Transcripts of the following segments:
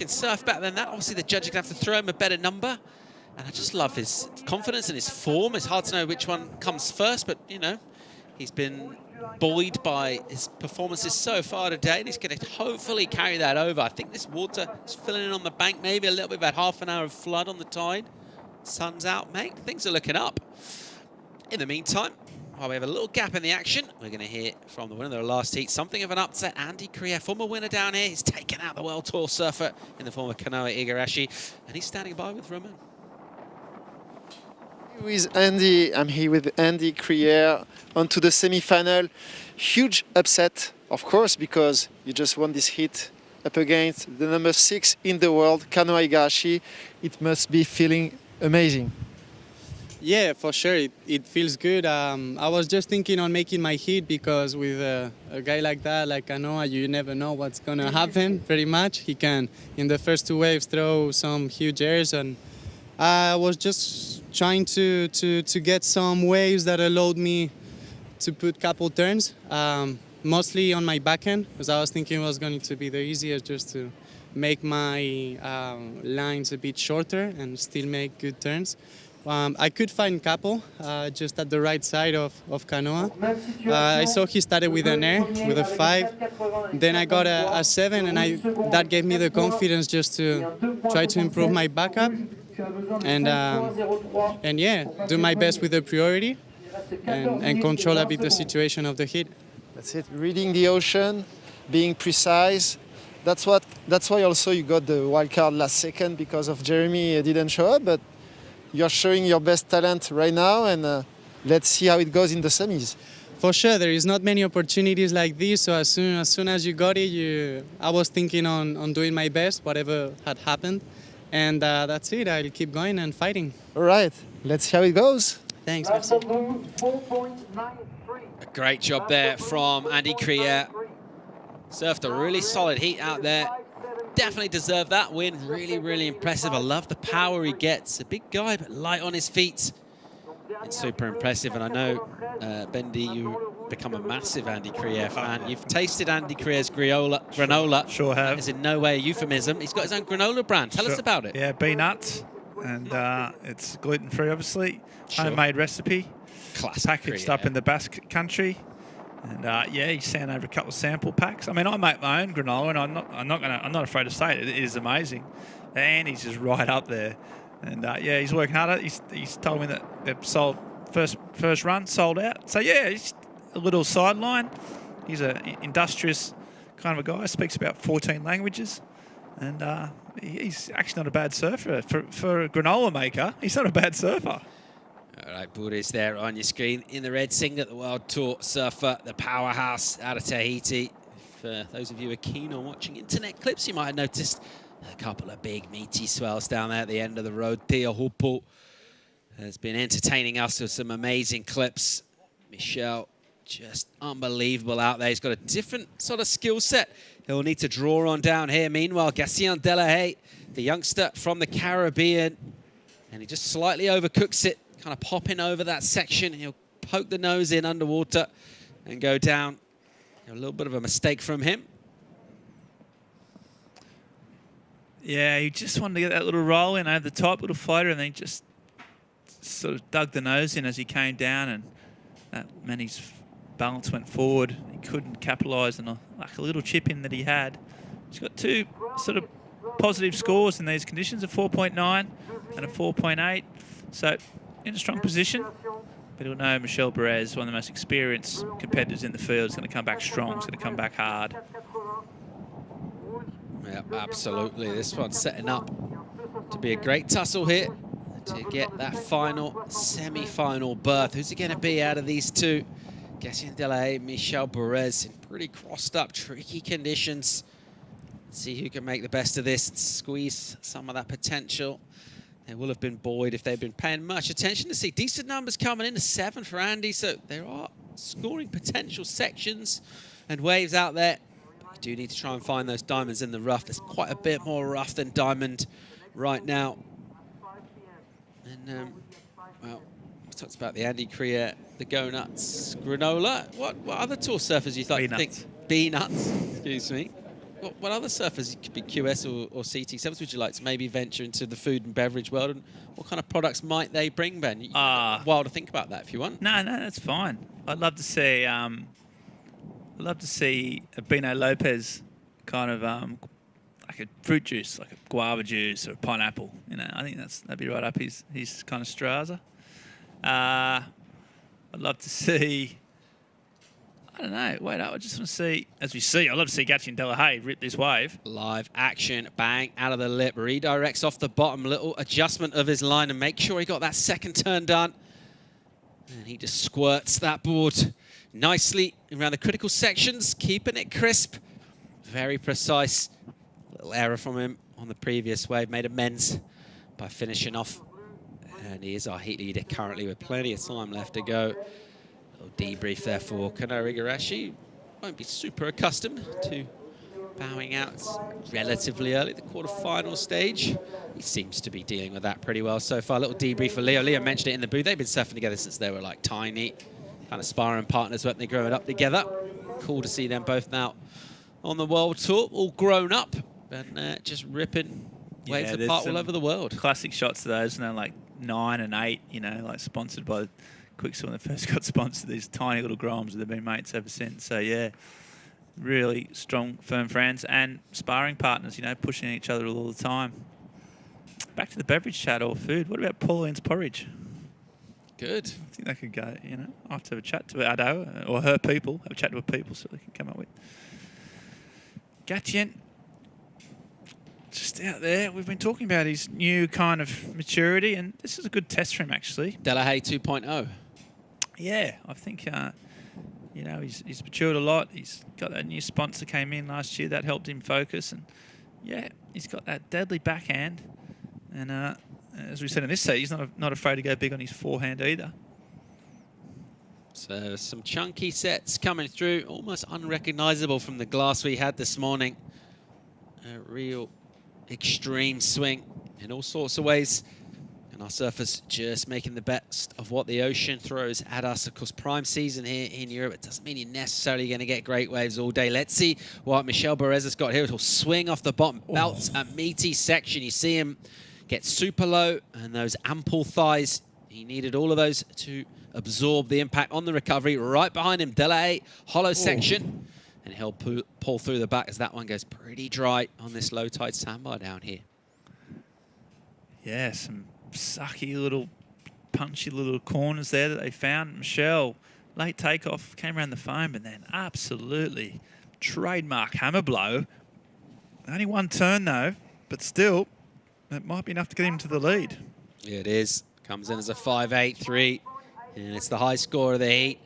can surf better than that. Obviously, the judge are going to have to throw him a better number. And I just love his confidence and his form. It's hard to know which one comes first, but, you know, he's been buoyed by his performances so far today, and he's going to hopefully carry that over. I think this water is filling in on the bank, maybe a little bit, about half an hour of flood on the tide. Sun's out, mate. Things are looking up. In the meantime, while we have a little gap in the action, we're going to hear from the winner of the last heat. Something of an upset. Andy Criere, former winner down here. He's taken out the World Tour surfer in the form of Kanoa Igarashi, and he's standing by with Roman. With Andy, I'm here with Andy Criere onto the semi-final. Huge upset, of course, because you just won this heat up against the number 6 in the world, Kanoa Igarashi. It must be feeling amazing. Yeah, for sure, it feels good. I was just thinking on making my heat because with a guy like that, like Kanoa, you never know what's going to happen, pretty much. He can, in the first 2 waves, throw some huge airs, and I was just trying to get some waves that allowed me to put couple turns, mostly on my backhand, because I was thinking it was going to be the easiest just to make my lines a bit shorter and still make good turns. I could find couple just at the right side of Kanoa. I saw he started with an air, with a 5. Then I got a 7, and that gave me the confidence just to try to improve my backup. And yeah, do my best with the priority and control a bit the situation of the hit. That's it. Reading the ocean, being precise. That's why also you got the wild card last second, because of Jeremy didn't show up. But you're showing your best talent right now, and let's see how it goes in the semis. For sure, there is not many opportunities like this. So as soon as you got it, I was thinking on doing my best, whatever had happened. And that's it. I'll keep going and fighting. All right, let's see how it goes. Thanks. Merci. A great job there from Andy Criere. Surfed a really solid heat out there. Definitely deserved that win. Really, really impressive. I love the power he gets. A big guy, but light on his feet. It's super impressive. And I know, Bendy, you become a massive Andy Criere fan. You've tasted Andy Criere's granola. Sure have. That is in no way a euphemism. He's got his own granola brand. Tell us about it. Yeah, bee nuts. And it's gluten-free, obviously. Sure. Homemade recipe. Classic Packaged Criere. up in the Basque country. And yeah, he sent over a couple of sample packs. I mean, I make my own granola, and I'm not afraid to say it. It is amazing. And he's just right up there. And yeah, he's working hard. He's told me that they've sold first run, sold out. So yeah, he's a little sideline. He's an industrious kind of a guy. Speaks about 14 languages, and he's actually not a bad surfer for a granola maker. He's not a bad surfer. All right, Bourez there on your screen in the red singlet, the World Tour surfer, the powerhouse out of Tahiti. For those of you who are keen on watching internet clips, you might have noticed a couple of big meaty swells down there at the end of the road. Tia Hupu has been entertaining us with some amazing clips. Michele, just unbelievable out there. He's got a different sort of skill set he'll need to draw on down here. Meanwhile, Johanne Defay, the youngster from the Caribbean, and he just slightly overcooks it, kind of popping over that section. He'll poke the nose in underwater and go down. A little bit of a mistake from him. Yeah, he just wanted to get that little roll in over the top, little floater, and then he just sort of dug the nose in as he came down, and that meant his balance went forward. He couldn't capitalise on a little chip in that he had. He's got 2 sort of positive scores in these conditions, a 4.9 and a 4.8. So in a strong position, but he'll know Michele Bourez, one of the most experienced competitors in the field, is going to come back strong, is going to come back hard. Yeah, absolutely. This one's setting up to be a great tussle here to get that final semi-final berth. Who's it going to be out of these two? Johanne Defay, Michele Bourez in pretty crossed up, tricky conditions. Let's see who can make the best of this and squeeze some of that potential. They will have been buoyed if they've been paying much attention to see decent numbers coming in, a 7 for Andy. So there are scoring potential sections and waves out there. But you do need to try and find those diamonds in the rough. There's quite a bit more rough than diamond right now. And, well, we talked about the Andy Criere, the Go Nuts granola. What other tour surfers you thought you think? Bee nuts, excuse me. What other surfers, it could be QS or CT7s, would you like to maybe venture into the food and beverage world? And what kind of products might they bring, Ben? While to think about that if you want. No, that's fine. I'd love to see Bino Lopez kind of like a fruit juice, like a guava juice or a pineapple. You know, I think that'd be right up his kind of straza. I'd love to see. I don't know. Wait, I just want to see, I'd love to see Gatchin De La Haye rip this wave. Live action, bang, out of the lip, redirects off the bottom, little adjustment of his line and make sure he got that second turn done. And he just squirts that board nicely around the critical sections, keeping it crisp. Very precise. Little error from him on the previous wave, made amends by finishing off. And he is our heat leader currently with plenty of time left to go. Debrief there for Kano Igarashi. Won't be super accustomed to bowing out relatively early, the quarterfinal stage. He seems to be dealing with that pretty well so far. A little debrief for Leo. Leo mentioned it in the booth. They've been surfing together since they were like tiny, kind of sparring partners when they grew up together. Cool to see them both now on the world tour, all grown up and just ripping waves apart all over the world. Classic shots of those, you know, like 9 and 8, you know, like sponsored by Quicksilver when they first got sponsored, these tiny little groms that have been mates ever since. So, yeah, really strong, firm friends and sparring partners, you know, pushing each other all the time. Back to the beverage chat or food. What about Pauline's porridge? Good. I think they could go, you know, I have to have a chat to Ado or her people, have a chat to her people so they can come up with. Gatien, just out there, we've been talking about his new kind of maturity, and this is a good test for him, actually. De La Haye 2.0. Yeah, I think, you know, he's matured a lot. He's got that new sponsor came in last year. That helped him focus. And, yeah, he's got that deadly backhand. And as we said in this set, he's not afraid to go big on his forehand either. So some chunky sets coming through, almost unrecognisable from the glass we had this morning. A real extreme swing in all sorts of ways. And our surfers just making the best of what the ocean throws at us. Of course, prime season here in Europe. It doesn't mean you're necessarily going to get great waves all day. Let's see what Michele Bourez has got here. It'll swing off the bottom, belts a meaty section. You see him get super low, and those ample thighs. He needed all of those to absorb the impact on the recovery. Right behind him, De La Haye, hollow section. And he'll pull through the back as that one goes pretty dry on this low tide sandbar down here. Yeah, some sucky little, punchy little corners there that they found. Michele, late takeoff, came around the foam and then absolutely trademark hammer blow. Only one turn though, but still, it might be enough to get him to the lead. Yeah, it is. Comes in as a 5.83, and it's the high score of the heat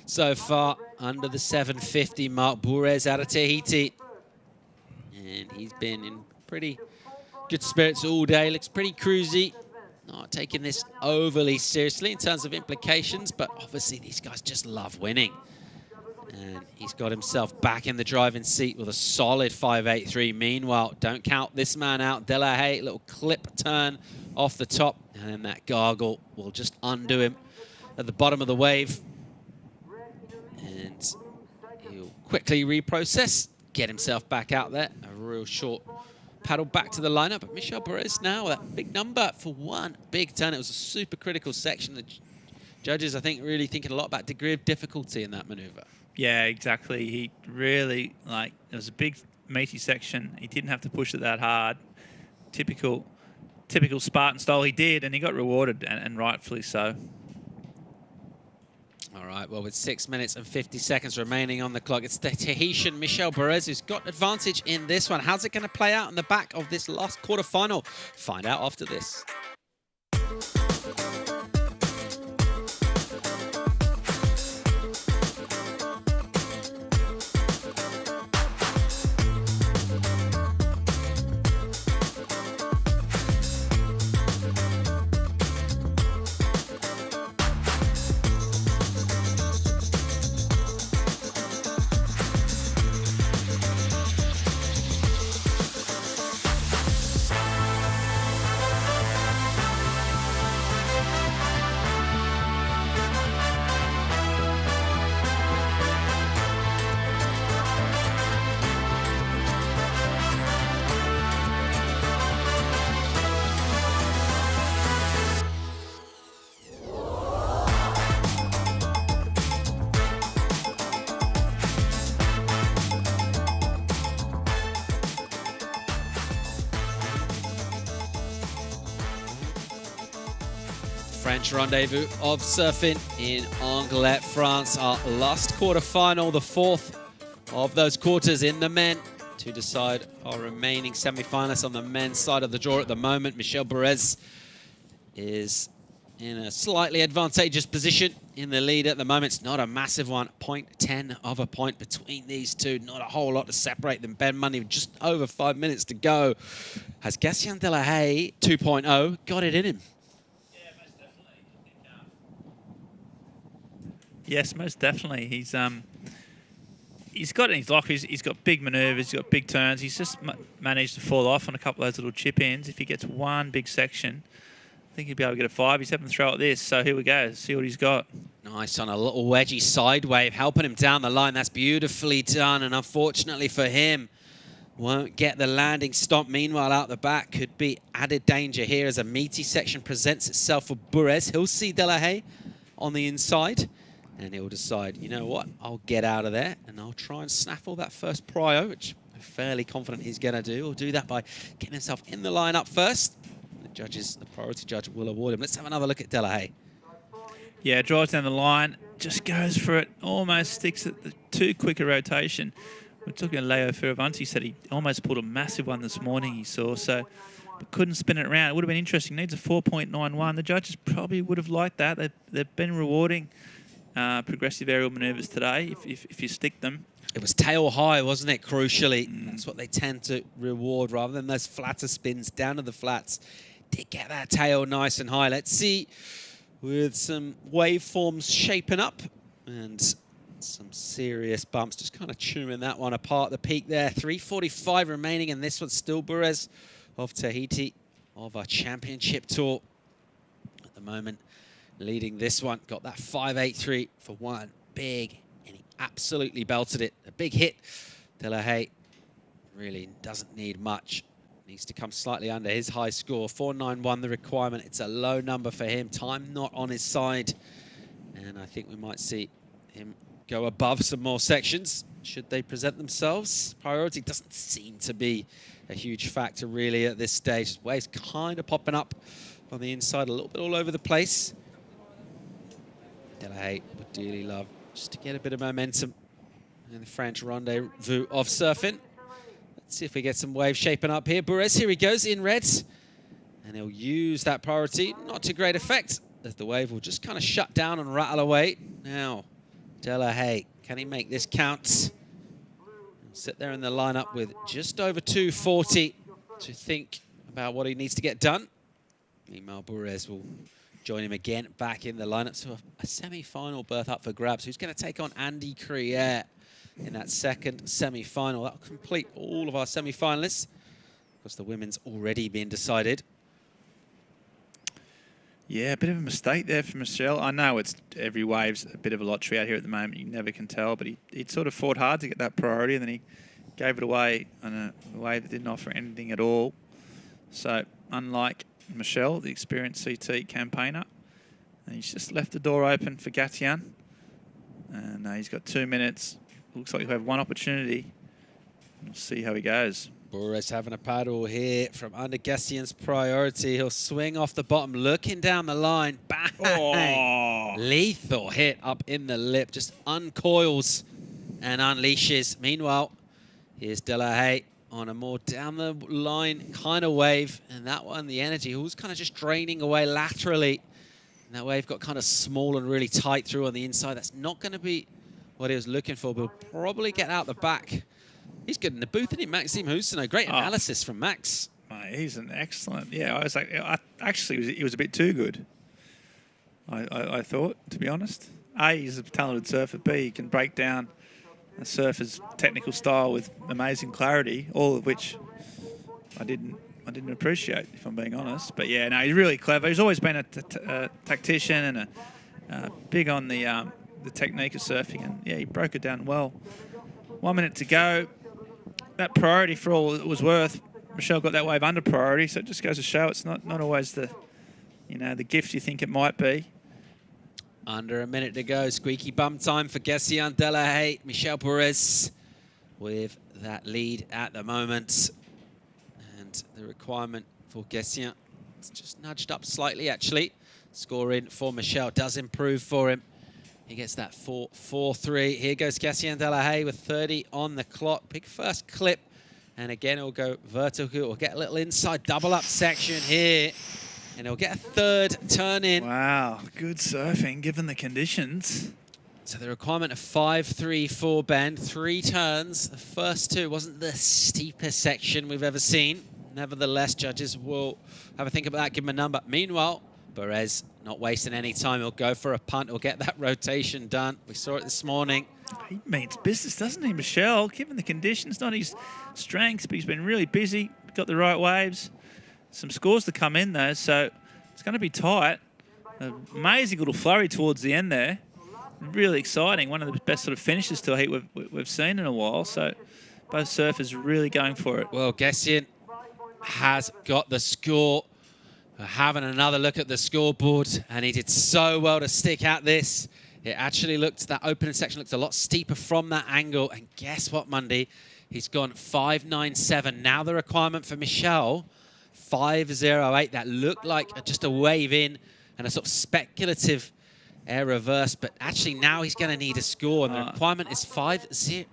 so far, under the 750 mark. Bourez out of Tahiti, and he's been in pretty good spirits all day. Looks pretty cruisy, not taking this overly seriously in terms of implications, but obviously these guys just love winning. And he's got himself back in the driving seat with a solid 5.83. Meanwhile, don't count this man out. De La Haye, little clip turn off the top, and then that gargle will just undo him at the bottom of the wave. And he'll quickly reprocess, get himself back out there. A real short paddle back to the lineup. But Michele Bourez now, that big number for one big turn. It was a super critical section. The judges, I think, really thinking a lot about degree of difficulty in that maneuver. Yeah, exactly. He really, like, it was a big, meaty section. He didn't have to push it that hard. Typical Spartan style he did, and he got rewarded, and rightfully so. All right, well, with 6 minutes and 50 seconds remaining on the clock, it's the Tahitian Michele Bourez who's got advantage in this one. How's it going to play out in the back of this last quarterfinal? Find out after this. French Rendez-Vous of Surfing in Anglet, France. Our last quarter-final, the fourth of those quarters in the men to decide our remaining semi-finalists on the men's side of the draw at the moment. Michele Bourez is in a slightly advantageous position in the lead at the moment. It's not a massive one, 0.10 of a point between these two. Not a whole lot to separate them. Ben Money with just over 5 minutes to go. Has Gatien De La Haye 2.0 got it in him? Yeah, most definitely. Yes, most definitely. He's got it in his locker. He's got big manoeuvres. He's got big turns. He's just managed to fall off on a couple of those little chip ins. If he gets one big section, I think he'll be able to get a 5. He's having to throw at this, so here we go. See what he's got. Nice on a little wedgy side wave, helping him down the line. That's beautifully done, and unfortunately for him, won't get the landing stop. Meanwhile, out the back could be added danger here as a meaty section presents itself for Bourez. He'll see De La Haye on the inside, and he'll decide, you know what, I'll get out of there, and I'll try and snaffle that first prio, which I'm fairly confident he's going to do. He'll do that by getting himself in the line up first. The priority judge will award him. Let's have another look at De La Haye. Yeah, drives down the line, just goes for it, almost sticks at the too quick a rotation. We're talking to Leo Fioravanti, said he almost pulled a massive one this morning, he saw, so but couldn't spin it around. It would have been interesting. Needs a 4.91. The judges probably would have liked that. They've been rewarding progressive aerial manoeuvres today if you stick them. It was tail high, wasn't it, crucially? That's what they tend to reward rather than those flatter spins down to the flats. Did get that tail nice and high. Let's see, with some waveforms shaping up and some serious bumps, just kind of chewing that one apart. The peak there, 3:45 remaining, and this one's still Bourez of Tahiti of our championship tour at the moment, leading this one. Got that 5.83 for one big, and he absolutely belted it. A big hit. De La Haye really doesn't need much. Needs to come slightly under his high score. 4.91 the requirement. It's a low number for him. Time not on his side. And I think we might see him go above some more sections should they present themselves. Priority doesn't seem to be a huge factor really at this stage. Waves kind of popping up on the inside, a little bit all over the place. De La Haye would dearly love just to get a bit of momentum in the French Rendez-Vous of Surfing. Let's see if we get some waves shaping up here. Bourez, here he goes in red. And he'll use that priority. Not to great effect, as the wave will just kind of shut down and rattle away. Now, De La Haye, can he make this count? He'll sit there in the lineup with just over 240 to think about what he needs to get done. Meanwhile, Bourez will join him again back in the lineup. So a semi-final berth up for grabs. Who's going to take on Andy Criere in that second semi-final? That'll complete all of our semi-finalists, because the women's already been decided. Yeah, a bit of a mistake there for Michele. I know it's every wave's a bit of a lottery out here at the moment. You never can tell, but he'd sort of fought hard to get that priority, and then he gave it away on a wave that didn't offer anything at all. So unlike Michele, the experienced CT campaigner, and he's just left the door open for Gatien, and he's got 2 minutes. Looks like he'll have one opportunity. We'll see how he goes. Bourez having a paddle here from under Gatien's priority. He'll swing off the bottom, looking down the line. Bang! Oh. Lethal hit up in the lip. Just uncoils and unleashes. Meanwhile, here's De La Haye on a more down the line kind of wave. And that one, the energy, was kind of just draining away laterally. And that wave got kind of small and really tight through on the inside. That's not going to be what he was looking for, but he'll probably get out the back. He's good in the booth, isn't he, Maxime Housteneau? Great analysis from Max. Mate, he's an excellent. Yeah, I was like, actually, he was a bit too good. I thought, to be honest. A, he's a talented surfer. B, he can break down a surfer's technical style with amazing clarity, all of which I didn't appreciate, if I'm being honest. But yeah, no, he's really clever. He's always been a tactician and a big on the technique of surfing, and yeah, he broke it down well. 1 minute to go. That priority, for all it was worth, Michele got that wave under priority, so it just goes to show it's not always the gift you think it might be. Under a minute to go. Squeaky bum time for Gatien De La Haye. Michele Bourez with that lead at the moment. And the requirement for Gatien, it's just nudged up slightly, actually. Scoring for Michele does improve for him. He gets that 4-4-3. Here goes Gatien de la Haye with 30 on the clock. Big first clip. And again, it'll go vertical. We'll get a little inside double up section here. And he'll get a third turn in. Wow, good surfing given the conditions. So the requirement of 5-3-4 bend, 3 turns. The first 2 wasn't the steepest section we've ever seen. Nevertheless, judges will have a think about that, give him a number. Meanwhile, Bourez not wasting any time. He'll go for a punt. He'll get that rotation done. We saw it this morning. He means business, doesn't he, Michele? Given the conditions, not his strengths, but he's been really busy. Got the right waves. Some scores to come in, though, so it's going to be tight. An amazing little flurry towards the end there. Really exciting. One of the best sort of finishes to a heat we've seen in a while. So both surfers really going for it. Well, Gatien has got the score. We're having another look at the scoreboard, and he did so well to stick at this. It actually looked, that opening section looked a lot steeper from that angle. And guess what, Mundy? He's gone 5.97. Now the requirement for Michele, 5.08. That looked like just a wave in and a sort of speculative air reverse, but actually now he's going to need a score, and the requirement is 5.0.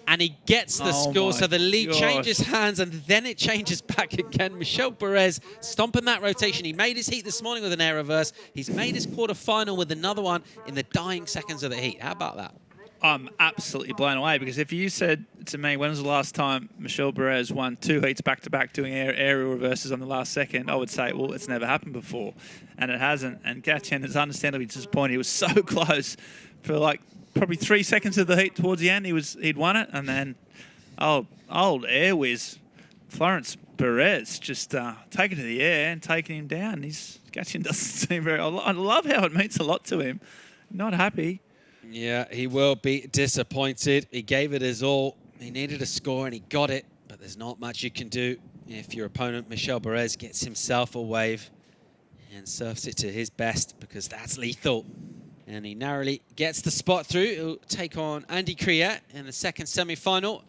And he gets the score, so the lead changes hands, and then it changes back again. Michele Bourez stomping that rotation. He made his heat this morning with an air reverse. He's made his quarterfinal with another one in the dying seconds of the heat. How about that? I'm absolutely blown away, because if you said to me, when was the last time Michele Bourez won 2 heats back-to-back doing aerial reverses on the last second, I would say, well, it's never happened before. And it hasn't. And Gatien is understandably disappointed. He was so close for like probably 3 seconds of the heat towards the end. He'd won it. And then old air whiz, Florence Bourez, just taking to the air and taking him down. Gatien doesn't seem very... I love how it means a lot to him. Not happy. Yeah, he will be disappointed. He gave it his all. He needed a score and he got it, but there's not much you can do if your opponent, Michele Bourez, gets himself a wave and surfs it to his best, because that's lethal. And he narrowly gets the spot through. He'll take on Andy Criere in the second semi-final.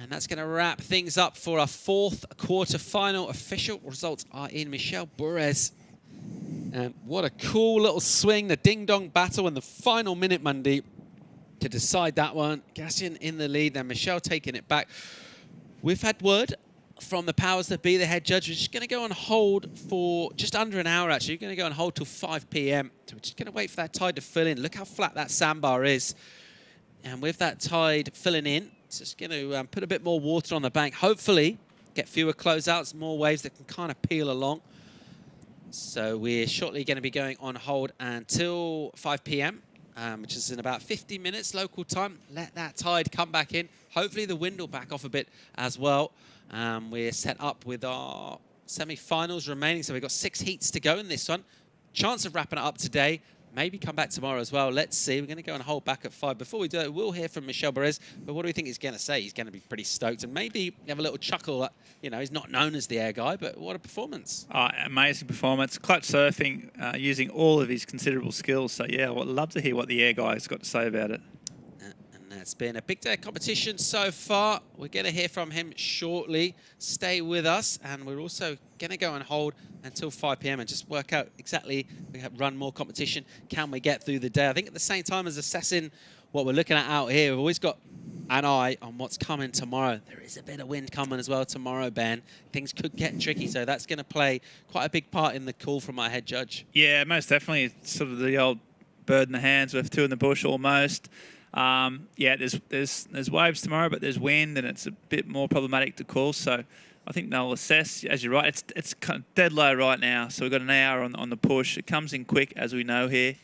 And that's going to wrap things up for our 4th quarter-final. Official results are in. Michele Bourez. And what a cool little swing, the ding-dong battle in the final minute, Mundy, to decide that one. Gatien in the lead, and Michele taking it back. We've had word from the powers that be, the head judge. We're just going to go on hold for just under an hour, actually. We're going to go on hold till 5 p.m. So we're just going to wait for that tide to fill in. Look how flat that sandbar is. And with that tide filling in, it's just going to put a bit more water on the bank. Hopefully, get fewer closeouts, more waves that can kind of peel along. So we're shortly going to be going on hold until 5 p.m., which is in about 50 minutes local time. Let that tide come back in. Hopefully the wind will back off a bit as well. We're set up with our semi-finals remaining, so we've got 6 heats to go in this one. Chance of wrapping it up today. Maybe come back tomorrow as well. Let's see. We're going to go and hold back at 5. Before we do it, we'll hear from Michele Bourez. But what do we think he's going to say? He's going to be pretty stoked and maybe have a little chuckle that, you know, he's not known as the air guy, but what a performance. Oh, amazing performance. Clutch surfing, using all of his considerable skills. So, yeah, I'd love to hear what the air guy's got to say about it. And that's been a big day of competition so far. We're going to hear from him shortly. Stay with us. And we're also going to go and hold until 5 p.m. and just work out exactly, we have run more competition. Can we get through the day? I think at the same time as assessing what we're looking at out here, we've always got an eye on what's coming tomorrow. There is a bit of wind coming as well tomorrow, Ben. Things could get tricky, so that's going to play quite a big part in the call from our head judge. Yeah, most definitely. It's sort of the old bird in the hands with 2 in the bush almost. Yeah, there's waves tomorrow, but there's wind and it's a bit more problematic to call. So I think they'll assess, as you're right, it's kind of dead low right now. So we've got an hour on the push. It comes in quick, as we know here.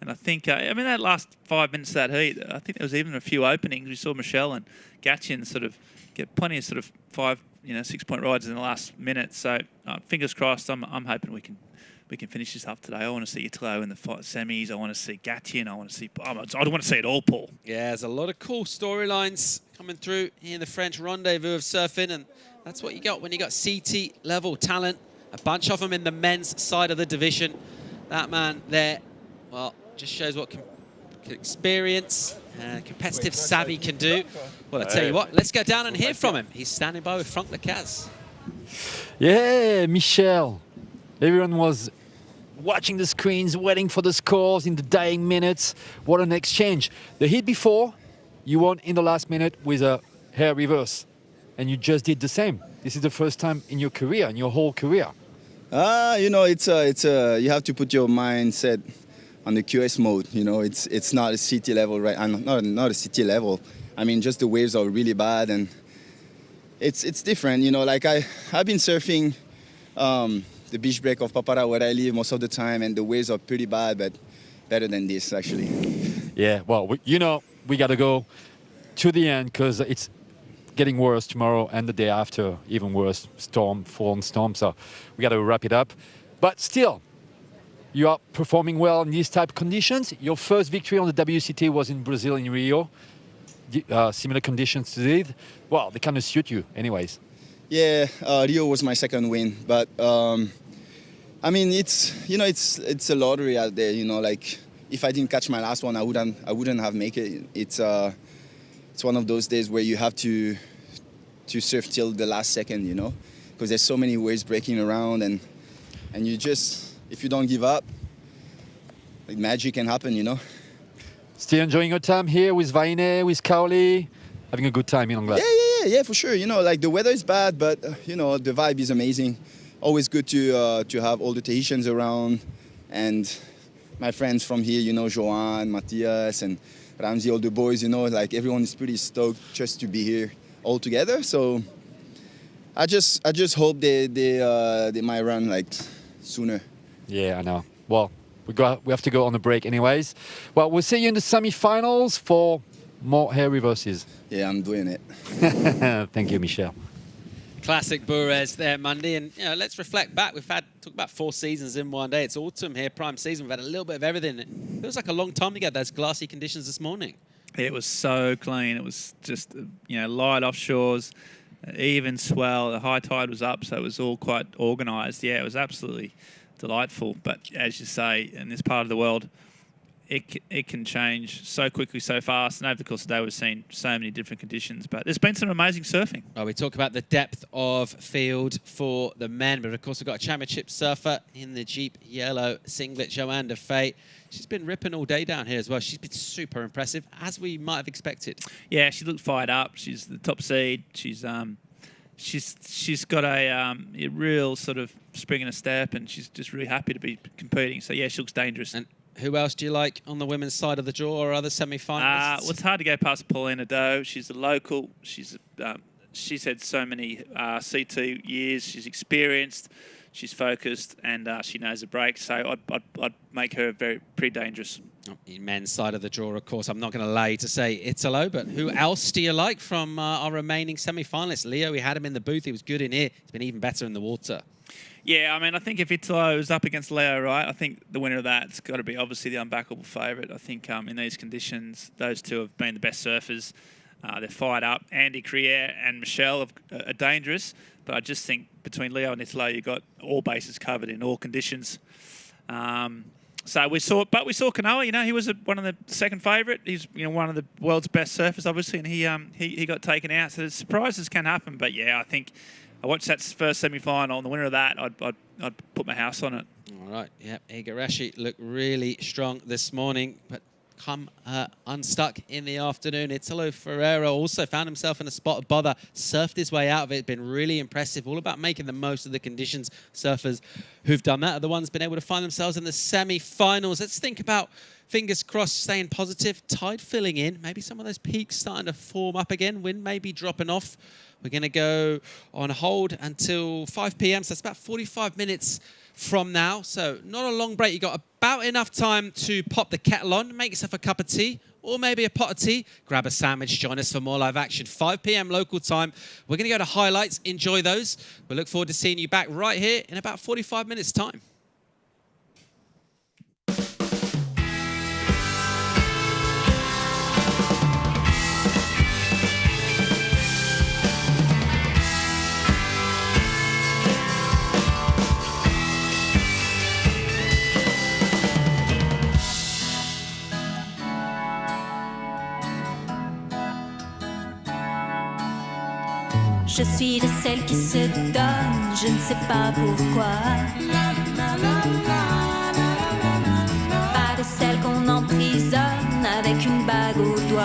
And I think, I mean, that last 5 minutes of that heat, I think there was even a few openings. We saw Michele and Gatien sort of get plenty of sort of 6-point rides in the last minute. So fingers crossed, I'm hoping we can finish this up today. I want to see Italo in the semis. I want to see Gatien. I want to see... I want to see it all, Paul. Yeah, there's a lot of cool storylines coming through here in the French Rendez-Vous of Surfing, and that's what you got when you got CT-level talent. A bunch of them in the men's side of the division. That man there, well, just shows what experience and competitive savvy can do. Well, I tell you what, let's go down and hear from him. He's standing by with Franck Lecaz. Yeah, Michele. Everyone was watching the screens, waiting for the scores in the dying minutes. What an exchange. The hit before, you won in the last minute with a hair reverse. And you just did the same. This is the first time in your career, in your whole career. You know, you have to put your mindset on the QS mode. You know, it's not a city level, right? Not a city level. I mean, just the waves are really bad, and it's different. You know, like I've been surfing the beach break of Papara where I live most of the time, and the waves are pretty bad, but better than this actually. Yeah, well, we got to go to the end because it's getting worse tomorrow and the day after, even worse, falling storm. So we got to wrap it up. But still, you are performing well in these type of conditions. Your first victory on the WCT was in Brazil, in Rio. Similar conditions to this. Well, they kind of suit you anyways. Yeah, Rio was my second win, but I mean, it's a lottery out there. You know, like if I didn't catch my last one, I wouldn't have made it. It's one of those days where you have to surf till the last second, you know, because there's so many waves breaking around, and you just, if you don't give up, like magic can happen, you know. Still enjoying your time here with Vahine, with Kaoli, having a good time in Anglet. Yeah, for sure. You know, like the weather is bad, but you know, the vibe is amazing. Always good to have all the Tahitians around, and my friends from here, you know, Johanne, Matthias, and Ramsey, all the boys, you know, like everyone is pretty stoked just to be here all together. So I just hope they might run like sooner. Yeah, I know. Well, we have to go on a break anyways. Well, we'll see you in the semi-finals for more hair reverses. Yeah, I'm doing it. Thank you, Michele. Classic Bourez there, Monday. And let's reflect back. We've talk about 4 seasons in one day. It's autumn here, prime season. We've had a little bit of everything. It feels like a long time to get those glassy conditions this morning. It was so clean. It was just, light offshores, even swell. The high tide was up, so it was all quite organised. Yeah, it was absolutely delightful. But as you say, in this part of the world, it can change so quickly, so fast. And over the course of the day, we've seen so many different conditions. But there's been some amazing surfing. Well, we talk about the depth of field for the men, but of course we've got a championship surfer in the Jeep yellow singlet, Johanne Defay. She's been ripping all day down here as well. She's been super impressive, as we might have expected. Yeah, she looked fired up. She's the top seed. She's got a real sort of spring in her step, and she's just really happy to be competing. So yeah, she looks dangerous. And who else do you like on the women's side of the draw or other semi-finalists? Well, it's hard to go past Paulina Doe. She's a local. She's had so many CT years. She's experienced. She's focused, and she knows the break. So I'd make her pretty dangerous. Men's side of the draw, of course. I'm not going to allow you to say Italo, but who else do you like from our remaining semi-finalists? Leo, we had him in the booth. He was good in here. He's been even better in the water. Yeah, I mean, I think if Italo is up against Leo, right, I think the winner of that's got to be obviously the unbackable favourite. I think in these conditions, those two have been the best surfers. They're fired up. Andy Criere and Michele are dangerous, but I just think between Leo and Italo, you've got all bases covered in all conditions. So we saw Kanoa. He was one of the second favourite. He's one of the world's best surfers, obviously, and he got taken out. So the surprises can happen, but yeah, I think I watched that first semi-final, and the winner of that, I'd put my house on it. All right, yeah, Igarashi looked really strong this morning, but come unstuck in the afternoon. Italo Ferreira also found himself in a spot of bother, surfed his way out of it. Been really impressive, all about making the most of the conditions. Surfers who've done that are the ones been able to find themselves in the semi-finals. Let's think about, fingers crossed, staying positive, tide filling in, maybe some of those peaks starting to form up again, wind maybe dropping off. We're going to go on hold until 5 p.m, so that's about 45 minutes from now. So not a long break. You've got about enough time to pop the kettle on, make yourself a cup of tea, or maybe a pot of tea. Grab a sandwich, join us for more live action. 5 p.m. local time. We're going to go to highlights. Enjoy those. We look forward to seeing you back right here in about 45 minutes' time. Je suis de celles qui se donnent, je ne sais pas pourquoi. avec une bague au doigt.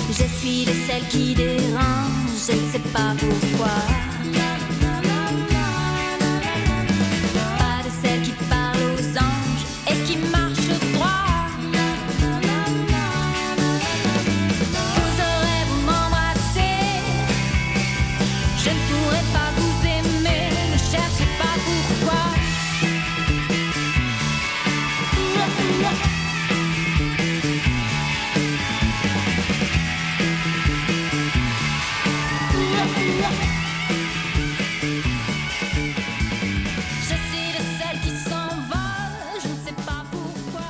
Je suis de celles qui dérangent, je ne sais pas pourquoi. Pas de celles qui parlent aux anges et qui marchent droit. Oserez-vous m'embrasser? Je ne pourrai pas vous aimer, ne cherchez pas pourquoi. Je suis de celles qui s'envolent, je ne sais pas pourquoi.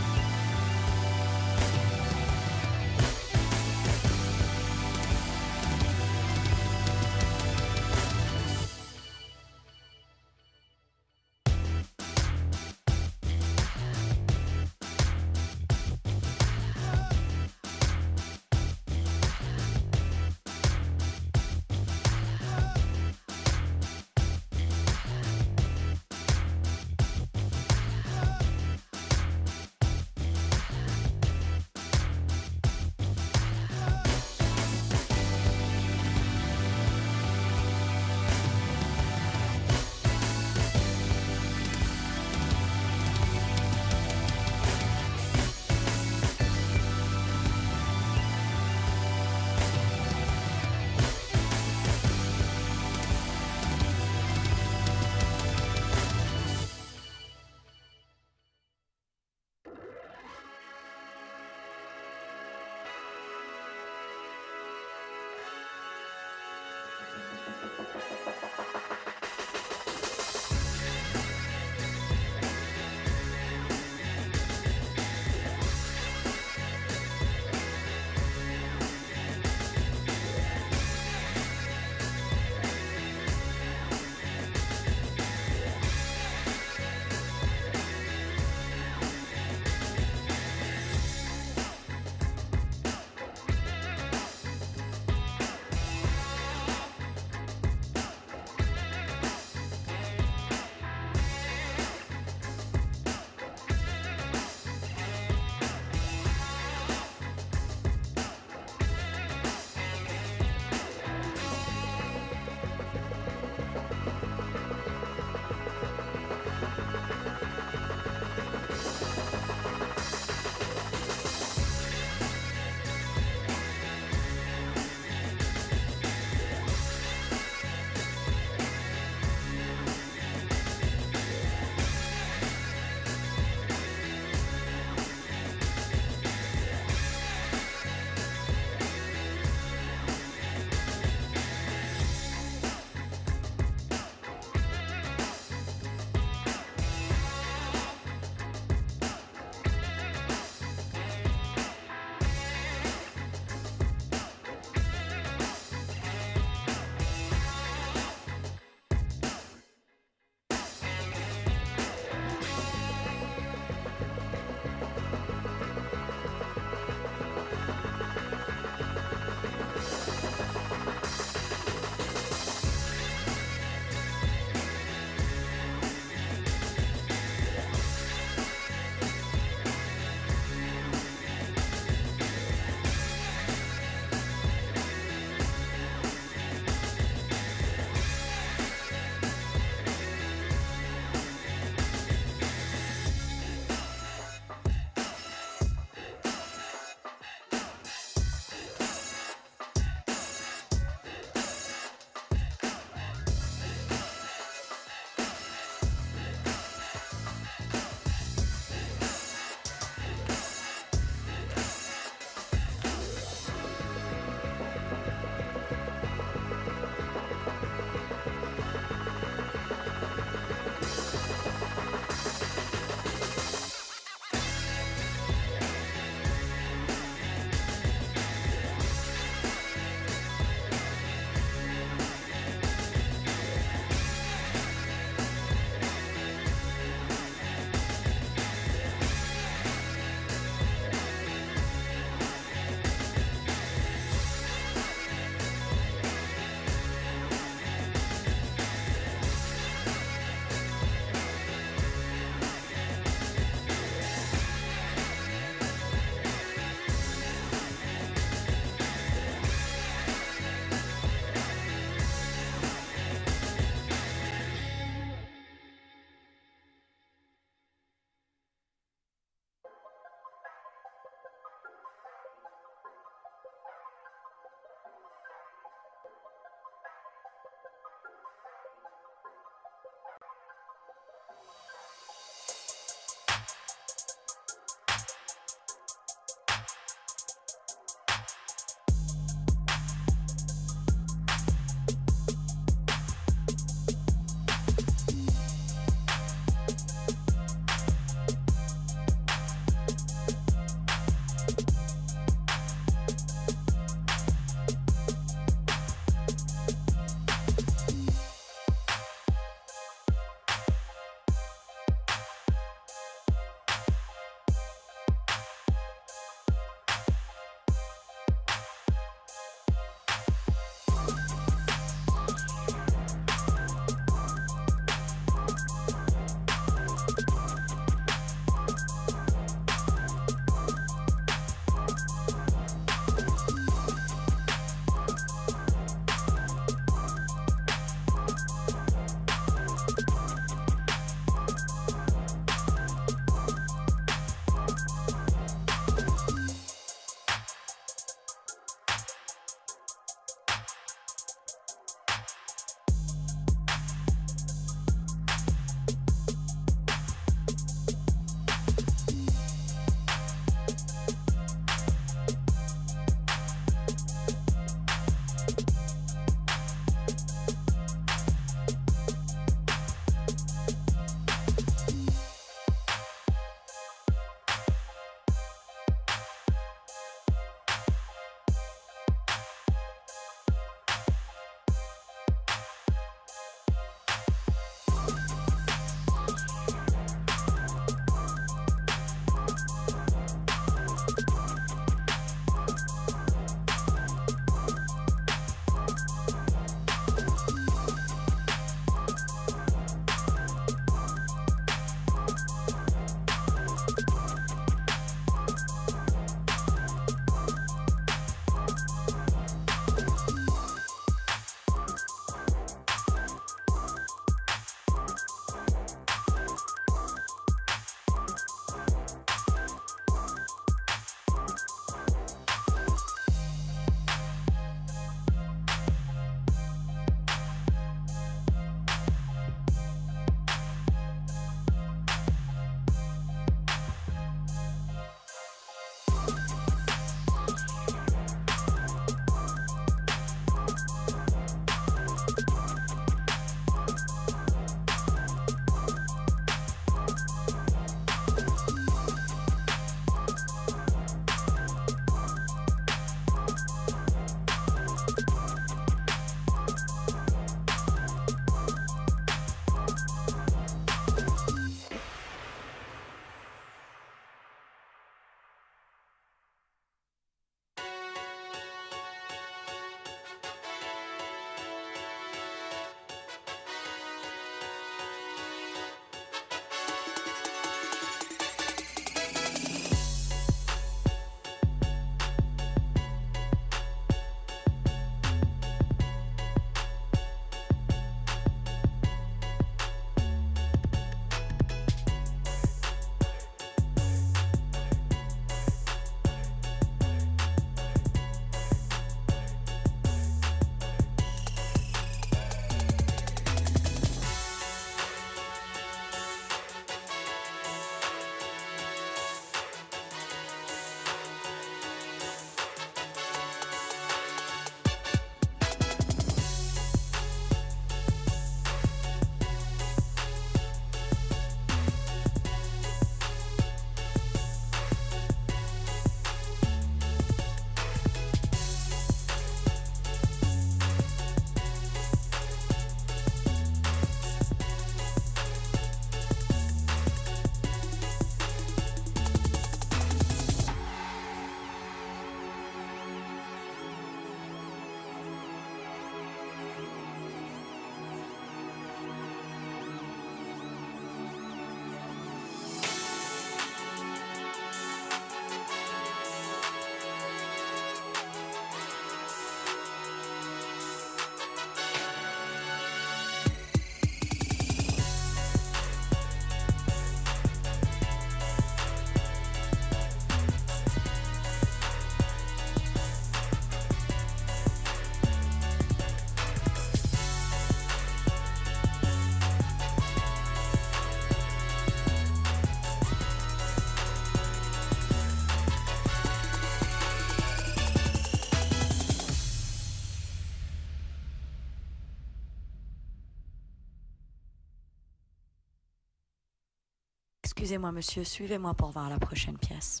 Excusez-moi, monsieur, suivez-moi pour voir la prochaine pièce.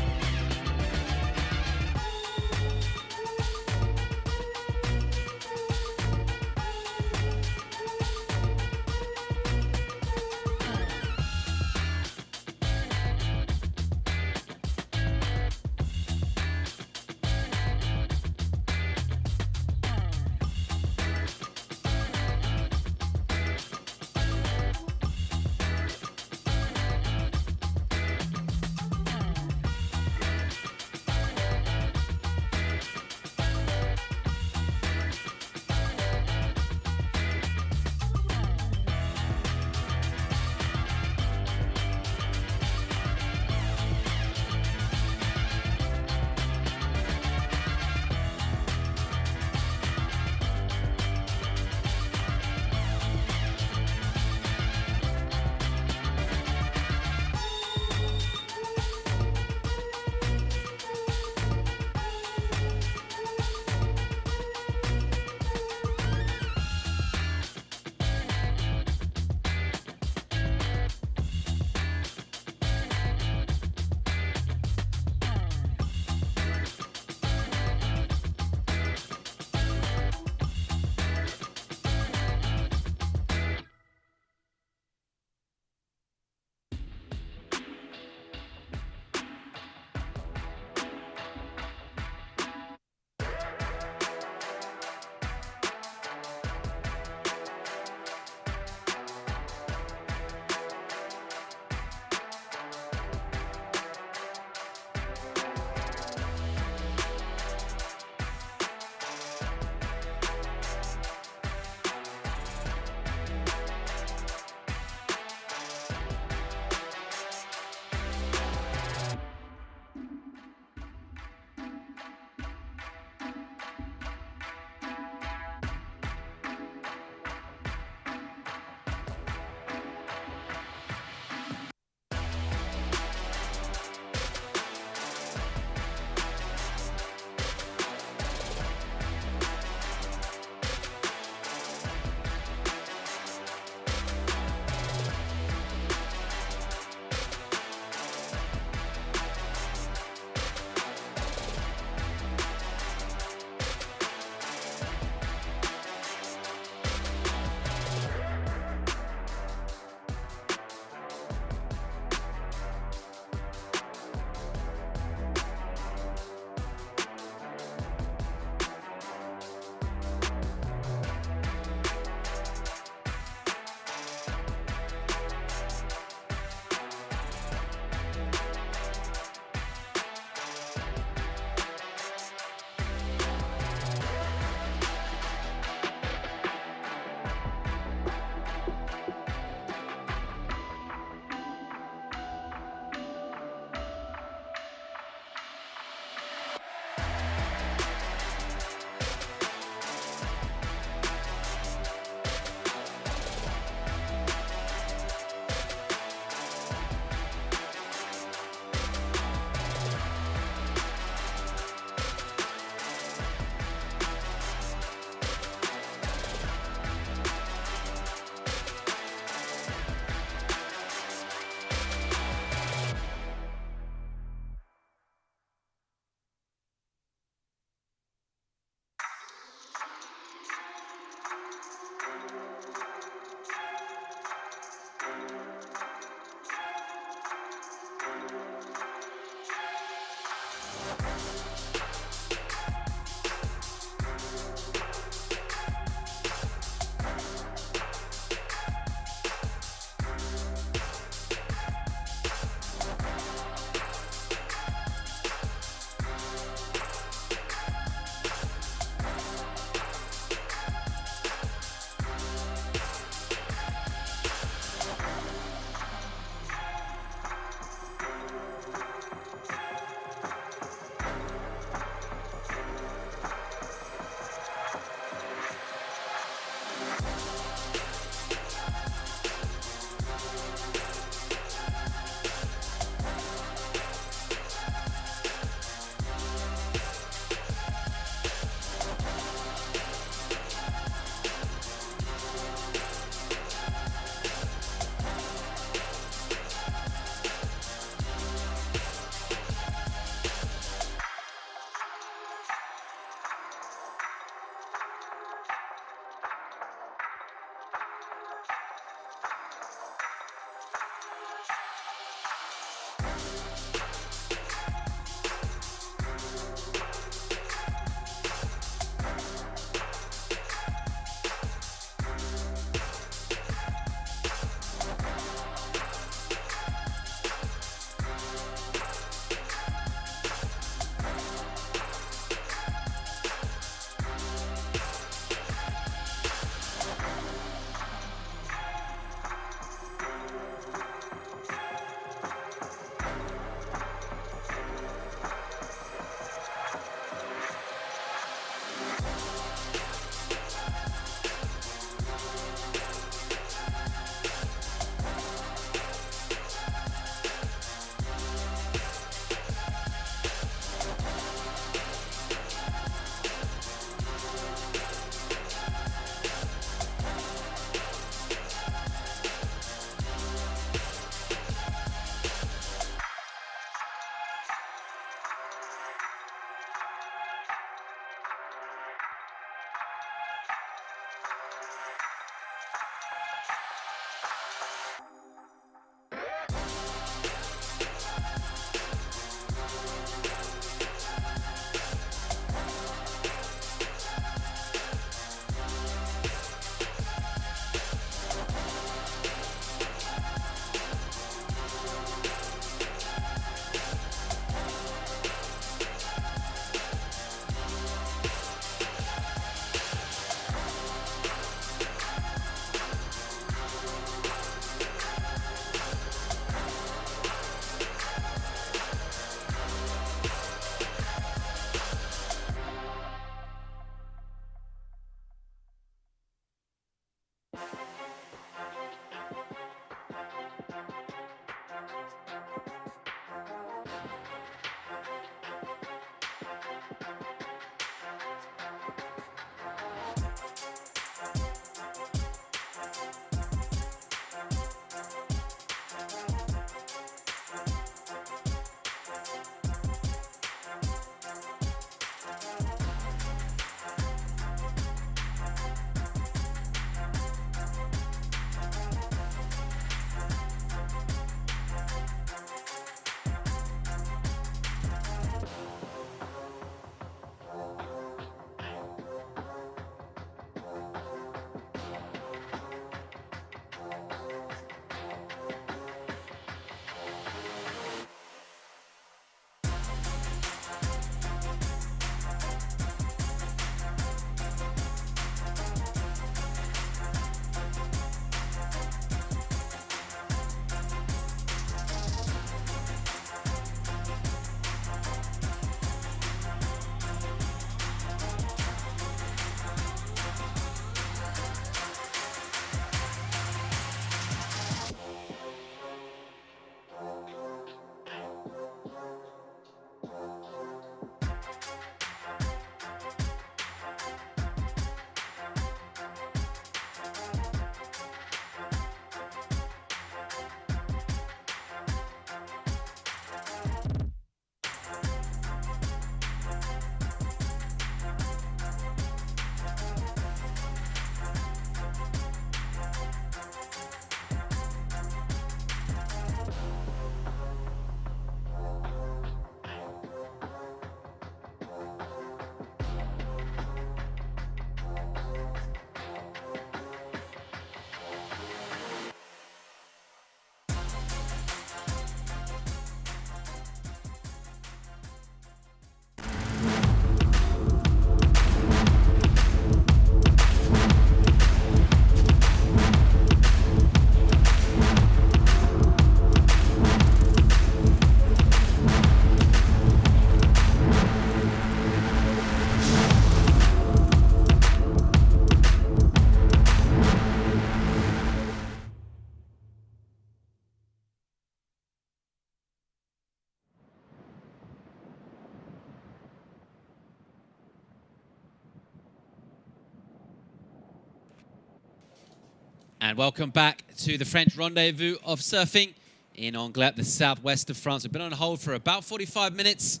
And welcome back to the French Rendez-Vous of Surfing in Anglet, the southwest of France. We've been on hold for about 45 minutes,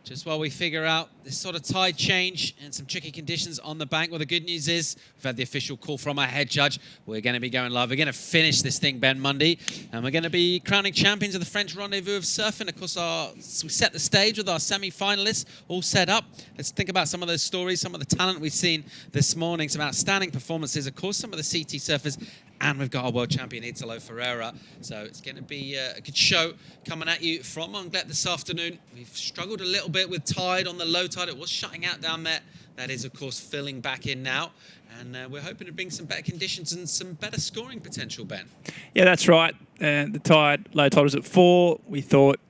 just while we figure out this sort of tide change and some tricky conditions on the bank. Well, the good news is we've had the official call from our head judge. We're going to be going live. We're going to finish this thing, Ben, Monday, and we're going to be crowning champions of the French Rendezvous of Surfing. Of course, we set the stage with our semi-finalists all set up. Let's think about some of those stories, some of the talent we've seen this morning, some outstanding performances, of course, some of the CT surfers, and we've got our world champion, Italo Ferreira. So it's going to be a good show coming at you from Anglet this afternoon. We've struggled a little bit with tide on the low tide. It was shutting out down there. That is, of course, filling back in now. And we're hoping to bring some better conditions and some better scoring potential, Ben. Yeah, that's right. The low tide was at 4. We thought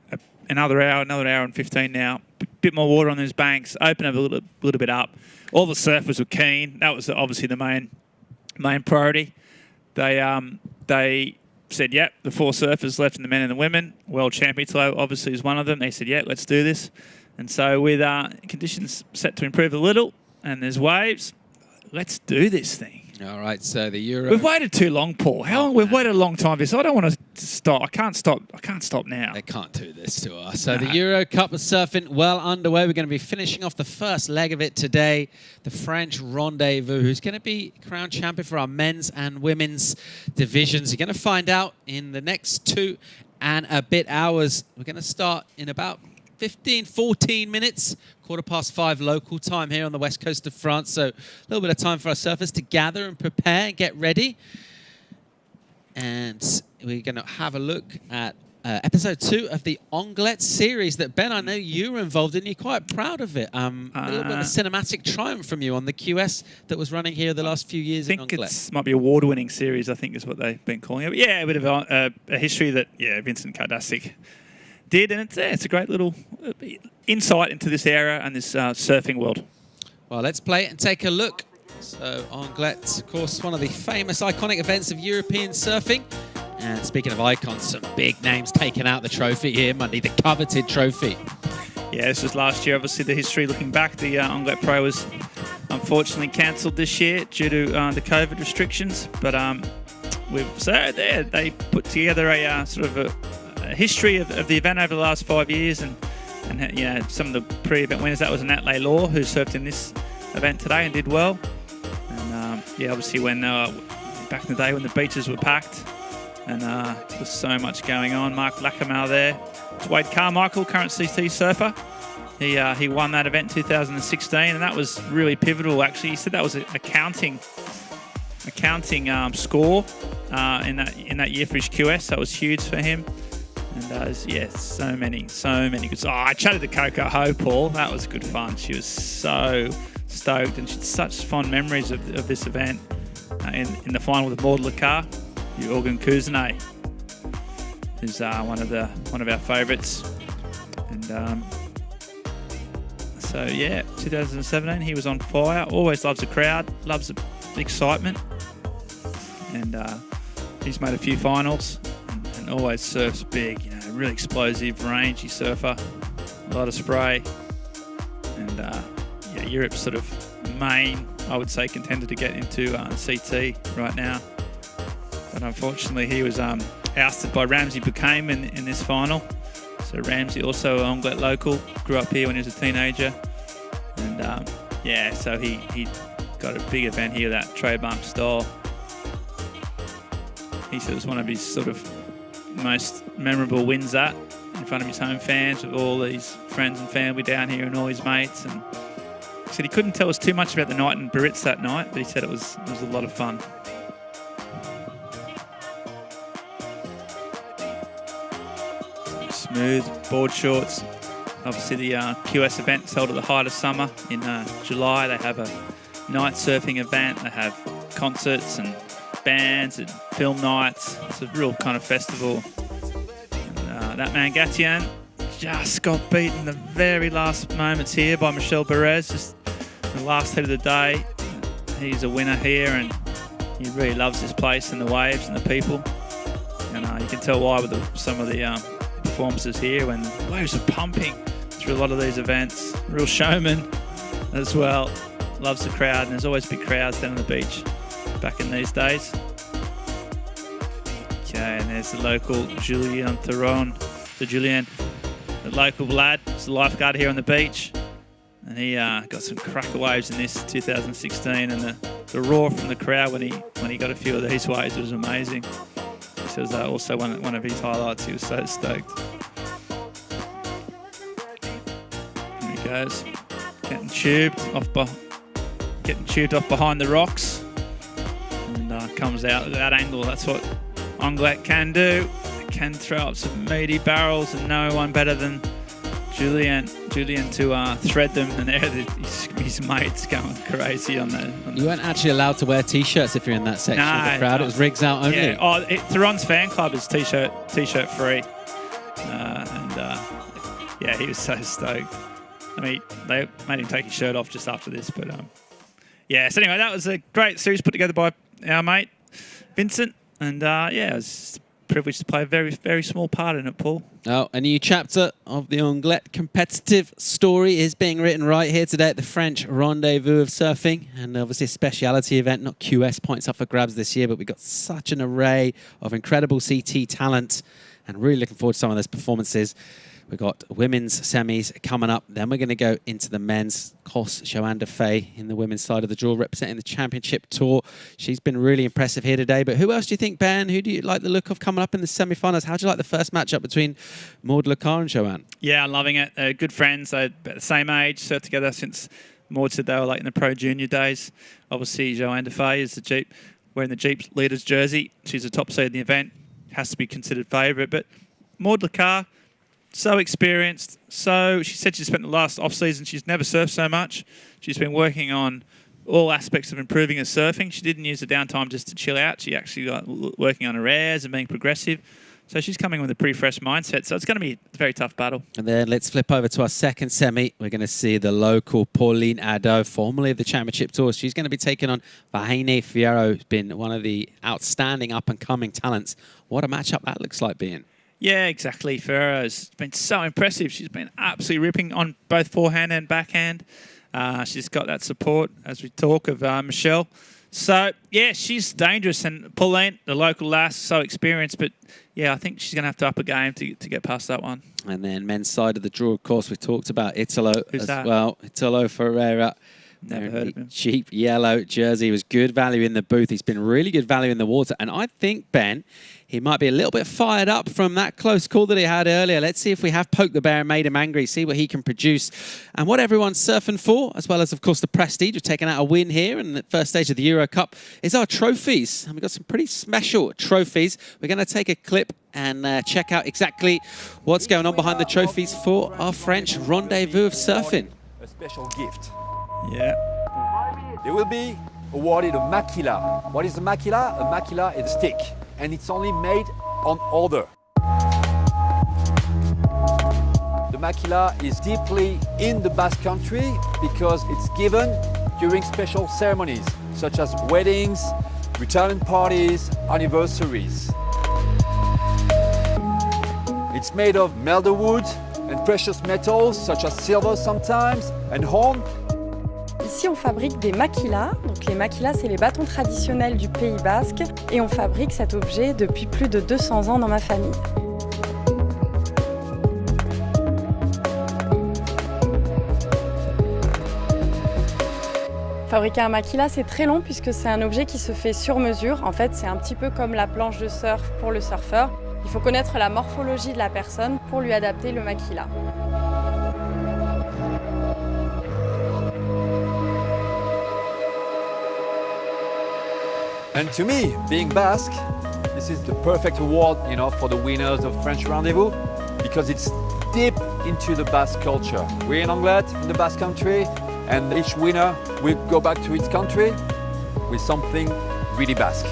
another hour and 15 now. Bit more water on those banks. Open up a little bit up. All the surfers were keen. That was obviously the main priority. They said, yep, the 4 surfers left, and the men and the women. World champion Italo obviously is one of them. They said, yeah, let's do this. And so with conditions set to improve a little and there's waves, let's do this thing. All right, so the Euro... We've waited too long, Paul. How long? We've waited a long time for this. I don't want to stop. I can't stop now. They can't do this to us. So the Euro Cup of Surfing well underway. We're going to be finishing off the first leg of it today. The French Rendezvous, who's going to be crowned champion for our men's and women's divisions. You're going to find out in the next 2 and a bit hours. We're going to start in about 14 minutes, 5:15 local time here on the west coast of France. So a little bit of time for our surfers to gather and prepare and get ready. And we're going to have a look at episode 2 of the Anglet series that, Ben, I know you were involved in. You're quite proud of it. A little bit of a cinematic triumph from you on the QS that was running here the last few years in Anglet. I think it might be award-winning series, I think is what they've been calling it. But yeah, a bit of a history that, Vincent Kardasik did, and it's a great little insight into this era and this surfing world. Well, let's play it and take a look. So Anglet, of course, one of the famous iconic events of European surfing. And speaking of icons, some big names taking out the trophy here Monday, the coveted trophy. Yeah, this was last year. Obviously, the history looking back, the Anglet Pro was unfortunately cancelled this year due to the COVID restrictions. But they put together a sort of a history of the event over the last 5 years, and some of the pre-event winners. That was Nat Law, who surfed in this event today and did well. And obviously when back in the day when the beaches were packed and there was so much going on. Mark Lackamal there. It's Wade Carmichael, current CT surfer. He won that event in 2016, and that was really pivotal. Actually, he said that was a counting score in that year for his QS. That was huge for him. And so many good. Oh, I chatted to Coco Ho, Paul. That was good fun. She was so stoked, and she had such fond memories of this event. In the final with Maud Lacar, Jorgen Kuzene, who's one of our favourites. And 2017, he was on fire. Always loves the crowd, loves the excitement, and he's made a few finals. Always surfs big, really explosive, rangy surfer, a lot of spray, and Europe's sort of main, I would say, contender to get into CT right now. But unfortunately, he was ousted by Ramsey Bucame in this final. So Ramsey, also an Anglet local, grew up here when he was a teenager, and so he got a big event here, that trademark style. He said it was one of his sort of most memorable wins in front of his home fans, with all these friends and family down here and all his mates. And he said he couldn't tell us too much about the night in Biarritz that night, but he said it was a lot of fun. Smooth board shorts. Obviously the QS event is held at the height of summer in July. They have a night surfing event. They have concerts and bands and film nights. It's a real kind of festival. And, that man Gatien just got beaten the very last moments here by Michele Bourez, just the last hit of the day. He's a winner here, and he really loves this place and the waves and the people. And you can tell why with some of the performances here when the waves are pumping through a lot of these events. Real showman as well. Loves the crowd, and there's always big crowds down on the beach back in these days. Okay, and there's the local Julien Theron. So Julien, the local lad, is the lifeguard here on the beach. And he got some cracker waves in this 2016, and the roar from the crowd when he got a few of these waves was amazing. This was also one of his highlights. He was so stoked. There he goes, getting tubed off behind the rocks, and comes out at that angle. That's what Anglet can do. They can throw up some meaty barrels, and no one better than Julien to thread them, and there his mates going crazy on that. You weren't actually allowed to wear T-shirts if you're in that section of the crowd. It was rigs out only. Yeah. Theron's fan club is T-shirt free, yeah, he was so stoked. I mean, they made him take his shirt off just after this, but yeah. So anyway, that was a great series put together by our mate Vincent, and yeah, it was just a privilege to play a very, very small part in it, Paul. Oh, a new chapter of the Anglet competitive story is being written right here today at the French Rendez-Vous of Surfing, and obviously a speciality event, not QS points up for grabs this year, but we've got such an array of incredible CT talent, and really looking forward to some of those performances. We've got women's semis coming up. Then we're going to go into the men's. Of course, Johanne Defay in the women's side of the draw, representing the championship tour. She's been really impressive here today. But who else do you think, Ben? Who do you like the look of coming up in the semi-finals? How do you like the first matchup between Maud Lecar and Johanne? Yeah, I'm loving it. They're good friends. They're about the same age, surfed together since Maud said they were like in the pro junior days. Obviously, Johanne Defay is the Jeep, wearing the Jeep leaders jersey. She's a top seed in the event. Has to be considered favourite. But Maud Lecar, so experienced. So she said she spent the last off-season, she's never surfed so much. She's been working on all aspects of improving her surfing. She didn't use the downtime just to chill out. She actually got working on her airs and being progressive. So she's coming with a pretty fresh mindset. So it's going to be a very tough battle. And then let's flip over to our second semi. We're going to see the local Pauline Addo, formerly of the Championship Tour. She's going to be taking on Vahine Fierro, who's been one of the outstanding up-and-coming talents. What a matchup that looks like being. Yeah, exactly. Ferreira's been so impressive. She's been absolutely ripping on both forehand and backhand. She's got that support, as we talk, of Michele. So, yeah, she's dangerous. And Pauline, the local lass, so experienced. But, yeah, I think she's going to have to up a game to get past that one. And then men's side of the draw, of course, we talked about Italo Who's as that? well. Italo Ferreira. Never heard of him. Cheap yellow jersey. Was good value in the booth. He's been really good value in the water. And I think, Ben, he might be a little bit fired up from that close call that he had earlier. Let's see if we have poked the bear and made him angry, see what he can produce. And what everyone's surfing for, as well as, of course, the prestige of taking out a win here in the first stage of the Euro Cup, is our trophies. And we've got some pretty special trophies. We're going to take a clip and check out exactly what's going on behind the trophies for our French Rendezvous of Surfing. A special gift. Yeah. They will be awarded a maquila. What is a maquila? A maquila is a stick, and it's only made on order. The maquila is deeply in the Basque country because it's given during special ceremonies, such as weddings, retirement parties, anniversaries. It's made of melder wood and precious metals, such as silver sometimes, and horn. Ici, on fabrique des maquilas. Donc, les maquilas, c'est les bâtons traditionnels du Pays Basque. Et on fabrique cet objet depuis plus de 200 ans dans ma famille. Fabriquer un maquila, c'est très long puisque c'est un objet qui se fait sur mesure. En fait, c'est un petit peu comme la planche de surf pour le surfeur. Il faut connaître la morphologie de la personne pour lui adapter le maquila. And to me, being Basque, this is the perfect award, for the winners of French Rendezvous, because it's deep into the Basque culture. We're in Anglet, in the Basque country, and each winner will go back to its country with something really Basque.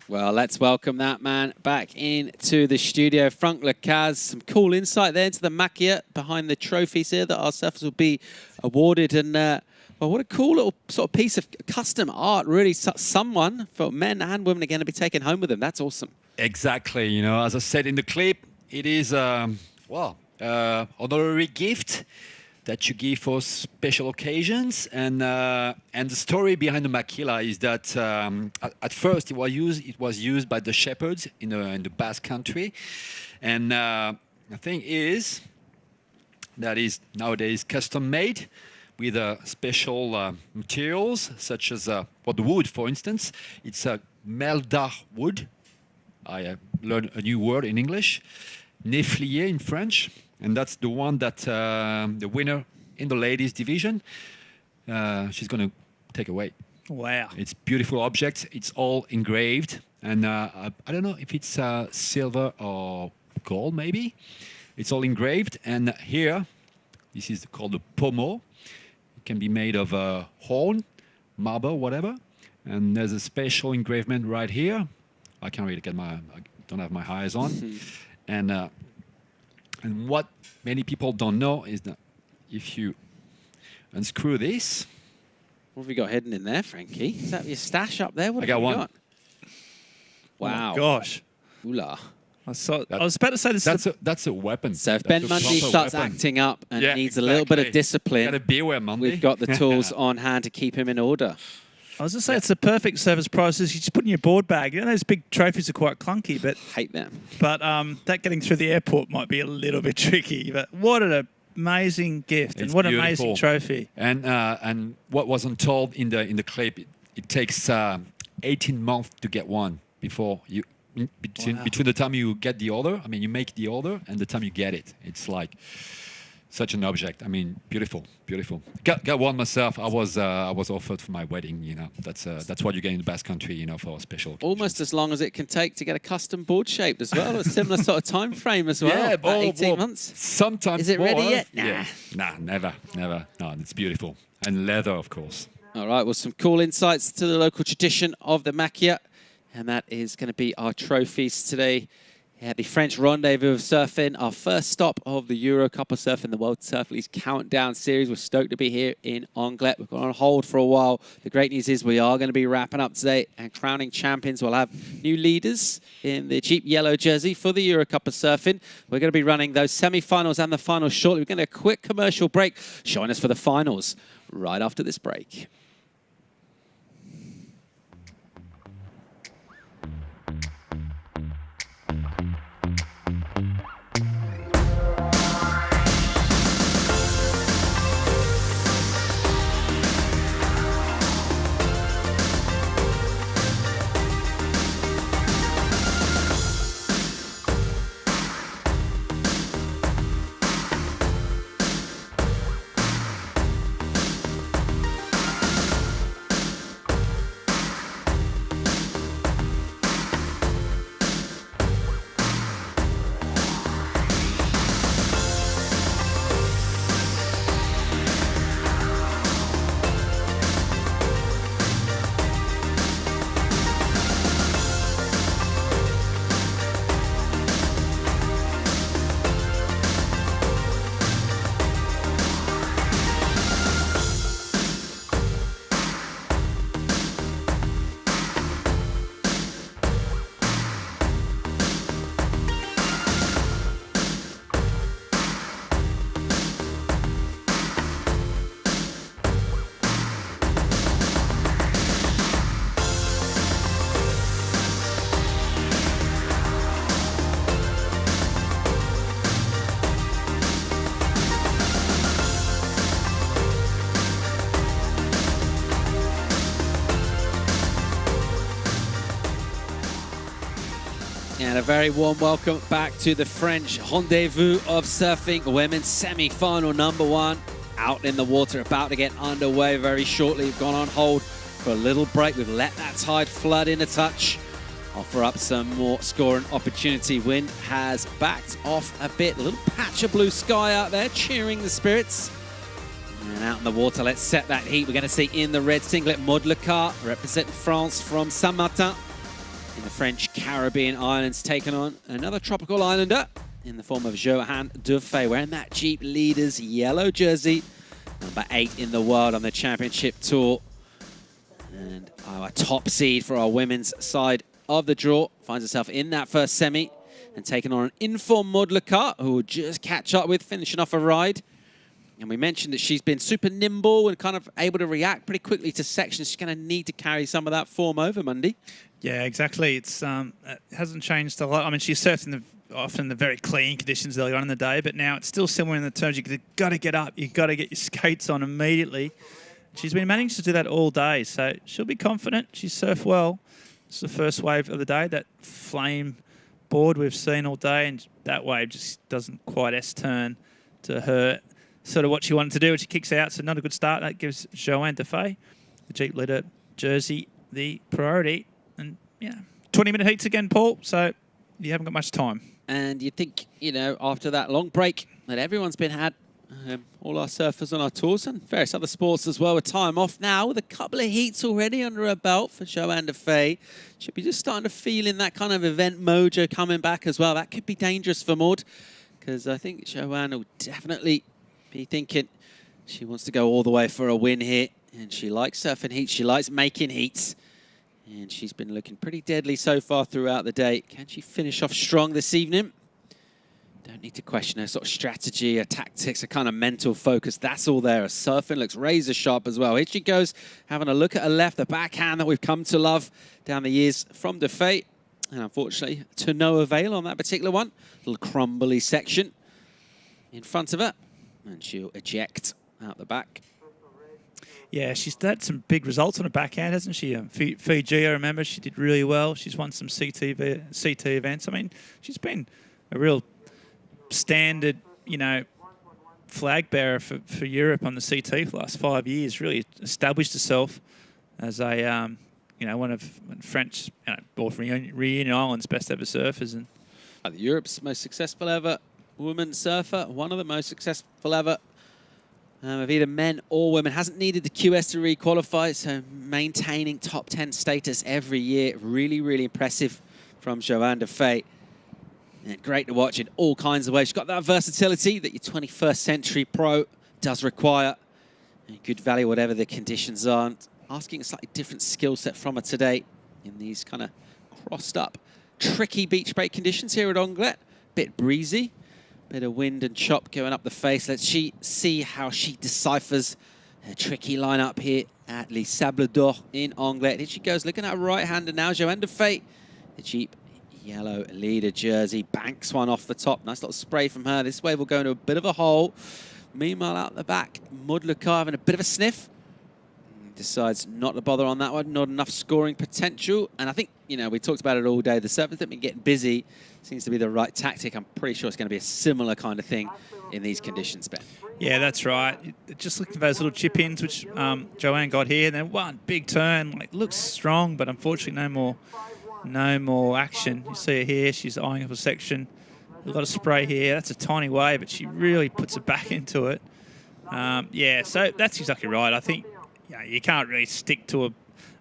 Well, let's welcome that man back into the studio. Frank Lecaz, some cool insight there into the maquia behind the trophies here that our surfers will be awarded. And, well, what a cool little sort of piece of custom art, really. Someone, for men and women, are going to be taken home with them. That's awesome. Exactly. As I said in the clip, it is, honorary gift that you give for special occasions, and the story behind the maquila is that at first it was used by the shepherds in the Basque country, and the thing is that is nowadays custom made with special materials such as for the wood, for instance, it's a meldar wood. I learned a new word in English, néflier in French. And that's the one that the winner in the ladies division, she's going to take away. Wow. It's beautiful objects. It's all engraved. And I don't know if it's silver or gold, maybe. It's all engraved. And here, this is called a pommeau. It can be made of horn, marble, whatever. And there's a special engravement right here. I can't really I don't have my eyes on. And what many people don't know is that if you unscrew this. What have we got hidden in there, Frankie? Is that your stash up there? What I got one. got? Wow. Oh my gosh. Ooh-la. I was about to say this. That's a weapon. So if That's Ben a Mundy proper starts weapon. acting up and Yeah, needs a little bit of exactly. discipline, Gotta beware, Mundy. we've got the tools on hand to keep him in order. I was going to say it's the perfect service prices. You just put in your board bag. You know, those big trophies are quite clunky, but Hate them. that getting through the airport might be a little bit tricky. But what an amazing gift It's and what an beautiful. amazing trophy. And what wasn't told in the clip, it takes 18 months to get one before you between the time you get the order. I mean, you make the order and the time you get it. It's like such an object. I mean, beautiful. Got one myself. I was offered for my wedding. You know, that's what you get in the Basque country. You know, for a special occasion. Almost as long as it can take to get a custom board shaped as well. A similar sort of time frame as well. Yeah, about 18 months. Sometimes Is it more. ready yet? Nah. Yeah. Nah, never. No, it's beautiful. And leather, of course. All right, well, some cool insights to the local tradition of the maquia. And that is going to be our trophies today. Yeah, the French Rendez-Vous of Surfing, our first stop of the Euro Cup of Surfing, the World Surf League's Countdown Series. We're stoked to be here in Anglet. We've gone on hold for a while. The great news is we are going to be wrapping up today and crowning champions. We'll have new leaders in the cheap yellow jersey for the Euro Cup of Surfing. We're going to be running those semi-finals and the finals shortly. We're going to do a quick commercial break. Join us for the finals right after this break. And a very warm welcome back to the French Rendez-Vous of Surfing, women's semi-final #1. Out in the water, about to get underway very shortly. We've gone on hold for a little break. We've let that tide flood in a touch, offer up some more scoring opportunity. Wind has backed off a bit. A little patch of blue sky out there, cheering the spirits. And out in the water, let's set that heat. We're going to see in the red singlet, Maud Lecard, representing France from Saint-Martin in the French Caribbean islands, taking on another tropical islander in the form of Johanne Defay, wearing that Jeep Leaders yellow jersey, number 8 in the world on the championship tour. And our top seed for our women's side of the draw finds herself in that first semi and taking on an informed Maud Lecard, who will just catch up with, finishing off a ride. And we mentioned that she's been super nimble and kind of able to react pretty quickly to sections. She's going to need to carry some of that form over Monday. Yeah, exactly. It hasn't changed a lot. I mean, she surfed in often the very clean conditions early on in the day, but now it's still similar in the terms you've got to get up, you've got to get your skates on immediately. She's been managing to do that all day, so she'll be confident. She surfed well. It's the first wave of the day, that flame board we've seen all day, and that wave just doesn't quite S-turn to her sort of what she wanted to do, and she kicks out, so not a good start. That gives Johanne Defay, the Jeep leader jersey, the priority. And, 20-minute heats again, Paul, so you haven't got much time. And you'd think, after that long break that everyone's had, all our surfers on our tours and various other sports as well, with time off now, with a couple of heats already under her belt for Johanne Defay. Should be just starting to feel in that kind of event mojo coming back as well. That could be dangerous for Maud, because I think Johanne will definitely be thinking she wants to go all the way for a win here. And she likes surfing heats. She likes making heats. And she's been looking pretty deadly so far throughout the day. Can she finish off strong this evening? Don't need to question her sort of strategy, her tactics, her kind of mental focus. That's all there. Her surfing looks razor sharp as well. Here she goes, having a look at her left, the backhand that we've come to love down the years from Defay. And unfortunately, to no avail on that particular one. Little crumbly section in front of her. And she'll eject out the back. Yeah, she's had some big results on her backhand, hasn't she? Fiji, I remember, she did really well. She's won some CT events. I mean, she's been a real standard, flag bearer for Europe on the CT for the last 5 years. Really established herself as a, one of French, or Reunion Island's best ever surfers. And Europe's most successful ever woman surfer, one of the most successful ever of either men or women. Hasn't needed the QS to re-qualify, so maintaining top 10 status every year. Really, really impressive from Johanne Defay. And great to watch in all kinds of ways. She's got that versatility that your 21st century pro does require. And good value, whatever the conditions are. Asking a slightly different skill set from her today in these kind of crossed up, tricky beach break conditions here at Anglet. Bit breezy. Bit of wind and chop going up the face. Let's see how she deciphers a tricky lineup here at Les Sables d'Or in Anglet. Here she goes, looking at her right-hander now, Johanne Defay. The Jeep yellow leader jersey, banks one off the top. Nice little spray from her. This wave will go into a bit of a hole. Meanwhile, out the back, Maud Lecard having a bit of a sniff. Decides not to bother on that one. Not enough scoring potential. And I think, we talked about it all day. The surfers have been getting busy. Seems to be the right tactic. I'm pretty sure it's going to be a similar kind of thing in these conditions, Ben. Yeah, that's right. Just looking for those little chip-ins, which Johanne got here. And then one big turn. Looks strong, but unfortunately no more action. You see her here. She's eyeing up a section. A lot of spray here. That's a tiny wave, but she really puts it back into it. Yeah, so that's exactly right. I think you can't really stick to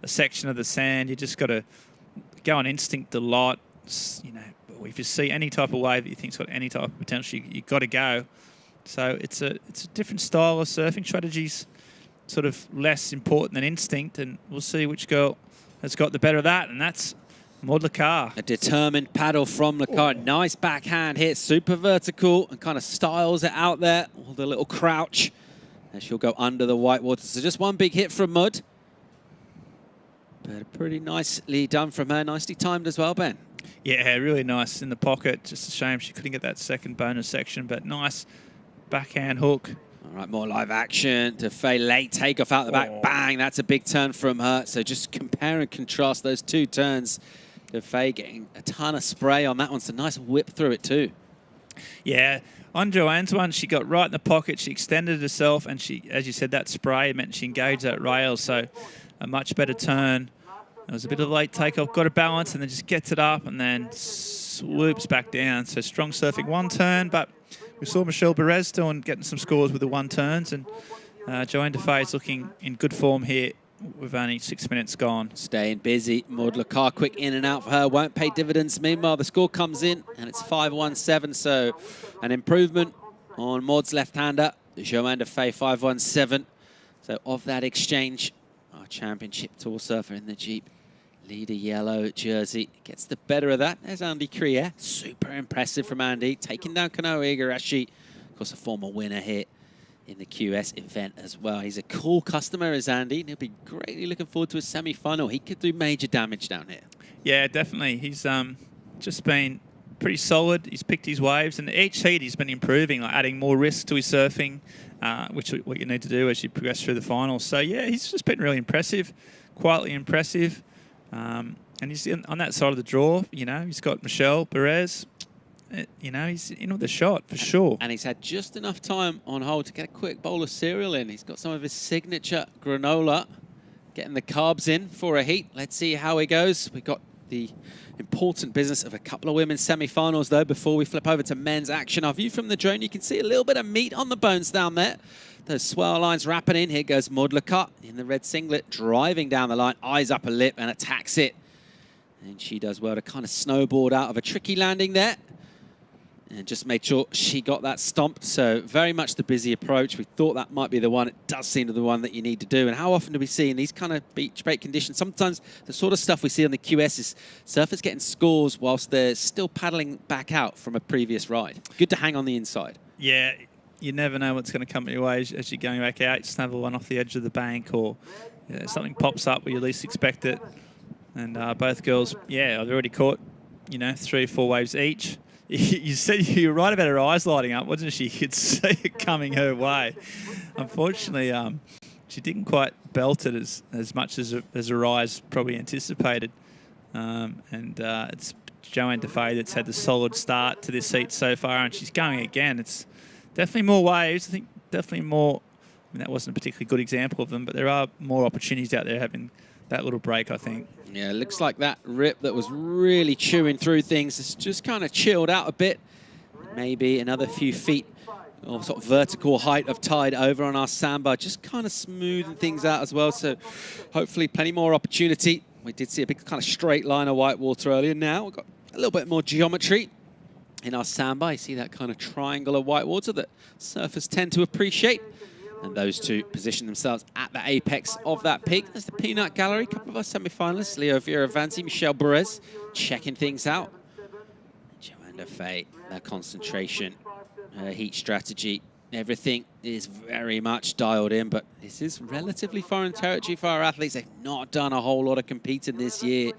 a section of the sand. You just got to go on instinct a lot. If you see any type of wave that you think's got any type of potential, you've got to go. So it's a different style of surfing. Strategy's sort of less important than instinct, and we'll see which girl has got the better of that, and that's Maud Lecard. A determined paddle from Lecard. Oh. Nice backhand hit, super vertical, and kind of styles it out there with a little crouch. And she'll go under the white water. So just one big hit from Maud. But pretty nicely done from her. Nicely timed as well, Ben. Yeah, really nice in the pocket. Just a shame she couldn't get that second bonus section, but nice backhand hook. All right, more live action. Defay late takeoff out the back. Bang, that's a big turn from her. So just compare and contrast those two turns. Defay getting a ton of spray on that one. So nice whip through it too. Yeah, on Johanne's one, she got right in the pocket. She extended herself, and she, as you said, that spray meant she engaged that rail. So a much better turn. It was a bit of a late takeoff, got a balance, and then just gets it up and then swoops back down. So strong surfing one turn, but we saw Michele Bourez getting some scores with the one turns, and Johanne Defay is looking in good form here with only 6 minutes gone. Staying busy. Maud Lecard quick in and out for her. Won't pay dividends. Meanwhile, the score comes in, and it's 5-1-7. So an improvement on Maud's left-hander. Johanne Defay 5-1-7. So of that exchange, our championship tour surfer in the Jeep leader yellow jersey gets the better of that. There's Andy Criere. Super impressive from Andy. Taking down Kanoa Igarashi. Of course, a former winner here in the QS event as well. He's a cool customer, is Andy, and he'll be greatly looking forward to a semi-final. He could do major damage down here. Yeah, definitely. He's just been pretty solid. He's picked his waves, and each heat he's been improving, like adding more risk to his surfing, which is what you need to do as you progress through the finals. So yeah, he's just been really impressive, quietly impressive. And he's on that side of the draw. You know, he's got Michele Bourez. You know, he's in with the shot for sure. And he's had just enough time on hold to get a quick bowl of cereal in. He's got some of his signature granola, getting the carbs in for a heat. Let's see how he goes. We've got the important business of a couple of women's semi-finals, though, before we flip over to men's action. Our view from the drone, you can see a little bit of meat on the bones down there. Those swell lines wrapping in. Here goes Modlika in the red singlet, driving down the line, eyes up a lip and attacks it. And she does well to kind of snowboard out of a tricky landing there. And just made sure she got that stomp. So very much the busy approach. We thought that might be the one. It does seem to be the one that you need to do. And how often do we see in these kind of beach break conditions, sometimes the sort of stuff we see on the QS is surfers getting scores whilst they're still paddling back out from a previous ride. Good to hang on the inside. Yeah, you never know what's going to come your way as you're going back out. You snavel one off the edge of the bank, or something pops up where you least expect it. And both girls, yeah, I've already caught, 3 or 4 waves each. You said you were right about her eyes lighting up, wasn't she? You could see it coming her way. Unfortunately, she didn't quite belt it as much as her eyes probably anticipated. It's Johanne Defay that's had the solid start to this heat so far, and she's going again. It's definitely more waves. I think definitely more. I mean, that wasn't a particularly good example of them, but there are more opportunities out there having that little break, I think. Yeah, it looks like that rip that was really chewing through things has just kind of chilled out a bit. Maybe another few feet or sort of vertical height of tide over on our sandbar, just kind of smoothing things out as well. So hopefully plenty more opportunity. We did see a big kind of straight line of white water earlier. Now we've got a little bit more geometry in our sandbar. You see that kind of triangle of white water that surfers tend to appreciate. And those two position themselves at the apex of that peak. There's the Peanut Gallery. A couple of our semi-finalists, Leo Fioravanti, Michele Bourez, checking things out. Johanne Defay, their concentration, her heat strategy, everything is very much dialed in, but this is relatively foreign territory for our athletes. They've not done a whole lot of competing this year.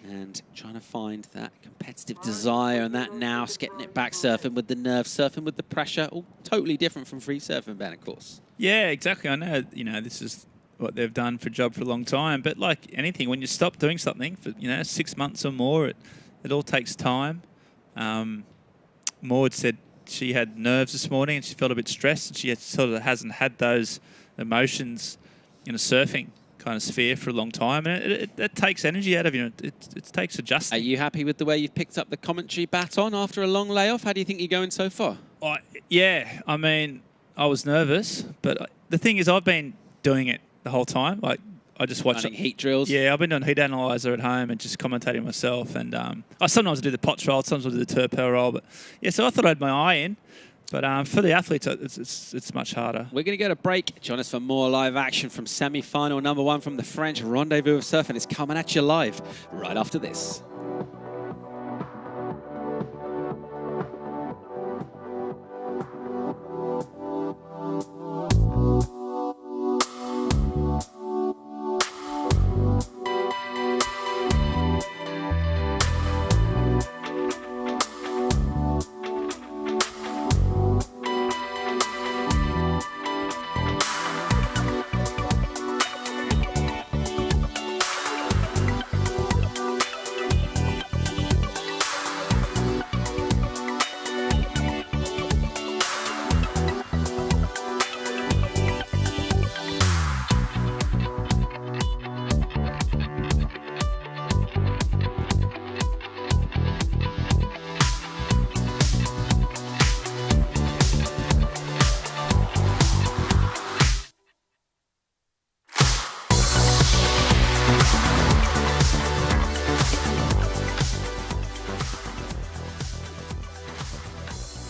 And trying to find that competitive desire and that nous, getting it back, surfing with the nerve, surfing with the pressure, all totally different from free surfing, Ben, of course. Yeah, exactly. I know, this is what they've done for a job for a long time. But like anything, when you stop doing something for, 6 months or more, it all takes time. Maud said she had nerves this morning and she felt a bit stressed, and she sort of hasn't had those emotions in a surfing kind of sphere for a long time, and it takes energy out of you. It takes adjusting. Are you happy with the way you've picked up the commentary baton after a long layoff? How do you think you're going so far? Yeah, I mean, I was nervous, but the thing is, I've been doing it the whole time. Like, I just watch heat drills. Yeah, I've been doing heat analyzer at home and just commentating myself. And I sometimes do the POTS roll, sometimes I do the Turpel roll. But yeah, so I thought I had my eye in. But for the athletes, it's much harder. We're going to go to break. Join us for more live action from semi-final number 1 from the French Rendez-Vous of Surfing. It's coming at you live right after this.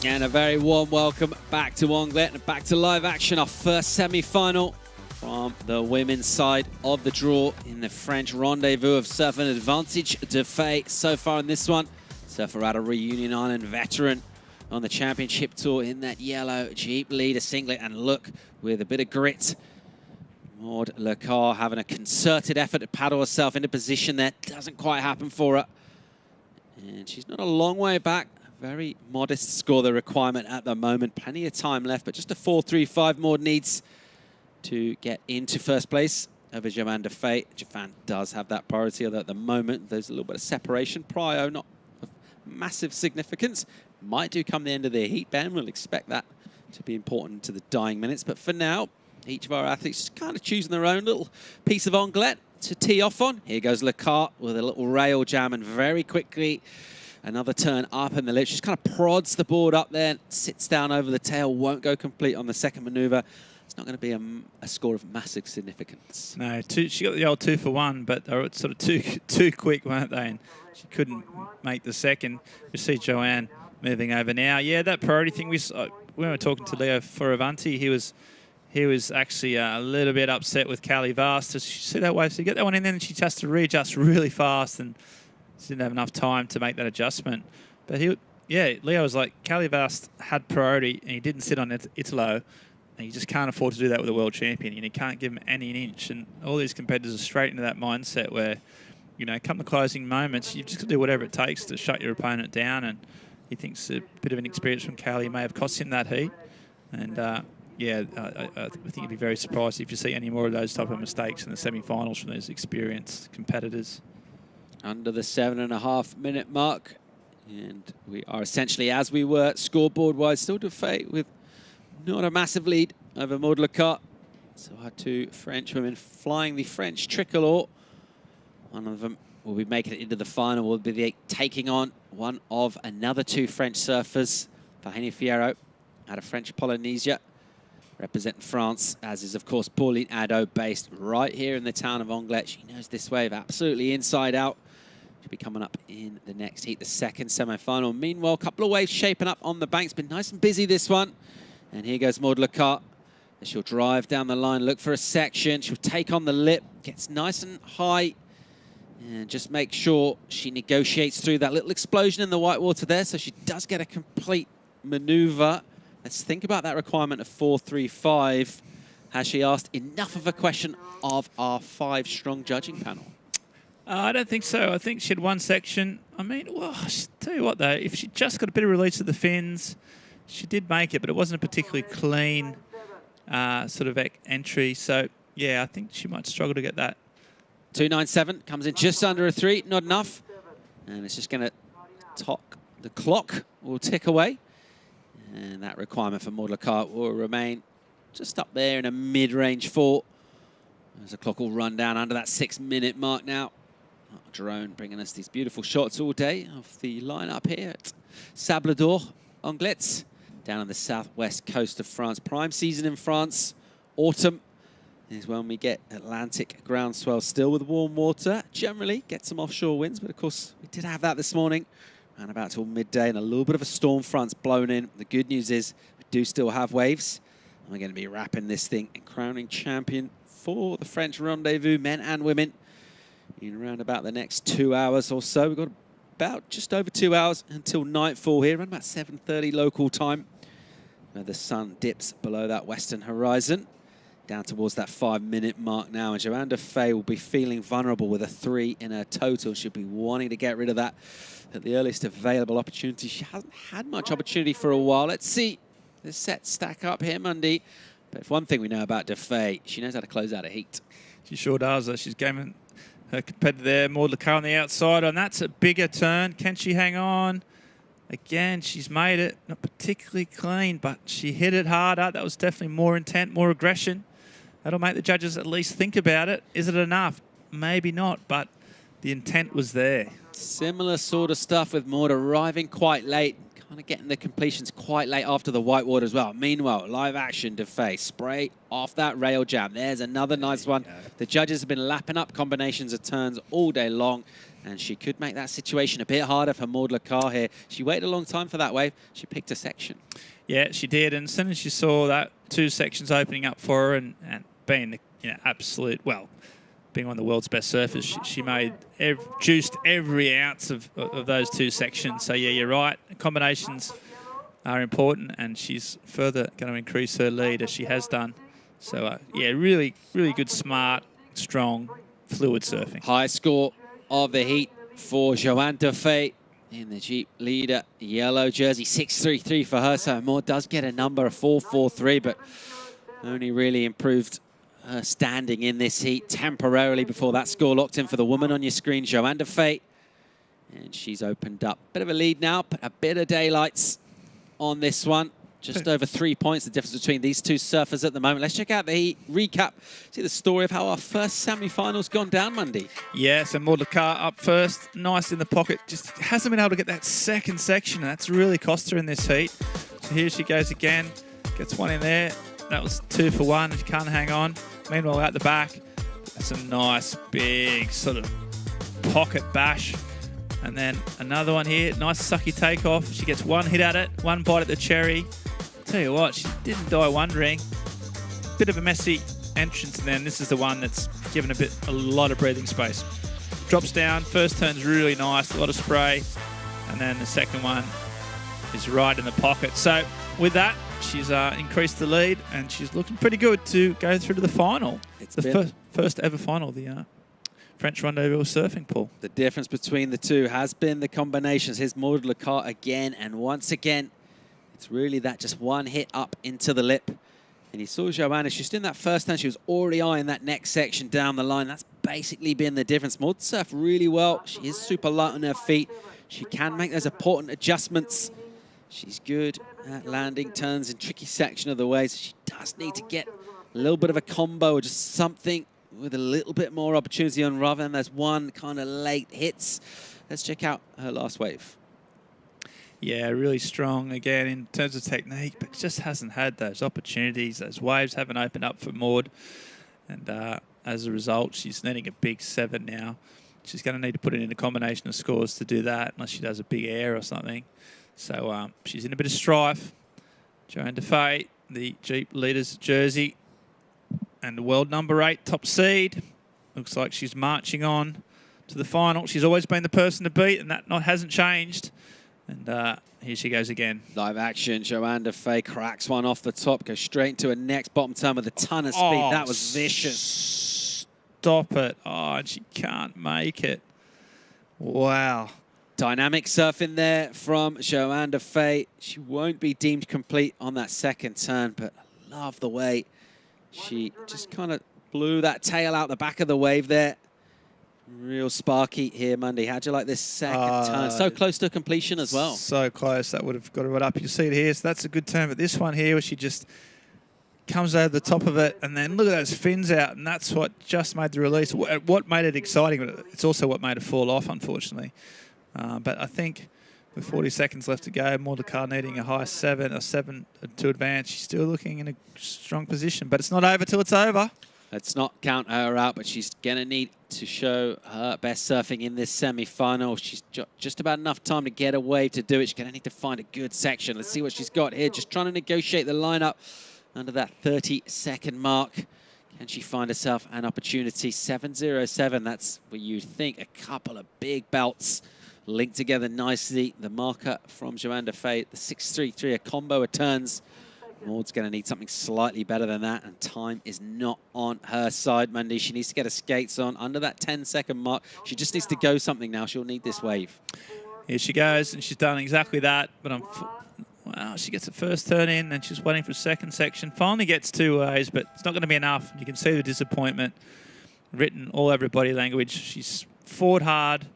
And a very warm welcome back to Anglet and back to live action, our first semi-final from the women's side of the draw in the French Rendezvous of Surfing. Advantage Defay so far in this one. Surfer out of Reunion Island, veteran on the championship tour in that yellow Jeep leader singlet. And look, with a bit of grit, Maud Lecar having a concerted effort to paddle herself into position there. Doesn't quite happen for her. And she's not a long way back. Very modest score, the requirement at the moment. Plenty of time left, but just a 4.35 Maud needs to get into first place over Johanne Defay. Japan does have that priority, although at the moment there's a little bit of separation. Prio, not of massive significance. Might do come the end of the heat, Ben. We'll expect that to be important to the dying minutes. But for now, each of our athletes just kind of choosing their own little piece of Anglet to tee off on. Here goes Lecar with a little rail jam, and very quickly another turn up in the lip. Just kind of prods the board up there, sits down over the tail, won't go complete on the second maneuver. It's not going to be a score of massive significance. No, she got the old 2 for 1, but they were sort of too quick, weren't they? And she couldn't make the second. We see Johanne moving over now. Yeah, that priority thing, when we were talking to Leo Fioravanti, he was actually a little bit upset with Callie Vast. She see that wave, so you get that one in there, and she has to readjust really fast, and she didn't have enough time to make that adjustment. But Leo was like, Callie Vast had priority, and he didn't sit on Italo, and you just can't afford to do that with a world champion, and you can't give him any an inch. And all these competitors are straight into that mindset where, you know, come the closing moments, you've just got to do whatever it takes to shut your opponent down. And he thinks a bit of inexperience from Callie may have cost him that heat. And I think you'd be very surprised if you see any more of those type of mistakes in the semi-finals from those experienced competitors. Under the 7.5 minute mark. And we are essentially, as we were scoreboard-wise, still Defay with not a massive lead over Maud Lecar. So our two French women flying the French tricolor. One of them will be making it into the final. Will be taking on one of another two French surfers, Vahine Fierro, out of French Polynesia, representing France, as is, of course, Pauline Addo, based right here in the town of Anglet. She knows this wave absolutely inside out. She'll be coming up in the next heat, the second semi-final. Meanwhile, a couple of waves shaping up on the banks. Been nice and busy, this one. And here goes Maud Lecar. She'll drive down the line, look for a section. She'll take on the lip, gets nice and high, and just make sure she negotiates through that little explosion in the white water there, so she does get a complete maneuver. Let's think about that requirement of 4.35. Has she asked enough of a question of our 5-strong judging panel? I don't think so. I think she had one section. I mean, well, I tell you what, though, if she just got a bit of release of the fins, she did make it, but it wasn't a particularly clean sort of entry. So, yeah, I think she might struggle to get that. 2.97 comes in just under a 3, not enough. And it's just going to talk. The clock will tick away. And that requirement for Maud Lecar will remain just up there in a mid-range 4. As the clock will run down under that 6-minute mark now. Drone bringing us these beautiful shots all day of the lineup here at Sable d'Or, Anglet, down on the southwest coast of France. Prime season in France, autumn is when we get Atlantic groundswell still with warm water. Generally get some offshore winds, but of course we did have that this morning around about till midday, and a little bit of a storm front's blown in. The good news is we do still have waves, and we're going to be wrapping this thing and crowning champion for the French Rendezvous, men and women, in around about the next 2 hours or so. We've got about just over 2 hours until nightfall here, around about 7:30 local time, where the sun dips below that western horizon, down towards that 5-minute mark now. And Johanne Defay will be feeling vulnerable with a 3 in her total. She'll be wanting to get rid of that at the earliest available opportunity. She hasn't had much opportunity for a while. Let's see the sets stack up here Monday. But if one thing we know about Defay, she knows how to close out a heat. She sure does. She's gaming her competitor there, Maud Lecar on the outside, and that's a bigger turn. Can she hang on? Again, she's made it. Not particularly clean, but she hit it harder. That was definitely more intent, more aggression. That'll make the judges at least think about it. Is it enough? Maybe not, but the intent was there. Similar sort of stuff with Maud arriving quite late, kind of getting the completions quite late after the whitewater as well. Meanwhile, live action Defay, spray off that rail jam. There's another nice one. The judges have been lapping up combinations of turns all day long, and she could make that situation a bit harder for Maud Lecar here. She waited a long time for that wave. She picked a section. Yeah, she did. And as soon as she saw that 2 sections opening up for her and being the absolute, well, being one of the world's best surfers, she made juiced every ounce of those 2 sections. So, yeah, you're right. Combinations are important, and she's further going to increase her lead as she has done. So, yeah, really, really good, smart, strong, fluid surfing. High score of the heat for Johanne Defay in the Jeep leader yellow jersey. 6.33 for her, so Maud does get a number of 4.43, but only really improved her standing in this heat temporarily before that score locked in for the woman on your screen, Johanne Defay. And she's opened up a bit of a lead now, but a bit of daylights on this one. Just over 3 points, the difference between these two surfers at the moment. Let's check out the heat recap, see the story of how our first semi-final's gone down Monday. Yeah, so Maud Lecard up first, nice in the pocket. Just hasn't been able to get that second section. That's really cost her in this heat. So here she goes again, gets one in there. That was 2 for 1, she can't hang on. Meanwhile, out the back, that's a nice big sort of pocket bash. And then another one here, nice sucky takeoff. She gets one hit at it, one bite at the cherry. Tell you what, she didn't die wondering. Bit of a messy entrance, and then this is the one that's given a lot of breathing space. Drops down, first turn's really nice, a lot of spray, and then the second one is right in the pocket. So with that, she's increased the lead, and she's looking pretty good to go through to the final. It's the first ever final, the French Rendez-Vous of Surfing, Paul. The difference between the two has been the combinations. Here's Maud Lecard again, and once again, it's really that just one hit up into the lip. And you saw Johanne, she's doing that first time, she was already eyeing that next section down the line. That's basically been the difference. Maud surfed really well. She is super light on her feet. She can make those important adjustments. She's good at landing turns in tricky section of the waves. She does need to get a little bit of a combo or just something with a little bit more opportunity on rather than those one kind of late hits. Let's check out her last wave. Yeah, really strong again in terms of technique, but just hasn't had those opportunities. Those waves haven't opened up for Maud. And as a result, she's needing a big 7 now. She's going to need to put it in a combination of scores to do that, unless she does a big air or something. So she's in a bit of strife. Johanne Defay, the Jeep leaders jersey, and the world number 8 top seed. Looks like she's marching on to the final. She's always been the person to beat, and that hasn't changed. And here she goes again. Live action, Johanne Defay cracks one off the top, goes straight into a next bottom turn with a ton of speed. That was vicious. Stop it. Oh, and she can't make it. Wow. Dynamic surfing there from Johanne Defay. She won't be deemed complete on that second turn, but I love the way she just kind of blew that tail out the back of the wave there. Real sparky here, Monday. How'd you like this second turn? So close to completion as well. So close. That would have got it right up. You see it here. So that's a good turn. But this one here where she just comes over the top of it, and then look at those fins out, and that's what just made the release. What made it exciting, but it's also what made it fall off, unfortunately. But I think with 40 seconds left to go, Maud Lecard needing a high 7 or 7 to advance, she's still looking in a strong position. But it's not over till it's over. Let's not count her out, but she's going to need to show her best surfing in this semi-final. She's just about enough time to get a wave to do it. She's going to need to find a good section. Let's see what she's got here. Just trying to negotiate the lineup under that 30-second mark. Can she find herself an opportunity? 7.07, that's where you'd think a couple of big belts linked together nicely. The marker from Johanne Defay, the 6.33, a combo of turns. Maud's going to need something slightly better than that, and time is not on her side, Monday. She needs to get her skates on under that 10-second mark. She just needs to go something now. She'll need this wave. Here she goes, and she's done exactly that. But wow, she gets the first turn in, and she's waiting for a second section. Finally gets 2 waves, but it's not going to be enough. You can see the disappointment written all over body language. She's fought hard.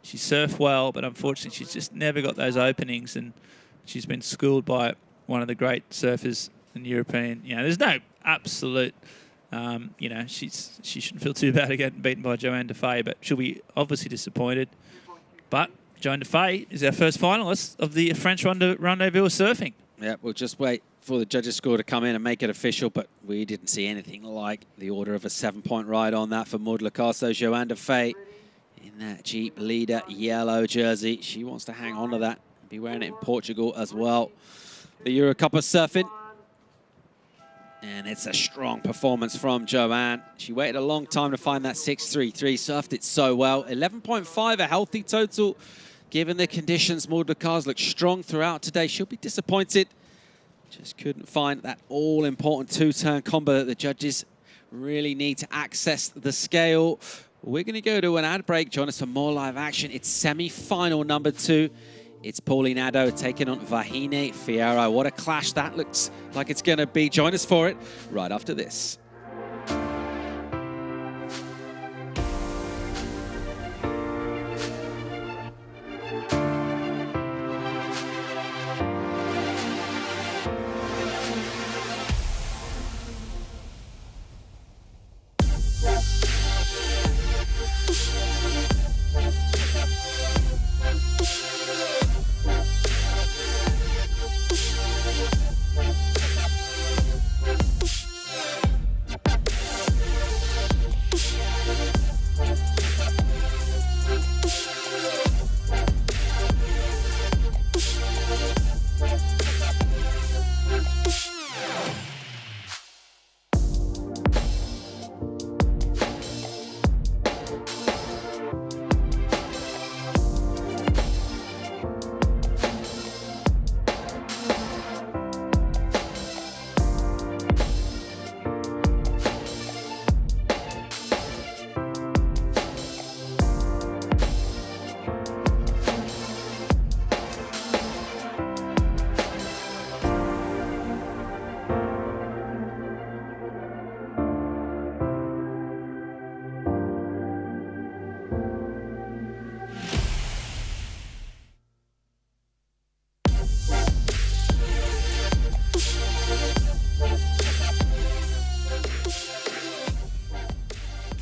She surfed well, but unfortunately, she's just never got those openings, and she's been schooled by one of the great surfers in European. You know, there's no absolute, you know, she shouldn't feel too bad getting beaten by Johanne Defay, but she'll be obviously disappointed. But Johanne Defay is our first finalist of the French Rendezvous of Surfing. Yeah, we'll just wait for the judges' score to come in and make it official, but we didn't see anything like the order of a 7-point ride on that for Maud Lecard. So Johanne Defay in that Jeep leader yellow jersey. She wants to hang on to that and be wearing it in Portugal as well. The Euro Cup of Surfing. And it's a strong performance from Johanne. She waited a long time to find that 6.33, surfed it so well. 11.5, a healthy total. given the conditions, Maud Lecar's looked strong throughout today. She'll be disappointed. Just couldn't find that all-important two-turn combo that the judges really need to access the scale. We're going to go to an ad break. Join us for more live action. It's semi-final number 2. It's Pauline Addo taking on Vahine Fierro. What a clash that looks like it's going to be. Join us for it right after this.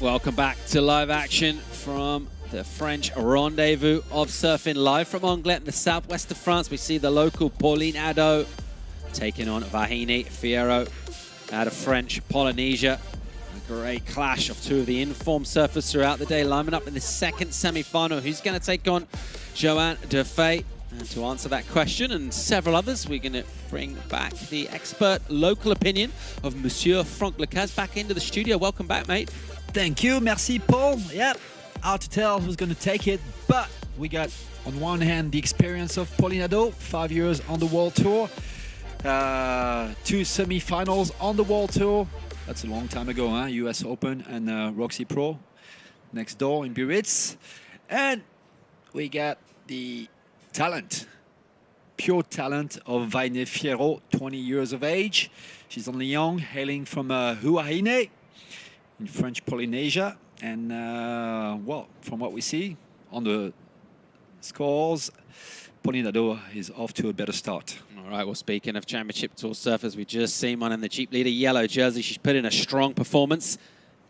Welcome back to live action from the French Rendez-Vous of Surfing, live from Anglet in the southwest of France. We see the local Pauline Addo taking on Vahine Fierro out of French Polynesia. A great clash of two of the informed surfers throughout the day, lining up in the second semi-final. Who's going to take on Johanne Defay? And to answer that question and several others, we're going to bring back the expert local opinion of Monsieur Franck Lecaz back into the studio. Welcome back, mate. Thank you, merci Paul. Yep, hard to tell who's going to take it, but we got on one hand the experience of Pauline Addo, 5 years on the World Tour, 2 semi-finals on the World Tour. That's a long time ago, huh? US Open and Roxy Pro next door in Biarritz. And we got the talent, pure talent of Vahine Fierro, 20 years of age. She's only young, hailing from Huahine in French Polynesia. And, well, from what we see on the scores, Pauline Addo is off to a better start. All right, well, speaking of Championship Tour surfers, we just seen one in the Jeep Leader yellow jersey. She's put in a strong performance.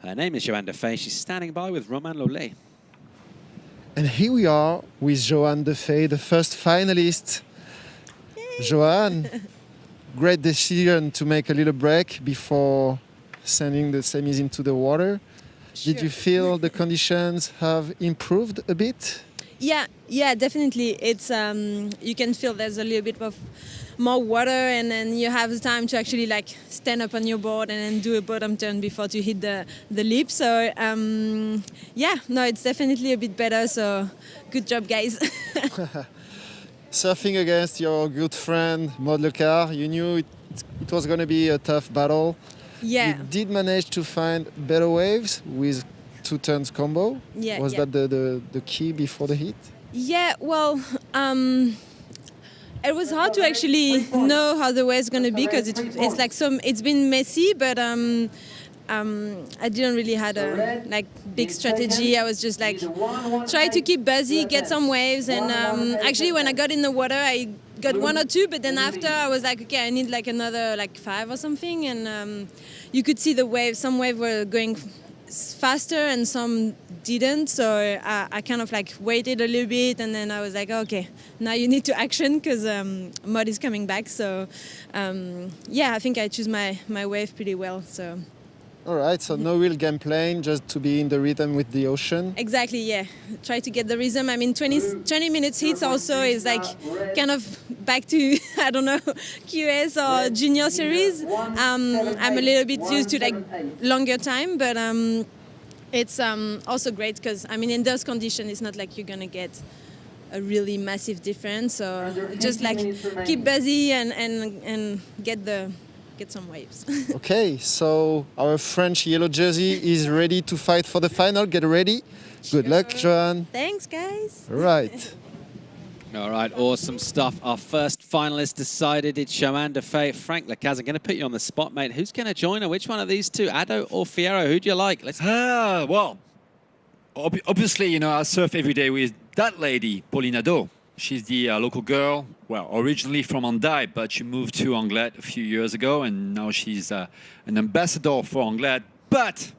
Her name is Johanne Defay. She's standing by with Romain Lollet. And here we are with Johanne Defay, the first finalist. Yay. Johanne, great decision to make a little break before sending the semis into the water. Sure. Did you feel the conditions have improved a bit? Yeah, definitely. It's you can feel there's a little bit of more water, and then you have the time to actually like stand up on your board and then do a bottom turn before to hit the lip. So yeah, no, it's definitely a bit better. So good job, guys. Surfing against your good friend Maud Lecar, you knew it was going to be a tough battle. Yeah. You did manage to find better waves with 2 turns combo. Yeah. Was that the key before the hit? Yeah. Well, it was hard to actually know how the wave's going to be because it's like it's been messy, but I didn't really had a like big strategy. I was just like try to keep busy, get some waves, and actually when I got in the water, I got 1 or 2, but then after I was like, okay, I need like another like 5 or something, and you could see the waves. Some waves were going faster and some didn't, so I kind of like waited a little bit, and then I was like, okay, now you need to action because mud is coming back. So yeah, I think I choose my wave pretty well. So. All right, so no real game plan, just to be in the rhythm with the ocean. Exactly, yeah. Try to get the rhythm. I mean, 20 minutes hits also is like kind of back to, I don't know, QS or junior series. I'm a little bit used to like longer time, but it's also great because, I mean, in those conditions, it's not like you're going to get a really massive difference. So just like keep busy and get some waves. Okay, so our French yellow jersey is ready to fight for the final. Get ready. Good luck, Johanne. Thanks, guys. Right. All right, awesome stuff. Our first finalist decided. It's Johanne Defay. Frank Lecaz, I'm going to put you on the spot, mate. Who's going to join her? Which one of these two, Ado or Fierro? Who do you like? Let's. Well, obviously, you know, I surf every day with that lady, Pauline Ado. She's the local girl, well, originally from Andai, but she moved to Anglet a few years ago, and now she's an ambassador for Anglet. But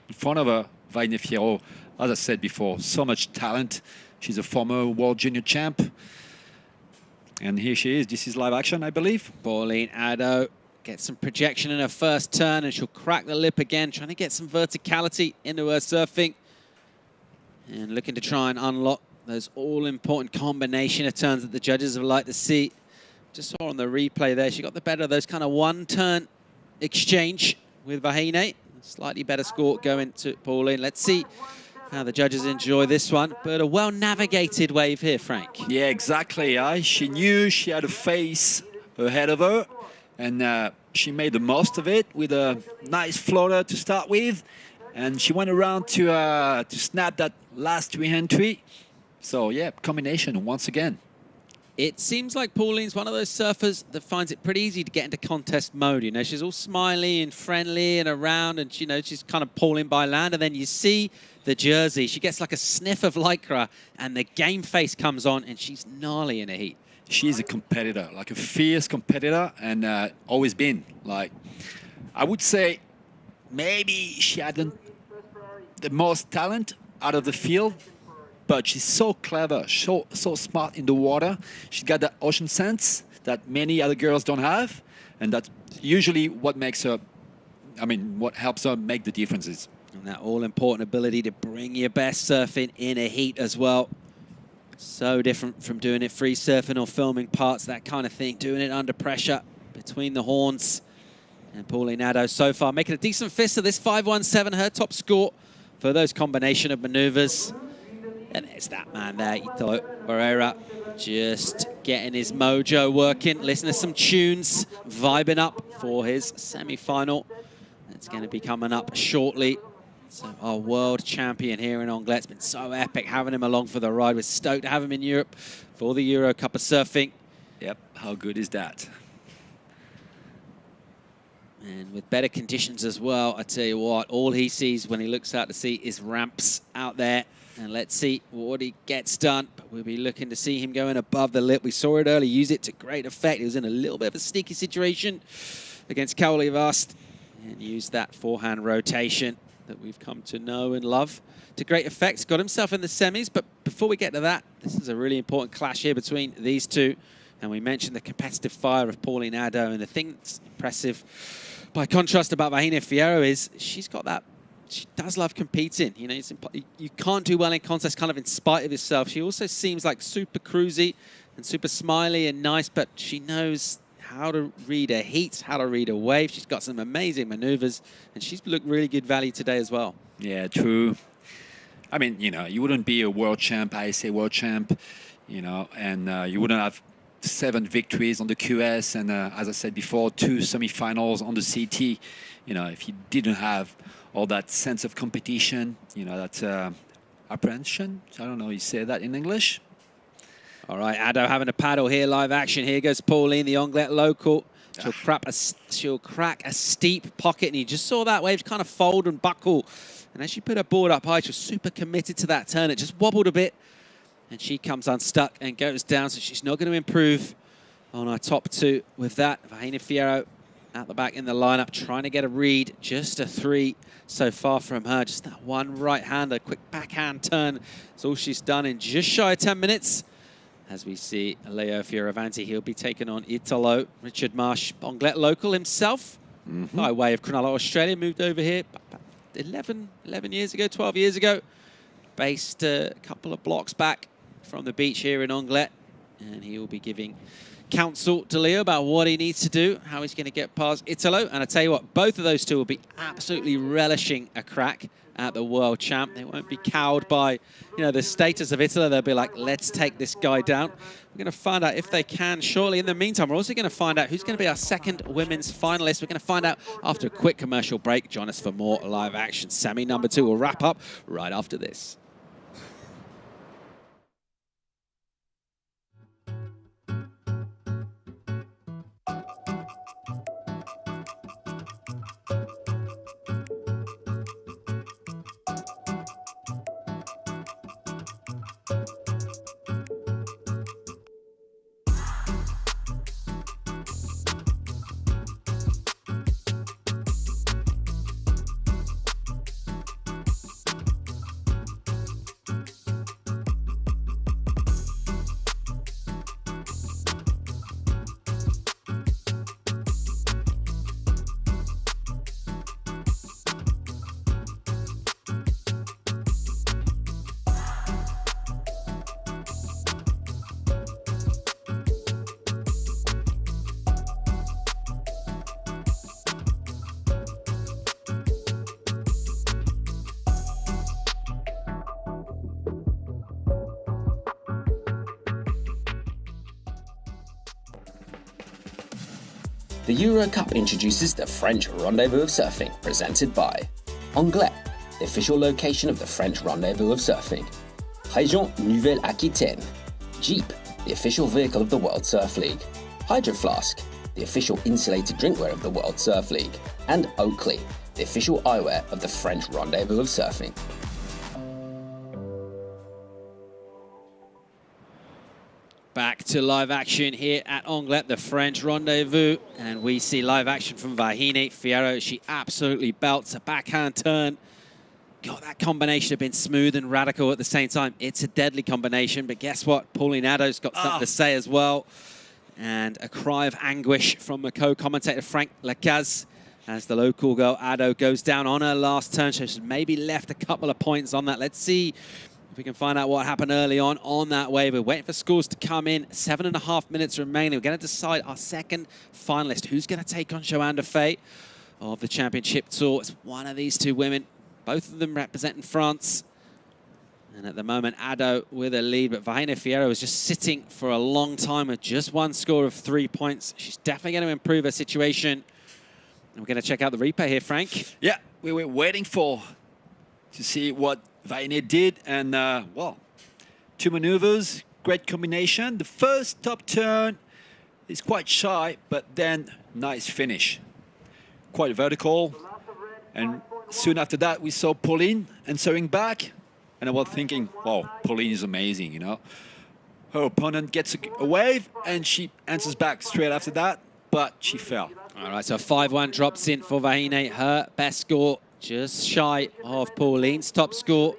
in front of her, Vahine Fierro, as I said before, so much talent. She's a former world junior champ. And here she is. This is live action, I believe. Pauline Ado gets some projection in her first turn, and she'll crack the lip again, trying to get some verticality into her surfing. And looking to try and unlock those all-important combination of turns that the judges have liked to see. Just saw on the replay there, she got the better of those kind of one-turn exchange with Vahine. Slightly better score going to Pauline. Let's see how the judges enjoy this one. But a well-navigated wave here, Frank. Yeah, exactly. She knew she had a face ahead of her, and she made the most of it with a nice floater to start with. And she went around to snap that last re-entry. So, yeah, combination once again. It seems like Pauline's one of those surfers that finds it pretty easy to get into contest mode. You know, she's all smiley and friendly and around, and, you know, she's kind of pulling by land. And then you see the jersey. She gets like a sniff of Lycra, and the game face comes on, and she's gnarly in the heat. She's a competitor, like a fierce competitor, and always been. Like, I would say maybe she hadn't the most talent out of the field, but she's so clever, so smart in the water. She's got that ocean sense that many other girls don't have, and that's usually what makes her, I mean, what helps her make the differences. And that all-important ability to bring your best surfing in a heat as well. So different from doing it free surfing or filming parts, that kind of thing. Doing it under pressure between the horns. And Pauline Ado so far making a decent fist of this 5.17, her top score for those combination of maneuvers. And it's that man there, Italo Ferreira, just getting his mojo working. Listen to some tunes, vibing up for his semi-final. It's going to be coming up shortly. So our world champion here in Anglet. It's been so epic having him along for the ride. We're stoked to have him in Europe for the Euro Cup of Surfing. Yep, how good is that? And with better conditions as well, I tell you what, all he sees when he looks out to sea is ramps out there. And let's see what he gets done. But we'll be looking to see him going above the lip. We saw it early, use it to great effect. He was in a little bit of a sneaky situation against Kaoli Vast and used that forehand rotation that we've come to know and love to great effect. Got himself in the semis, but before we get to that, this is a really important clash here between these two. And we mentioned the competitive fire of Pauline Ado, and the thing that's impressive by contrast about Vahine Fierro is she's got that. She does love competing. You know, you can't do well in contests kind of in spite of yourself. She also seems like super cruisy and super smiley and nice, but she knows how to read a heat, how to read a wave. She's got some amazing maneuvers, and she's looked really good value today as well. Yeah, true. I mean, you know, you wouldn't be a world champ, ISA world champ, you know, and you wouldn't have 7 victories on the QS and, as I said before, 2 semifinals on the CT, you know, if you didn't have all that sense of competition, you know, that apprehension. I don't know, you say that in English? All right, Ado having a paddle here, live action. Here goes Pauline, the Anglet local. She'll crack a steep pocket, and you just saw that wave kind of fold and buckle. And as she put her board up high, she was super committed to that turn. It just wobbled a bit, and she comes unstuck and goes down, so she's not going to improve on our top 2 with that. Vahine Fierro at the back in the lineup, trying to get a read. Just a 3 so far from her. Just that one right-hander, quick backhand turn. That's all she's done in just shy of 10 minutes. As we see Leo Fioravanti, he'll be taking on Italo. Richard Marsh, Anglet local himself, by way of Cronulla, Australia. Moved over here 11 years ago, 12 years ago. Based a couple of blocks back from the beach here in Anglet. And he will be giving counsel to Leo about what he needs to do, how he's going to get past Italo. And I tell you what, both of those two will be absolutely relishing a crack at the world champ. They won't be cowed by, the status of Italo. They'll be like, let's take this guy down. We're going to find out if they can shortly. In the meantime, we're also going to find out who's going to be our second women's finalist. We're going to find out after a quick commercial break. Join us for more live action. Semi number 2 will wrap up right after this. The Euro Cup introduces the French Rendez-Vous of Surfing, presented by Anglet, the official location of the French Rendez-Vous of Surfing, Région Nouvelle-Aquitaine, Jeep, the official vehicle of the World Surf League, Hydro Flask, the official insulated drinkware of the World Surf League, and Oakley, the official eyewear of the French Rendez-Vous of Surfing. Back to live action here at Anglet, the French Rendezvous, and we see live action from Vahine Fierro. She absolutely belts a backhand turn. God, that combination have been smooth and radical at the same time. It's a deadly combination, but guess what? Pauline Addo's got something to say as well. And a cry of anguish from the co-commentator Frank Lacaze as the local girl Addo goes down on her last turn. So she's maybe left a couple of points on that. Let's see if we can find out what happened early on that wave. We're waiting for scores to come in. 7.5 minutes remaining. We're going to decide our second finalist. Who's going to take on Johanne Defay of the Championship Tour? It's one of these two women, both of them representing France. And at the moment, Addo with a lead, but Vahine Fierro is just sitting for a long time with just one score of 3 points. She's definitely going to improve her situation. And we're going to check out the replay here, Frank. Yeah, we were waiting to see what Vahine did, and well, 2 maneuvers, great combination. The first top turn is quite shy, but then nice finish. Quite vertical, and soon after that we saw Pauline answering back, and I was thinking, wow, Pauline is amazing, you know. Her opponent gets a wave, and she answers back straight after that, but she fell. All right, so 5-1 drops in for Vahine. Her best score just shy of Pauline's top score.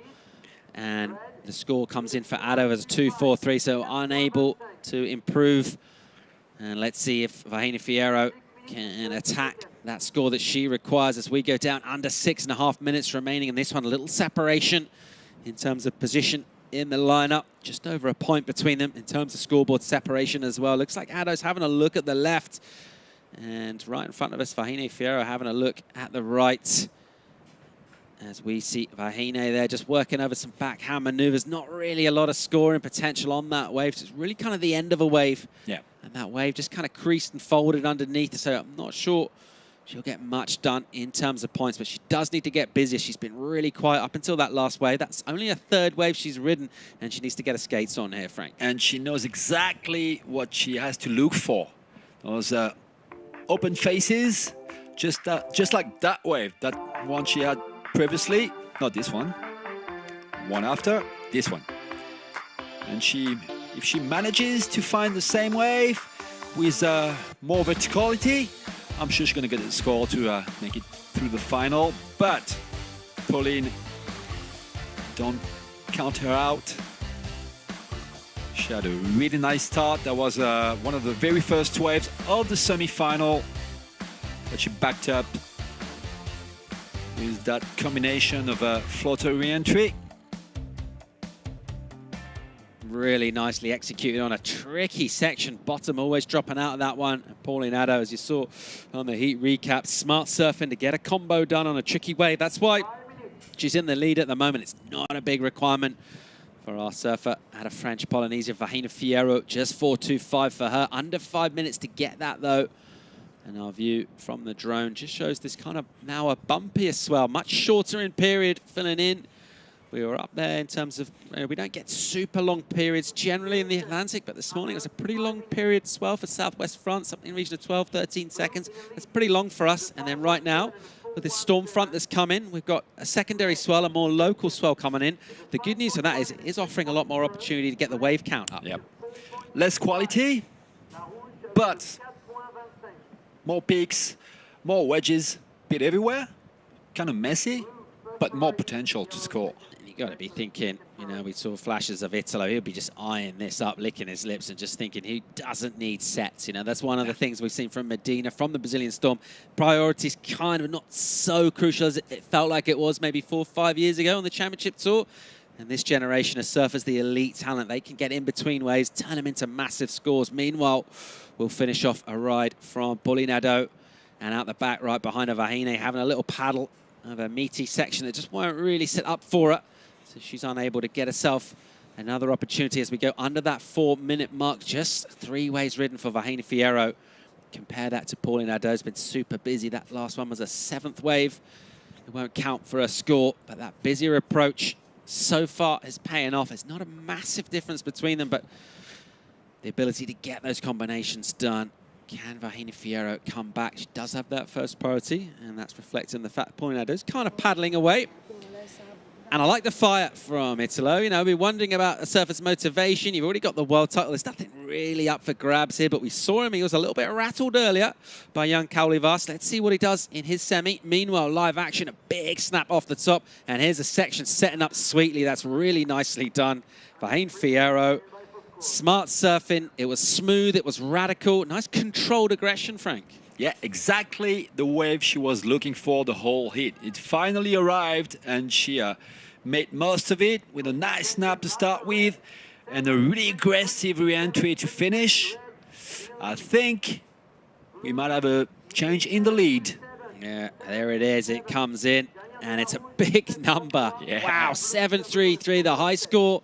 And the score comes in for Addo as a 2-4-3, so unable to improve. And let's see if Vahine Fierro can attack that score that she requires as we go down under 6.5 minutes remaining in this one. A little separation in terms of position in the lineup. Just over a point between them in terms of scoreboard separation as well. Looks like Addo's having a look at the left. And right in front of us, Vahine Fierro having a look at the right. As we see Vahine there just working over some backhand maneuvers. Not really a lot of scoring potential on that wave. So it's really kind of the end of a wave. Yeah. And that wave just kind of creased and folded underneath. So I'm not sure she'll get much done in terms of points, but she does need to get busier. She's been really quiet up until that last wave. That's only a third wave she's ridden, and she needs to get her skates on here, Frank. And she knows exactly what she has to look for. Those open faces, just like that wave, that one she had previously, not this one after, this one. And if she manages to find the same wave with more verticality, I'm sure she's going to get the score to make it through the final. But Pauline, don't count her out. She had a really nice start. That was one of the very first waves of the semi-final that she backed up with that combination of a floater re-entry. Really nicely executed on a tricky section. Bottom always dropping out of that one. And Pauline Addo, as you saw on the heat recap, smart surfing to get a combo done on a tricky wave. That's why she's in the lead at the moment. It's not a big requirement for our surfer out of French Polynesia. Vahine Fierro, just 4.25 for her. Under 5 minutes to get that, though. And our view from the drone just shows this kind of now a bumpier swell, much shorter in period, filling in. We were up there in terms of, we don't get super long periods generally in the Atlantic, but this morning it was a pretty long period swell for Southwest France, something in the region of 12, 13 seconds. That's pretty long for us. And then right now, with this storm front that's come in, we've got a secondary swell, a more local swell coming in. The good news for that is it is offering a lot more opportunity to get the wave count up. Yep. Less quality, but more peaks, more wedges, bit everywhere. Kind of messy, but more potential to score. You got to be thinking, you know, we saw flashes of Italo. He'll be just eyeing this up, licking his lips and just thinking he doesn't need sets. You know, that's one of the things we've seen from Medina, from the Brazilian Storm. Priorities kind of not so crucial as it felt like it was maybe 4 or 5 years ago on the Championship Tour. And this generation of surfers, the elite talent, they can get in between waves, turn them into massive scores. Meanwhile, we'll finish off a ride from Pauline Addo, and out the back right behind her, Vahine, having a little paddle of a meaty section that just won't really set up for her. So she's unable to get herself another opportunity as we go under that 4-minute mark. Just 3 waves ridden for Vahine Fierro. Compare that to Pauline Addo, who's been super busy. That last one was a 7th wave. It won't count for a score, but that busier approach so far is paying off. It's not a massive difference between them, but the ability to get those combinations done. Can Vahine Fierro come back? She does have that first priority, and that's reflected in the fact Pauline Addo is kind of paddling away. And I like the fire from Italo. You know, we're wondering about a surfer's motivation. You've already got the world title. There's nothing really up for grabs here, but we saw him. He was a little bit rattled earlier by young Kaulivas. Let's see what he does in his semi. Meanwhile, live action, a big snap off the top. And here's a section setting up sweetly. That's really nicely done. Vahine Fierro, smart surfing. It was smooth. It was radical. Nice controlled aggression, Frank. Yeah, exactly the wave she was looking for the whole hit. It finally arrived, and she made most of it with a nice snap to start with and a really aggressive re-entry to finish. I think we might have a change in the lead. Yeah, there it is. It comes in, and it's a big number. Yeah. Wow, 7.33, the high score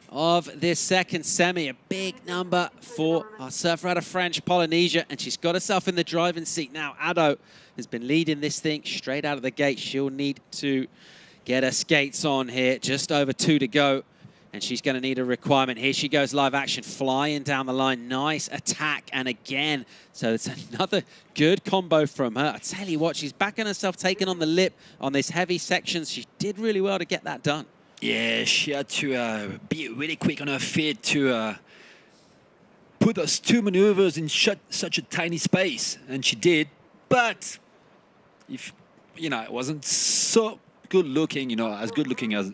of this second semi. A big number for our surfer out of French Polynesia, and she's got herself in the driving seat now. Addo has been leading this thing straight out of the gate. She'll need to get her skates on here. Just over 2 to go, and she's going to need a requirement. Here she goes, live action, flying down the line. Nice attack, and again. So it's another good combo from her. I tell you what, she's backing herself, taking on the lip on this heavy section. She did really well to get that done. Yeah, she had to be really quick on her feet to put those 2 maneuvers in such a tiny space, and she did. But if you know, it wasn't so good looking, you know, as good looking as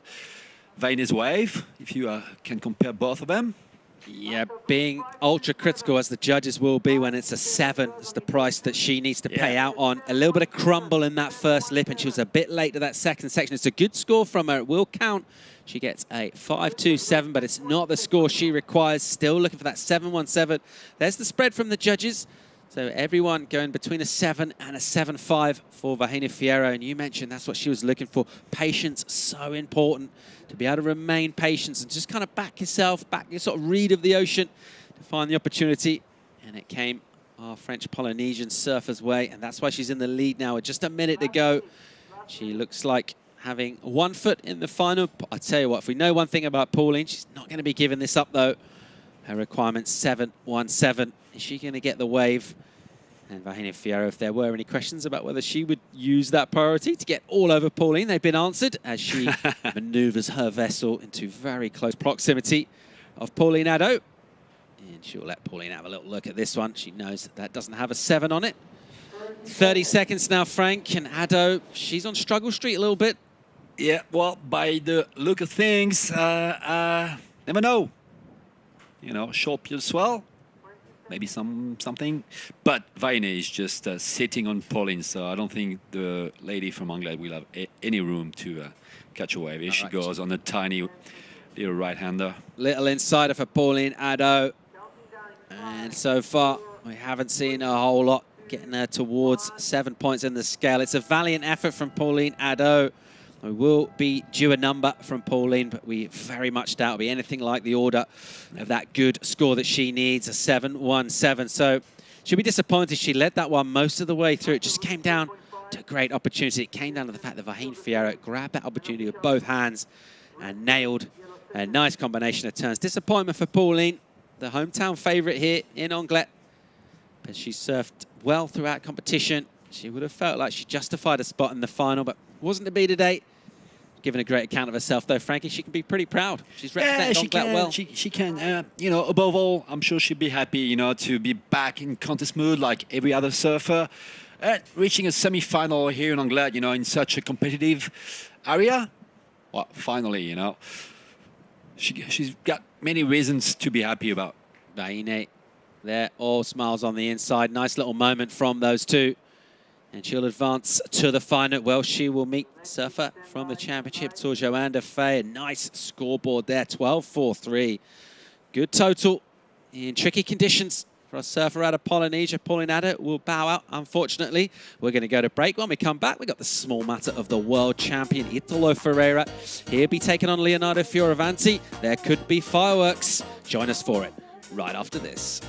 Vahine's wave. If you can compare both of them. Yeah, being ultra critical as the judges will be when it's a 7 is the price that she needs to pay out on. A little bit of crumble in that first lip, and she was a bit late to that second section. It's a good score from her. It will count. She gets a 5.27, but it's not the score she requires. Still looking for that 7.17. There's the spread from the judges. So everyone going between a 7 and a 7.5 for Vahine Fierro. And you mentioned that's what she was looking for. Patience, so important. To be able to remain patient and just kind of back yourself, back your sort of read of the ocean to find the opportunity. And it came our French Polynesian surfer's way. And that's why she's in the lead now with just a minute to go. She looks like having 1 foot in the final. I tell you what, if we know one thing about Pauline, she's not going to be giving this up, though. Her requirement 7.17. Is she going to get the wave? And Vahine Fierro, if there were any questions about whether she would use that priority to get all over Pauline, they've been answered as she maneuvers her vessel into very close proximity of Pauline Addo. And she'll let Pauline have a little look at this one. She knows that doesn't have a 7 on it. 30 seconds now, Frank, and Addo, she's on struggle street a little bit. Yeah, well, by the look of things, never know. You know, short period swell. Maybe something, but Vahine is just sitting on Pauline, so I don't think the lady from Anglet will have any room to catch a wave. If she goes on a tiny little right-hander. Little insider for Pauline Addo. And so far, we haven't seen a whole lot, getting her towards 7 points in the scale. It's a valiant effort from Pauline Addo. We will be due a number from Pauline, but we very much doubt it'll be anything like the order of that good score that she needs, a 7-1-7. So she'll be disappointed. She led that one most of the way through. It just came down to a great opportunity. It came down to the fact that Vahine Fierro grabbed that opportunity with both hands and nailed a nice combination of turns. Disappointment for Pauline, the hometown favourite here in Anglet. But she surfed well throughout competition. She would have felt like she justified a spot in the final, but wasn't to be today. Given a great account of herself, though, Frankie, she can be pretty proud. She's represented Anglet well. She can. You know, above all, I'm sure she'd be happy, you know, to be back in contest mood like every other surfer. Reaching a semi-final here in Anglet, you know, in such a competitive area. Well, finally, you know, she's got many reasons to be happy about. Vahine, there, all smiles on the inside. Nice little moment from those two. And she'll advance to the final. Well, she will meet surfer from the championship tour, Johanne Defay. A nice scoreboard there, 12-4-3. Good total in tricky conditions for a surfer out of Polynesia. Pauline Addo will bow out, unfortunately. We're going to go to break. When we come back, we've got the small matter of the world champion, Italo Ferreira. He'll be taking on Leonardo Fioravanti. There could be fireworks. Join us for it right after this.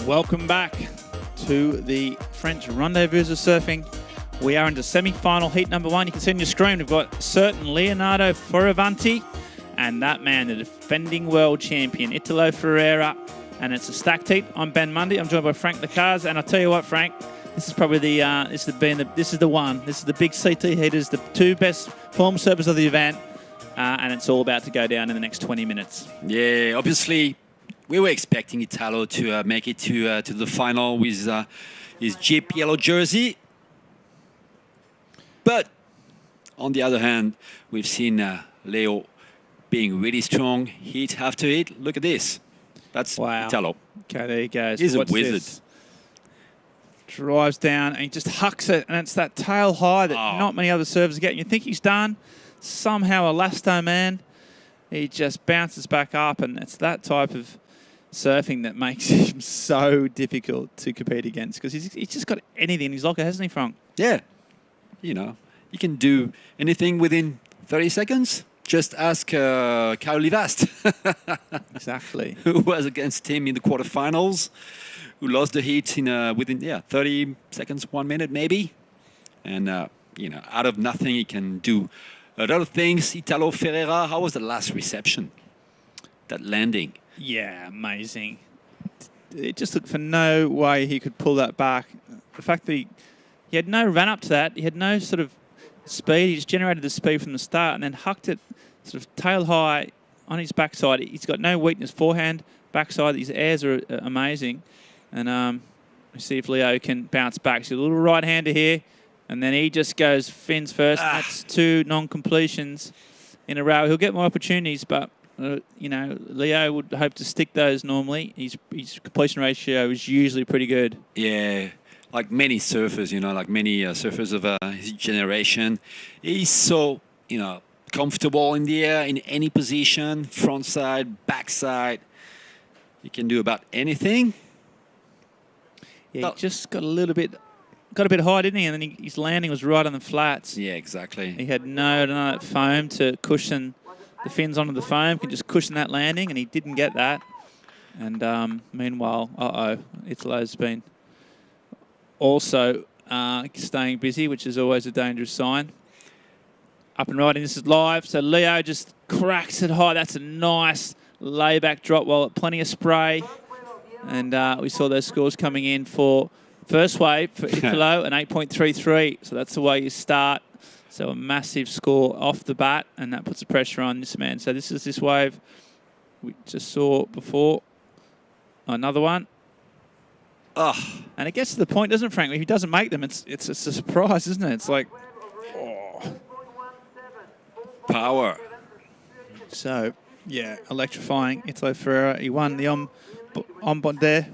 Welcome back to the French Rendez-Vous of Surfing. We are into semi-final heat number 1. You can see on your screen we've got certain Leonardo Fioravanti and that man, the defending world champion, Italo Ferreira. And it's a stacked heat. I'm Ben Mundy. I'm joined by Frank Lecars. And I'll tell you what, Frank, this is probably this is the one. This is the big CT heaters, the two best form surfers of the event. And it's all about to go down in the next 20 minutes. Yeah, obviously, we were expecting Italo to make it to the final with his Jeep yellow jersey. But on the other hand, we've seen Leo being really strong heat after heat. Look at this. That's Italo. Okay, there he goes. He's a wizard. This? Drives down and he just hucks it, and it's that tail high that not many other surfers get. You think he's done. Somehow Elasto Man, he just bounces back up, and it's that type of surfing that makes him so difficult to compete against, because he's just got anything in his locker, hasn't he, Frank? Yeah. You know, you can do anything within 30 seconds. Just ask Kyle Livast. Exactly. Who was against him in the quarterfinals, who lost the heat in within 30 seconds, 1 minute maybe. And, you know, out of nothing, he can do a lot of things. Italo Ferreira, how was the last reception? That landing. Yeah, amazing. It just looked for no way he could pull that back. The fact that he had no run up to that, he had no sort of speed. He just generated the speed from the start and then hucked it sort of tail high on his backside. He's got no weakness forehand, backside. His airs are amazing. And let's see if Leo can bounce back. So a little right-hander here. And then he just goes fins first. That's two non-completions. in a row. He'll get more opportunities, but you know, Leo would hope to stick those normally. His completion ratio is usually pretty good. Yeah, like many surfers, you know, like many surfers of his generation, he's so, you know, comfortable in the air in any position, front side, back side. He can do about anything. Yeah, he just got a bit high, didn't he? And then his landing was right on the flats. Yeah, exactly. He had no foam to cushion the fins onto the foam, can just cushion that landing, and he didn't get that. And meanwhile, Italo's been also staying busy, which is always a dangerous sign. Up and riding, this is live. So Leo just cracks it high. That's a nice layback drop while plenty of spray. And we saw those scores coming in for first wave for Italo, an 8.33. So that's the way you start. So a massive score off the bat, and that puts the pressure on this man. So this is this wave we just saw before. Another one. Oh. And it gets to the point, doesn't it, Frank? If he doesn't make them, it's a surprise, isn't it? It's like, oh. Power. So, yeah, electrifying. Italo Ferreira, he won the on there.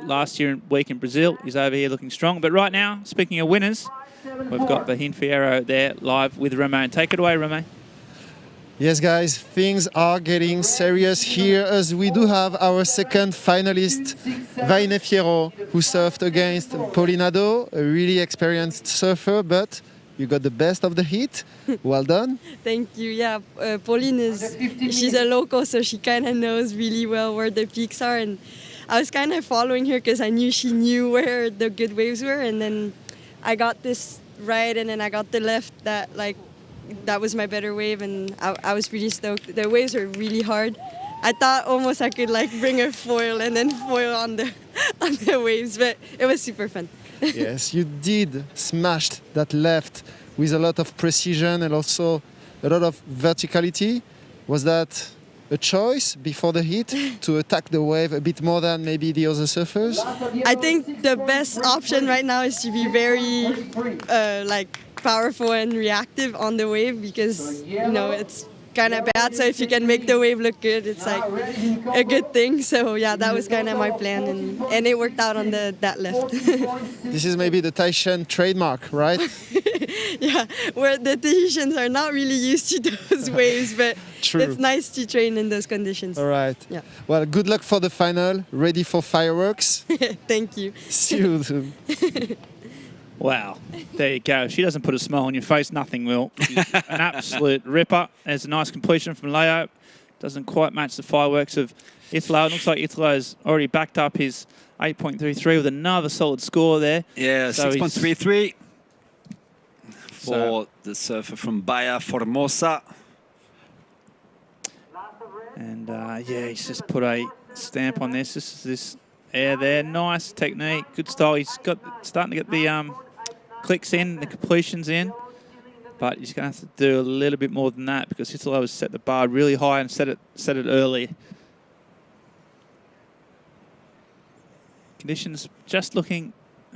Last week in Brazil, he's over here looking strong. But right now, speaking of winners, we've got Vahine Fierro there live with Romain. Take it away, Romain. Yes, guys, things are getting serious here as we do have our second finalist, Vahine Fierro, who surfed against Paulinado, a really experienced surfer, but you got the best of the heat. Well done. Thank you. Yeah, Pauline she's a local, so she kind of knows really well where the peaks are. And I was kind of following her because I knew she knew where the good waves were. And then I got this right, and then I got the left that was my better wave, and I was pretty stoked. The waves were really hard. I thought almost I could bring a foil and then foil on the waves, but it was super fun. Yes, you did smashed that left with a lot of precision and also a lot of verticality. Was that a choice before the hit to attack the wave a bit more than maybe the other surfers? I think the best option right now is to be very powerful and reactive on the wave, because it's kind of bad. So if you can make the wave look good, it's a good thing. So yeah, that was kind of my plan, and it worked out on that left. This is maybe the Tahitian trademark, right? Yeah, where the Tahitians are not really used to those waves, but True. It's nice to train in those conditions. All right. Yeah. Well, good luck for the final. Ready for fireworks? Thank you. See you soon. Wow, there you go. She doesn't put a smile on your face, nothing will. She's an absolute ripper. There's a nice completion from Leo. Doesn't quite match the fireworks of Italo. It looks like Italo's already backed up his 8.33 with another solid score there. Yeah, so 6.33 for the surfer from Bahia Formosa. And yeah, he's just put a stamp on this. This is this air there. Nice technique, good style. He's starting to get the clicks in, the completions in, but he's going to have to do a little bit more than that because Italo has set the bar really high and set it early. Conditions just looking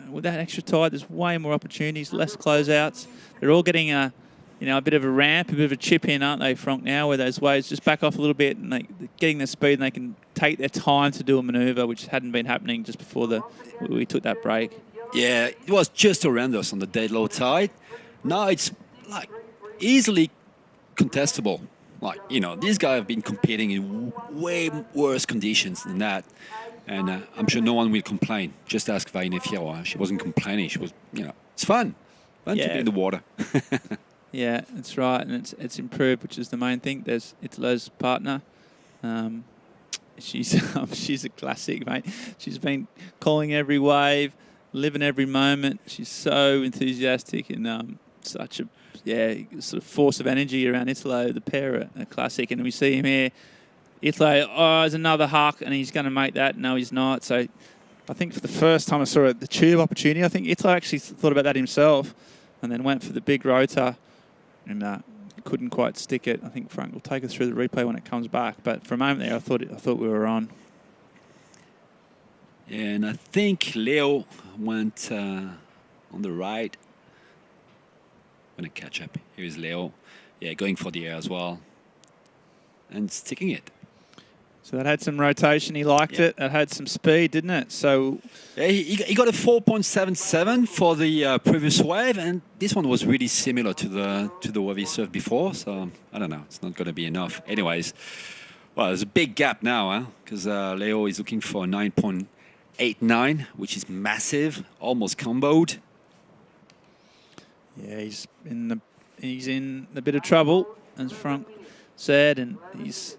with that extra tide. There's way more opportunities, less closeouts. They're all getting a bit of a ramp, a bit of a chip in, aren't they, Frank? Now where those waves just back off a little bit and they're getting their speed and they can take their time to do a manoeuvre, which hadn't been happening just before we took that break. Yeah, it was just horrendous on the dead low tide. Now it's easily contestable. These guys have been competing in way worse conditions than that. And I'm sure no one will complain. Just ask Vahine Fierro. She wasn't complaining. She was, it's fun. Fun to be in the water. Yeah, that's right. And it's improved, which is the main thing. There's Italo's partner. She's a classic, mate. She's been calling every wave, living every moment. She's so enthusiastic and such a sort of force of energy around Italo. The pair are a classic, and we see him here. Italo, there's another huck, and he's going to make that. No, he's not. So I think for the first time I saw the tube opportunity, I think Italo actually thought about that himself, and then went for the big rotor, and couldn't quite stick it. I think Frank will take us through the replay when it comes back. But for a moment there, I thought we were on. Yeah, and I think Leo went on the right. going to catch up. Here is Leo. Yeah, going for the air as well. And sticking it. So that had some rotation. He liked it. It had some speed, didn't it? So yeah, he got a 4.77 for the previous wave, and this one was really similar to the wave he surfed before. So I don't know. It's not going to be enough. Anyways, well, there's a big gap now, because Leo is looking for 9.89, which is massive, almost comboed. Yeah, he's in a bit of trouble, as Frank said, and he's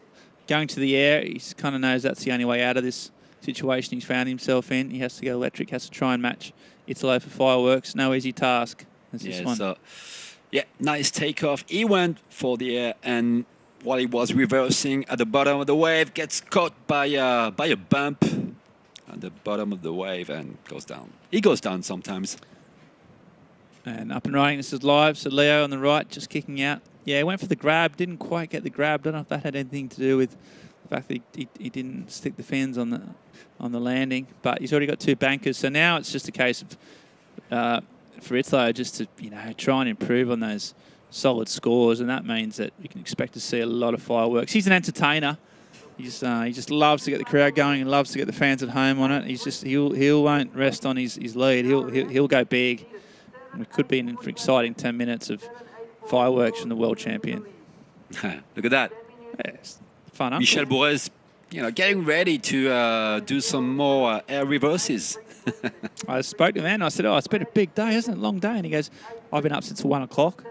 going to the air. He kind of knows that's the only way out of this situation he's found himself in. He has to go electric, has to try and match Italo for fireworks. No easy task. As this one. So, yeah, nice takeoff. He went for the air, and while he was reversing at the bottom of the wave, gets caught by a bump at the bottom of the wave and goes down. He goes down sometimes. And up and running, this is live. So Leo on the right, just kicking out. Yeah, he went for the grab, didn't quite get the grab. Don't know if that had anything to do with the fact that he didn't stick the fins on the landing. But he's already got 2 bankers, so now it's just a case of for Italo just to try and improve on those solid scores, and that means that you can expect to see a lot of fireworks. He's an entertainer. He just loves to get the crowd going and loves to get the fans at home on it. He won't rest on his lead. He'll go big. We could be in for exciting 10 minutes of fireworks from the world champion. Look at that. Yeah, it's fun. Michele Bourez, getting ready to do some more air reverses. I spoke to him and I said, it's been a big day, hasn't it? Long day. And he goes, I've been up since 1 o'clock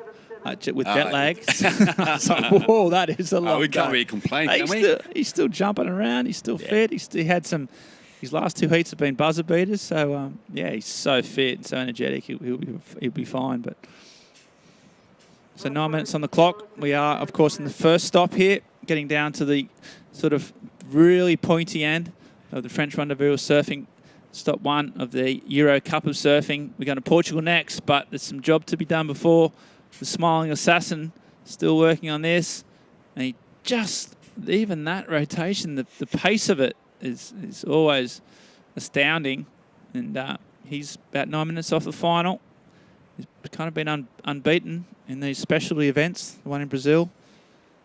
with jet lag. I was like, whoa, that is a long we day. can't really complain, can we? He's still jumping around. He's still fit. He had his last 2 heats have been buzzer beaters. So, he's so fit and so energetic. He'll be fine. But so 9 minutes on the clock. We are, of course, in the first stop here, getting down to the sort of really pointy end of the French Rendez-Vous of Surfing. Stop 1 of the Euro Cup of Surfing. We're going to Portugal next, but there's some job to be done before. The smiling assassin still working on this. And even that rotation, the pace of it is always astounding. And he's about 9 minutes off the final. He's kind of been unbeaten in these specialty events, the one in Brazil,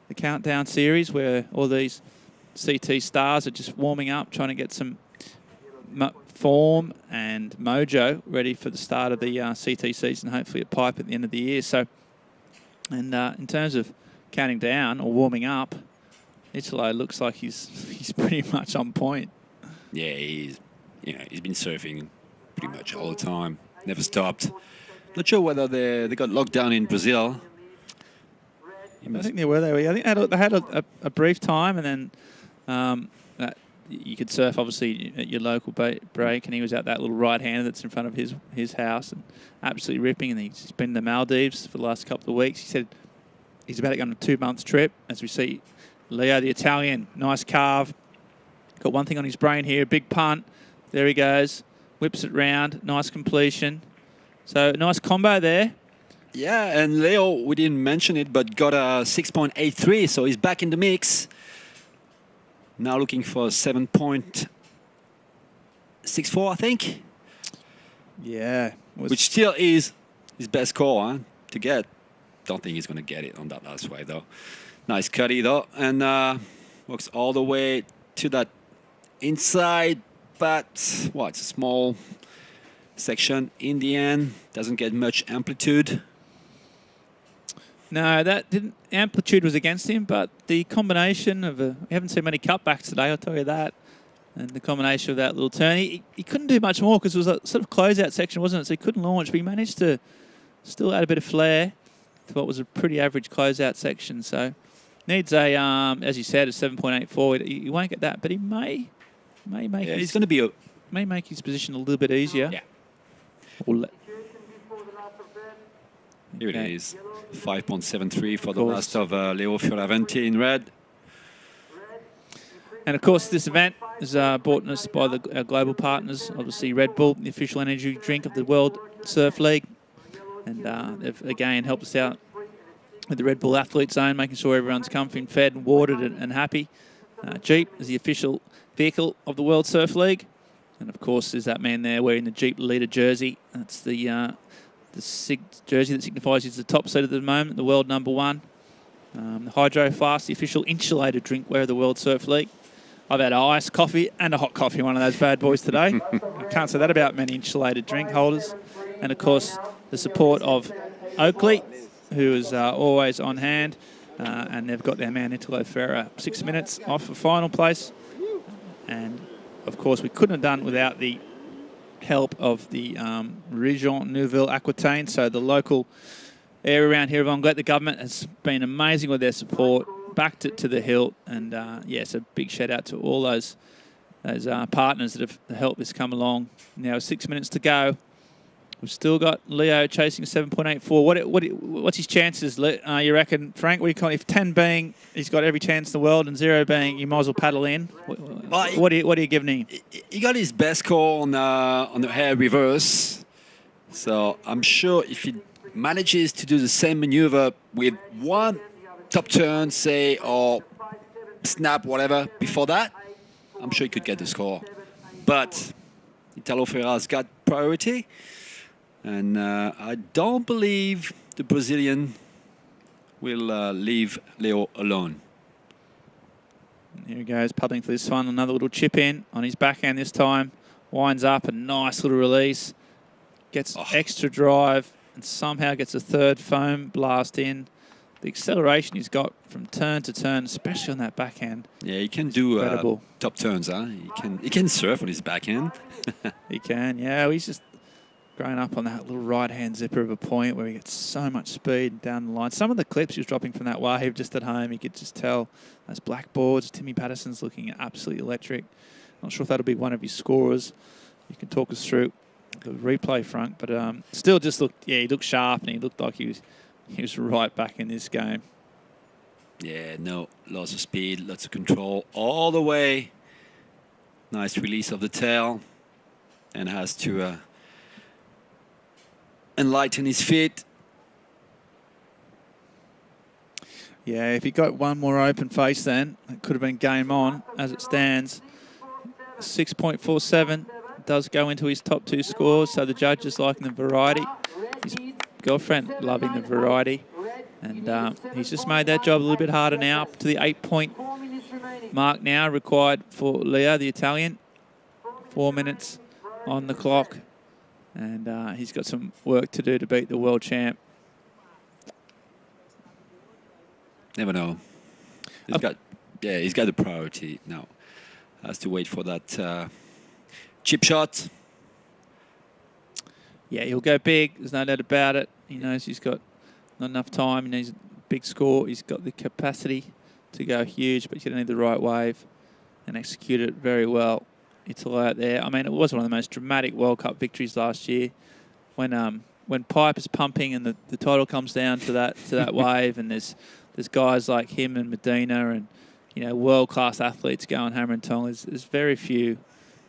the Countdown Series, where all these CT stars are just warming up, trying to get some form and mojo ready for the start of the CT season, hopefully a pipe at the end of the year. So, and in terms of counting down or warming up, Italo looks like he's pretty much on point. Yeah, he's been surfing pretty much all the time, never stopped. Not sure whether they got locked down in Brazil. I think they were. I think they had a brief time, and then you could surf obviously at your local break, and he was at that little right-hander that's in front of his house and absolutely ripping. And he's been in the Maldives for the last couple of weeks. He said he's about to go on a 2-month trip. As we see Leo, the Italian, nice carve. Got one thing on his brain here, a big punt. There he goes, whips it round, nice completion. So nice combo there. Yeah, and Leo, we didn't mention it, but got a 6.83, so he's back in the mix. Now looking for 7.64, I think. Yeah. Which still is his best score to get. Don't think he's going to get it on that last wave, though. Nice cutty, though. And works all the way to that inside. But, it's a small section in the end. Doesn't get much amplitude. No, amplitude was against him, but the combination of we haven't seen many cutbacks today, I'll tell you that. And the combination of that little turn, he couldn't do much more because it was a sort of closeout section, wasn't it? So he couldn't launch, but he managed to still add a bit of flair to what was a pretty average closeout section. So needs as you said, a 7.84. He won't get that, but he may make. Yeah, he's going to be may make his position a little bit easier. Yeah. Here it is, 5.73 for the last of Leo Fioraventi in red. And of course, this event is brought to us by our global partners, obviously Red Bull, the official energy drink of the World Surf League. And they've again helped us out with the Red Bull Athlete Zone, making sure everyone's comfy and fed and watered and happy. Jeep is the official vehicle of the World Surf League. And of course, there's that man there wearing the Jeep leader jersey. That's the the jersey that signifies he's the top seed at the moment, the world number 1. The Hydro Flask, the official insulated drinkware of the World Surf League. I've had iced coffee and a hot coffee, one of those bad boys today. I can't say that about many insulated drink holders. And, of course, the support of Oakley, who is always on hand. And they've got their man, Italo Ferreira, 6 minutes off for final place. And, of course, we couldn't have done without the help of the Région Nouvelle-Aquitaine, so the local area around here of Anglet. The government has been amazing with their support, backed it to the hilt, and so big shout out to all those partners that have helped this come along. Now 6 minutes to go. We've still got Leo chasing 7.84. What's his chances, you reckon, Frank? What do you call it? If 10 being he's got every chance in the world and 0 being you might as well paddle in. What are you giving him? He got his best score on the hair reverse. So I'm sure if he manages to do the same maneuver with one top turn, say, or snap, whatever, before that, I'm sure he could get the score. But Italo Ferreira's got priority. And I don't believe the Brazilian will leave Leo alone. Here he goes, paddling for this one. Another little chip in on his backhand this time. Winds up, a nice little release. Gets extra drive and somehow gets a third foam blast in. The acceleration he's got from turn to turn, especially on that backhand. Yeah, he can do top turns, huh? He can surf on his backhand. He can, yeah. He's just growing up on that little right-hand zipper of a point where he gets so much speed down the line. Some of the clips he was dropping from that wave just at home, you could just tell those blackboards. Timmy Patterson's looking absolutely electric. Not sure if that'll be one of his scorers. You can talk us through the replay front, but still just looked, he looked sharp and he looked like he was right back in this game. Yeah, no, lots of speed, lots of control all the way. Nice release of the tail, and has to enlighten his feet. Yeah, if he got one more open face then, it could have been game on. As it stands, 6.47 does go into his top 2 scores, so the judge is liking the variety. His girlfriend loving the variety. And he's just made that job a little bit harder now, up to the 8-point mark now required for Leo, the Italian. 4 minutes on the clock. And he's got some work to do to beat the world champ. Never know. He's got the priority now. Has to wait for that chip shot. Yeah, he'll go big. There's no doubt about it. He knows he's got not enough time. He needs a big score. He's got the capacity to go huge, but he's going to need the right wave and execute it very well. Italo out there. I mean, it was one of the most dramatic World Cup victories last year when pipe is pumping and the title comes down to that wave, and there's guys like him and Medina and world-class athletes going hammer and tong. There's very few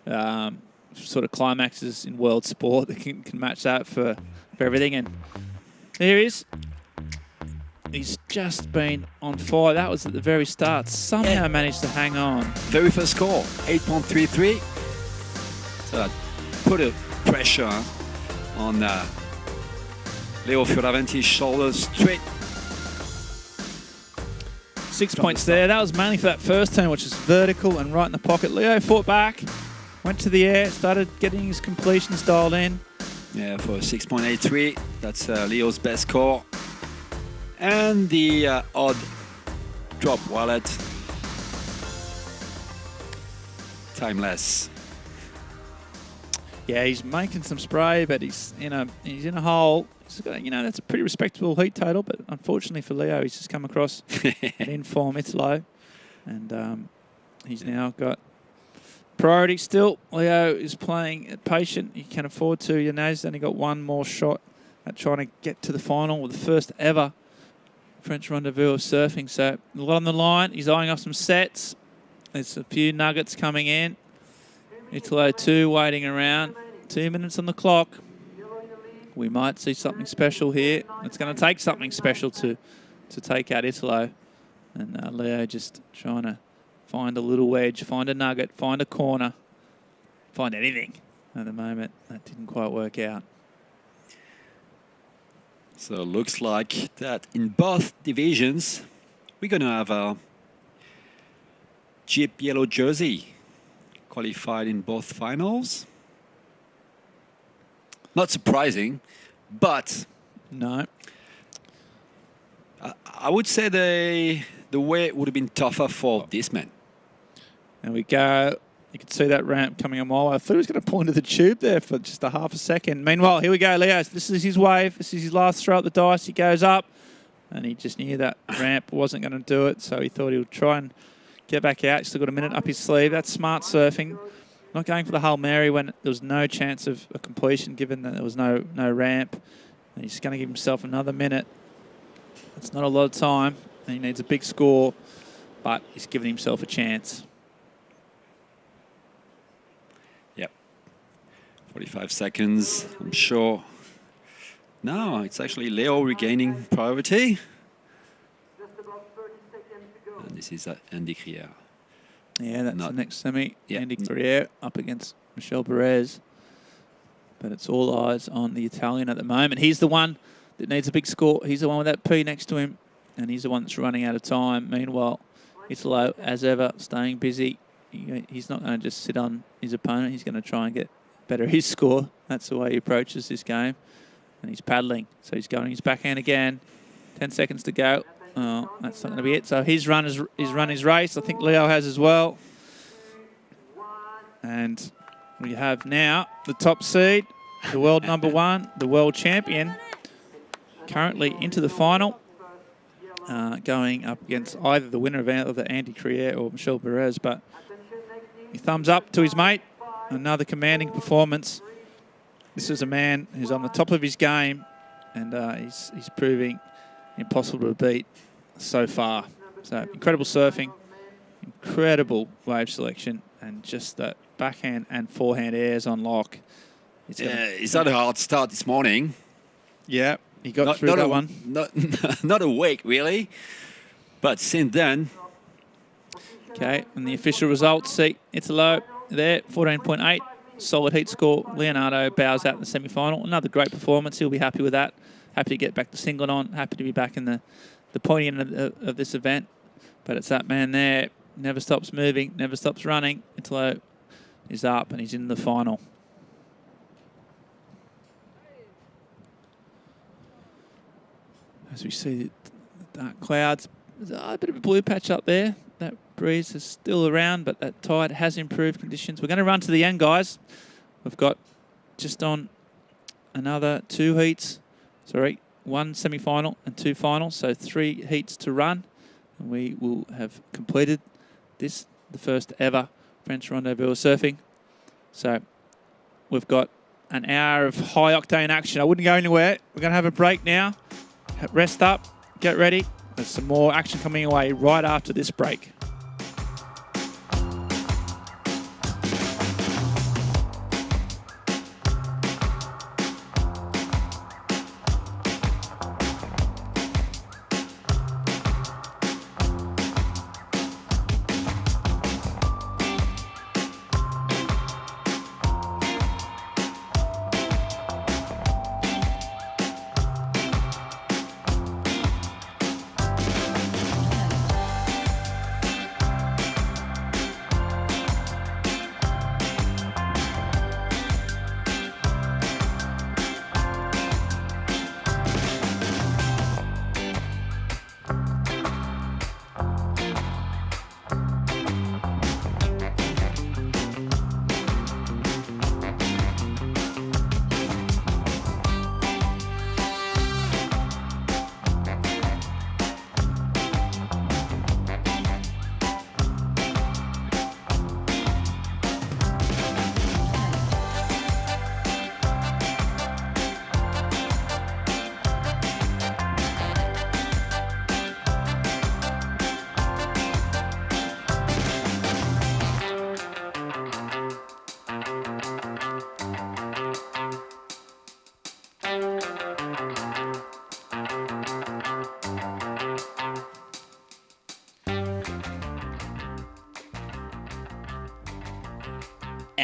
sort of climaxes in world sport that can match that for everything. And there he is. He's just been on fire. That was at the very start. Somehow managed to hang on. Very first score, 8.33. So that put a pressure on Leo Fioravanti's shoulders straight. 6 points there. That was mainly for that first turn, which is vertical and right in the pocket. Leo fought back, went to the air, started getting his completions dialed in. Yeah, for 6.83. That's Leo's best score. And the odd drop wallet. Timeless. Yeah, he's making some spray, but he's in a hole. He's got, that's a pretty respectable heat total, but unfortunately for Leo, he's just come across an in-form Italo, and he's now got priority still. Leo is playing patient. He can afford to. He's only got one more shot at trying to get to the final with the first ever French Rendez-Vous of Surfing. So a lot on the line. He's eyeing off some sets. There's a few nuggets coming in. Italo 2 waiting around. 2 minutes on the clock. We might see something special here. It's going to take something special to take out Italo. And Leo just trying to find a little wedge, find a nugget, find a corner, find anything at the moment. That didn't quite work out. So looks like that in both divisions, we're going to have a Jeep yellow jersey qualified in both finals. Not surprising, but No. I would say the weight would have been tougher for this man. There we go. You can see that ramp coming a mile. I thought he was going to pull into the tube there for just a half a second. Meanwhile, here we go, Leo. This is his wave. This is his last throw at the dice. He goes up, and he just knew that ramp wasn't going to do it, so he thought he would try and get back out. He's still got a minute up his sleeve. That's smart surfing. Not going for the Hail Mary when there was no chance of a completion, given that there was no ramp. And he's going to give himself another minute. It's not a lot of time, and he needs a big score, but he's given himself a chance. 45 seconds, I'm sure. No, it's actually Leo regaining priority. And this is Andy Criere. Yeah, that's the next semi. Yeah. Andy Criere up against Michele Bourez. But it's all eyes on the Italian at the moment. He's the one that needs a big score. He's the one with that P next to him. And he's the one that's running out of time. Meanwhile, Italo, as ever, staying busy. He's not going to just sit on his opponent. He's going to try and get better his score. That's the way he approaches this game. And he's paddling. So he's going his backhand again. 10 seconds to go. Oh, that's not going to be it. So he's run his race. I think Leo has as well. And we have now the top seed, the world number one, the world champion, currently into the final, going up against either the winner of the Andy Criere or Michele Bourez. But he thumbs up to his mate. Another commanding performance. This is a man who's on the top of his game, and he's proving impossible to beat so far. So incredible surfing, incredible wave selection, and just that backhand and forehand airs on lock. He's had a hard start this morning. Yeah, he got through that one. Not a week, really. But since then... Okay, and the official results see Italo there, 14.8. Solid heat score. Leonardo bows out in the semi-final. Another great performance. He'll be happy with that. Happy to get back to Singleton. Happy to be back in the pointy end of this event. But it's that man there. Never stops moving, never stops running. Italo is up and he's in the final. As we see the dark clouds, there's a bit of a blue patch up there. That breeze is still around, but that tide has improved conditions. We're going to run to the end, guys. We've got just on another one semi-final and two finals, so 3 heats to run. And we will have completed the first ever French Rendez-Vous of Surfing. So we've got an hour of high-octane action. I wouldn't go anywhere. We're going to have a break now. Rest up, get ready. There's some more action coming away right after this break.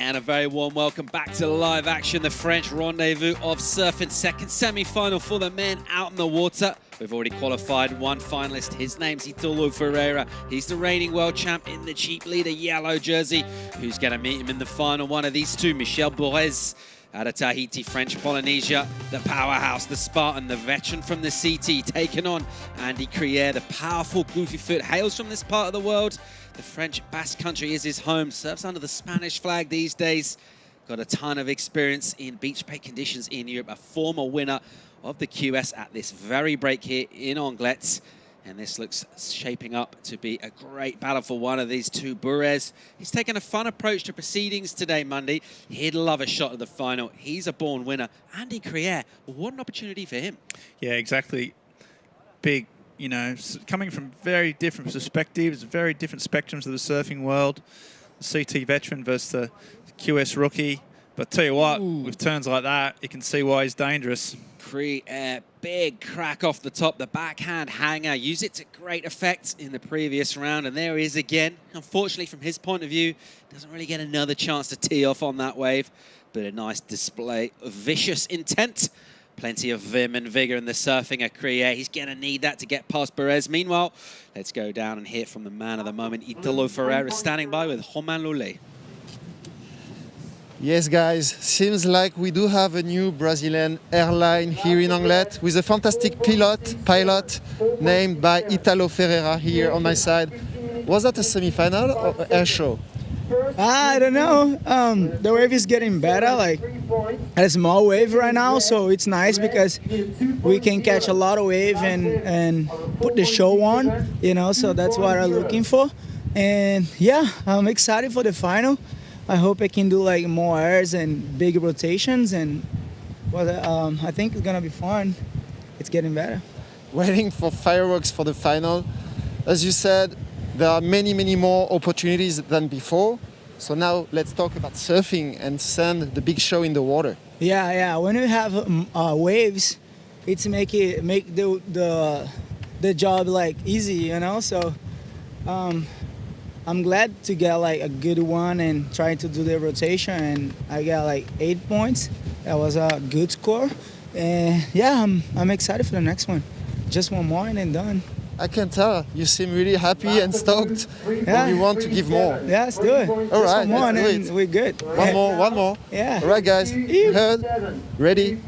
And a very warm welcome back to live action, the French Rendez-Vous of Surfing. Second semi-final for the men out in the water. We've already qualified one finalist. His name's Italo Ferreira. He's the reigning world champ in the cheap leader yellow jersey. Who's going to meet him in the final? One of these two, Michele Bourez out of Tahiti, French Polynesia. The powerhouse, the Spartan, the veteran from the CT, taking on Andy Criere, the powerful goofy foot, hails from this part of the world. The French Basque country is his home, surfs under the Spanish flag these days. Got a ton of experience in beach play conditions in Europe, a former winner of the QS at this very break here in Anglet. And this looks shaping up to be a great battle for one of these two. Bourez, he's taken a fun approach to proceedings today, Monday. He'd love a shot at the final. He's a born winner. Andy Criere, what an opportunity for him. Yeah, exactly. Big, you know, coming from very different perspectives, very different spectrums of the surfing world. The CT veteran versus the QS rookie. But tell you what, with turns like that, you can see why he's dangerous. Criere, big crack off the top, the backhand hanger, used it to great effect in the previous round, and there he is again. Unfortunately, from his point of view, doesn't really get another chance to tee off on that wave, but a nice display of vicious intent. Plenty of vim and vigor in the surfing at Criere. He's going to need that to get past Bourez. Meanwhile, let's go down and hear from the man of the moment. Italo Ferreira standing by with Romain Lollet. Yes, guys, seems like we do have a new Brazilian airline here in Anglet with a fantastic pilot named by Italo Ferreira here on my side. Was that a semi-final or an air show? I don't know. The wave is getting better, like a small wave right now, so it's nice because we can catch a lot of wave and put the show on, you know, so that's what I'm looking for. And yeah, I'm excited for the final. I hope I can do like more airs and big rotations, and well, I think it's gonna be fun. It's getting better. Waiting for fireworks for the final. As you said, there are many, many more opportunities than before. So now let's talk about surfing and send the big show in the water. Yeah. When you have waves, it's make the job like easy, you know. So I'm glad to get like a good one and try to do the rotation, and I got like 8 points. That was a good score. And yeah, I'm excited for the next one. Just one more and then done. I can tell you seem really happy and stoked. Yeah. And you want to give more. Yeah, let's do it. All right, let's do it. We're good. One more. Yeah. All right, guys. You heard? Ready?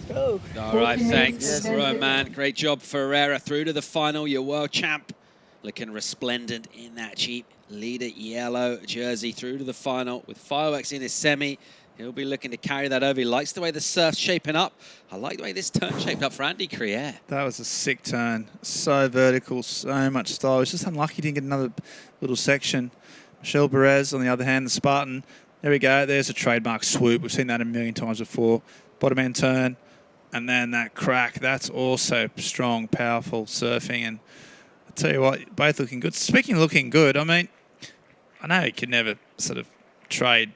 Go. All right, thanks, Roman. Great job, Ferreira. Through to the final, your world champ. Looking resplendent in that cheap leader yellow jersey. Through to the final with fireworks in his semi. He'll be looking to carry that over. He likes the way the surf's shaping up. I like the way this turn shaped up for Andy Criere. That was a sick turn. So vertical, so much style. It's just unlucky he didn't get another little section. Michele Bourez, on the other hand, the Spartan. There we go. There's a trademark swoop. We've seen that a million times before. Bottom end turn. And then that crack. That's also strong, powerful surfing. And I tell you what, both looking good. Speaking of looking good, I mean, I know you could never sort of trade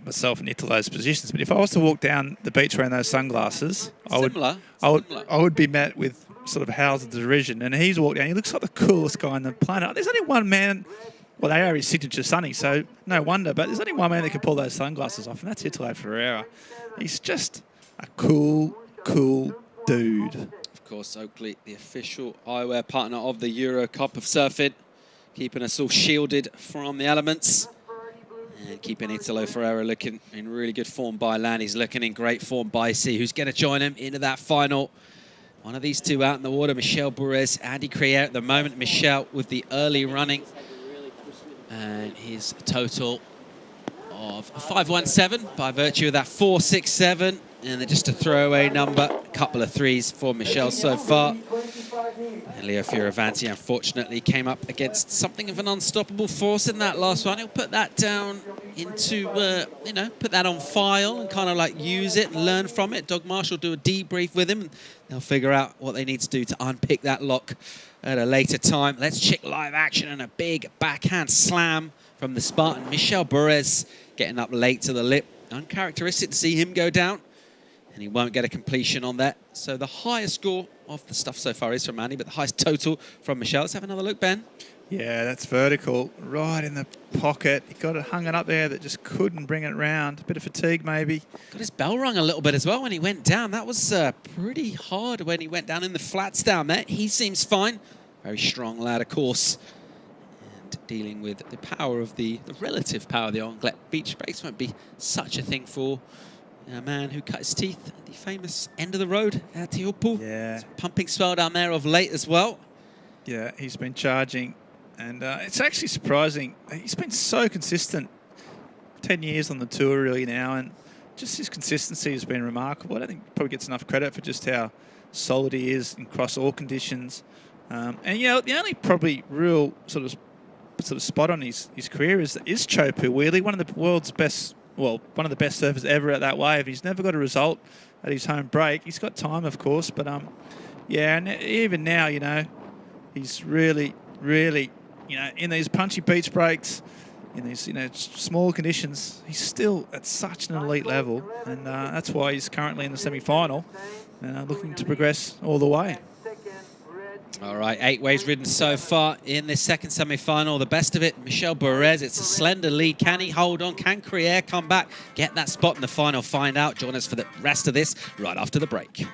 myself and Italo's positions, but if I was to walk down the beach wearing those sunglasses, I would be met with sort of howls of derision. And he's walked down. He looks like the coolest guy on the planet. There's only one man. Well, they are his signature sunny, so no wonder. But there's only one man that can pull those sunglasses off, and that's Italo Ferreira. He's just a cool dude. Of course, Oakley, the official eyewear partner of the Euro Cup of Surfing, keeping us all shielded from the elements. And keeping Italo Ferreira looking in really good form by land. He's looking in great form by sea. Who's going to join him into that final? One of these two out in the water, Michele Bourez, Andy Criere at the moment. Michele with the early running. And his total of 517 by virtue of that 467. And then just a throwaway number, a couple of threes for Michele so far. And Leo Fioravanti, unfortunately, came up against something of an unstoppable force in that last one. He'll put that down into, you know, put that on file and kind of like use it and learn from it. Doug Marshall do a debrief with him, and they'll figure out what they need to do to unpick that lock at a later time. Let's check live action and a big backhand slam from the Spartan. Michele Bourez getting up late to the lip. Uncharacteristic to see him go down. and he won't get a completion on that. So the highest score of the stuff so far is from Andy, but the highest total from Michele. Let's have another look, Ben. Yeah, that's vertical, right in the pocket. He got it hung it up there that just couldn't bring it round. A bit of fatigue maybe. Got his bell rung a little bit as well when he went down. That was pretty hard when he went down in the flats down there. He seems fine. Very strong lad, of course. And dealing with the power of the relative power of the Anglet beach breaks won't be such a thing for a man who cut his teeth at the famous end of the road at Teahupo'o. Yeah. Pumping swell down there of late as well. Yeah, he's been charging. And it's actually surprising. He's been so consistent. 10 years on the tour really now, and just his consistency has been remarkable. I don't think he probably gets enough credit for just how solid he is across all conditions. And you know, the only probably real sort of spot on his career is Chopu Wheelie, one of the world's best, well, one of the best surfers ever at that wave. He's never got a result at his home break. He's got time, of course, but yeah, and even now, you know, he's really, you know, in these punchy beach breaks, in these, you know, small conditions, he's still at such an elite level, and that's why he's currently in the semi-final, looking to progress all the way. All right, 8 waves ridden so far in this second semi-final. The best of it, Michele Bourez. It's a slender lead. Can he hold on? Can Criere come back, get that spot in the final? Find out. Join us for the rest of this right after the break.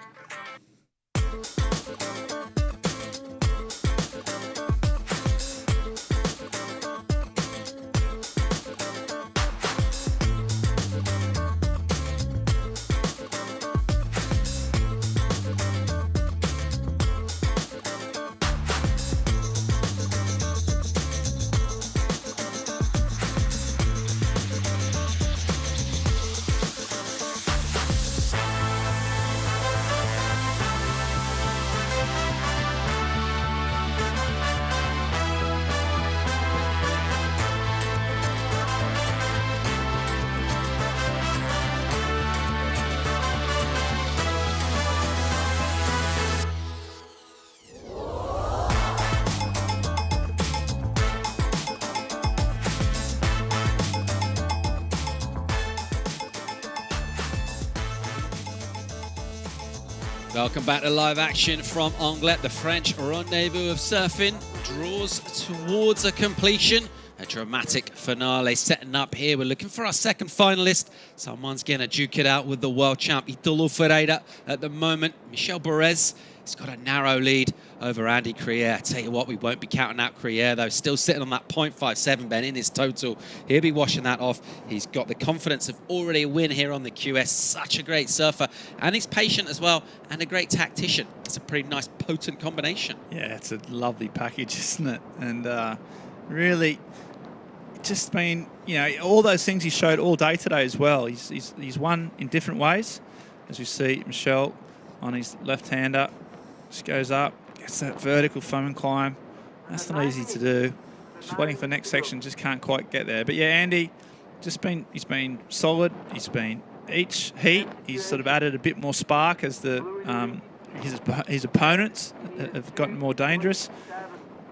Welcome back to live action from Anglet. The French Rendez-Vous of Surfing draws towards a completion. A dramatic finale setting up here. We're looking for our second finalist. Someone's going to duke it out with the world champ, Italo Ferreira. At the moment, Michele Bourez has got a narrow lead over Andy Criere. I tell you what, we won't be counting out Criere, though. Still sitting on that 0.57, Ben, in his total. He'll be washing that off. He's got the confidence of already a win here on the QS. Such a great surfer. And he's patient as well, and a great tactician. It's a pretty nice, potent combination. Yeah, it's a lovely package, isn't it? And really, just been, you know, all those things he showed all day today as well. He's won in different ways. As we see, Michele on his left-hander, just goes up, gets that vertical foam and climb. That's not easy to do. Just waiting for the next section, just can't quite get there. But yeah, Andy, he's been solid. He's been each heat. He's sort of added a bit more spark as the his opponents have gotten more dangerous.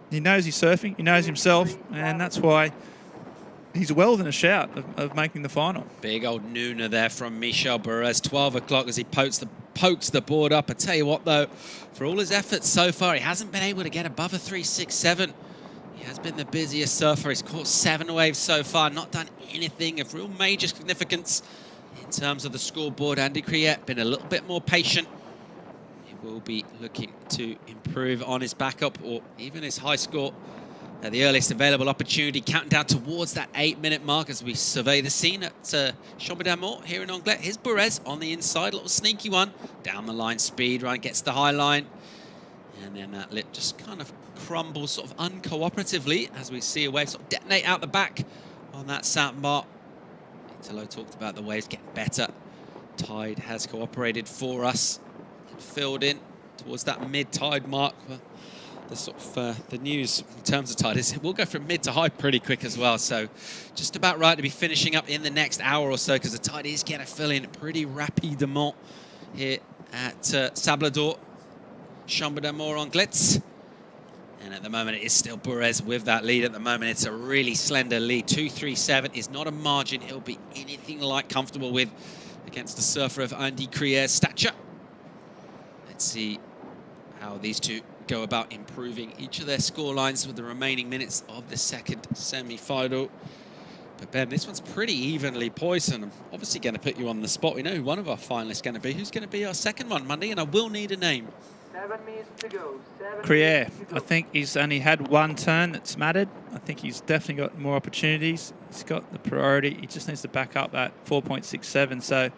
He knows he's surfing. He knows himself, and that's why he's well within a shout of making the final. Big old nooner there from Michele Bourez. 12 o'clock as he pokes the board up. I tell you what, though, for all his efforts so far, he hasn't been able to get above a 3.67. He has been the busiest surfer. He's caught 7 waves so far, not done anything of real major significance in terms of the scoreboard. Andy Criere been a little bit more patient. He will be looking to improve on his backup or even his high score. The earliest available opportunity, counting down towards that 8-minute mark as we survey the scene at Chambre here in Anglet. Here's Bourez on the inside, a little sneaky one. Down the line, speed run, gets the high line. And then that lip just kind of crumbles sort of uncooperatively as we see a wave sort of detonate out the back on that sandbar. Italo talked about the waves getting better. Tide has cooperated for us. Filled in towards that mid-tide mark. The sort of the news in terms of tide is it will go from mid to high pretty quick as well. So just about right to be finishing up in the next hour or so because the tide is going to fill in pretty rapidement here at Sable d'Or, Chambre Anglet. And at the moment, it is still Bourez with that lead. At the moment, it's a really slender lead. 2.37 is not a margin he'll be anything like comfortable with. against the surfer of Andy Criere's stature. Let's see how these two go about improving each of their scorelines with the remaining minutes of the second semi-final. But Ben, this one's pretty evenly poised, and I'm obviously going to put you on the spot. We know who one of our finalists is going to be. Who's going to be our second one Monday? And I will need a name. 7 minutes to go. Criere, I think he's only had one turn that's mattered. I think he's definitely got more opportunities. He's got the priority. He just needs to back up that 4.67. So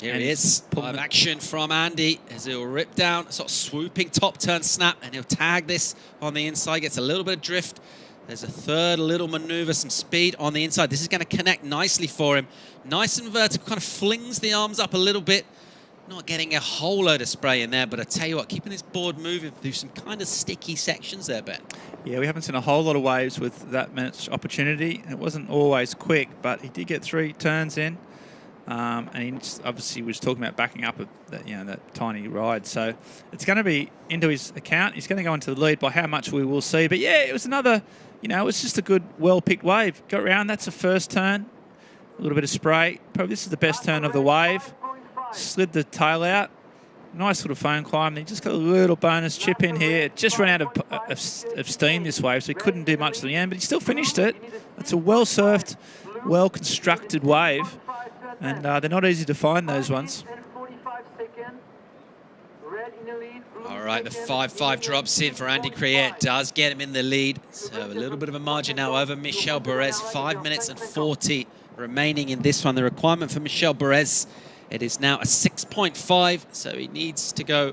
here he is. Live action from Andy as he'll rip down, sort of swooping top turn snap, and he'll tag this on the inside. Gets a little bit of drift. There's a third little maneuver, some speed on the inside. This is going to connect nicely for him. Nice and vertical, kind of flings the arms up a little bit. Not getting a whole load of spray in there, but I tell you what, keeping this board moving through some kind of sticky sections there, Ben. Yeah, we haven't seen a whole lot of waves with that much opportunity. It wasn't always quick, but he did get 3 turns in. And he obviously was talking about backing up that tiny ride. So it's going to be into his account. He's going to go into the lead by how much we will see. But yeah, it was another, it was just a good, well-picked wave. Got around, that's the first turn. A little bit of spray. Probably this is the best turn of the wave. Slid the tail out. Nice little phone climb. He just got a little bonus chip in here. It just ran out of steam this wave, so he couldn't do much at the end, but he still finished it. It's a well-surfed, well-constructed wave. And they're not easy to find, those ones. All right, the 5-5 drops in for Andy Criere. Does get him in the lead. So a little bit of a margin now over Michele Bourez. 5 minutes and 40 remaining in this one. The requirement for Michele Bourez, it is now a 6.5. So he needs to go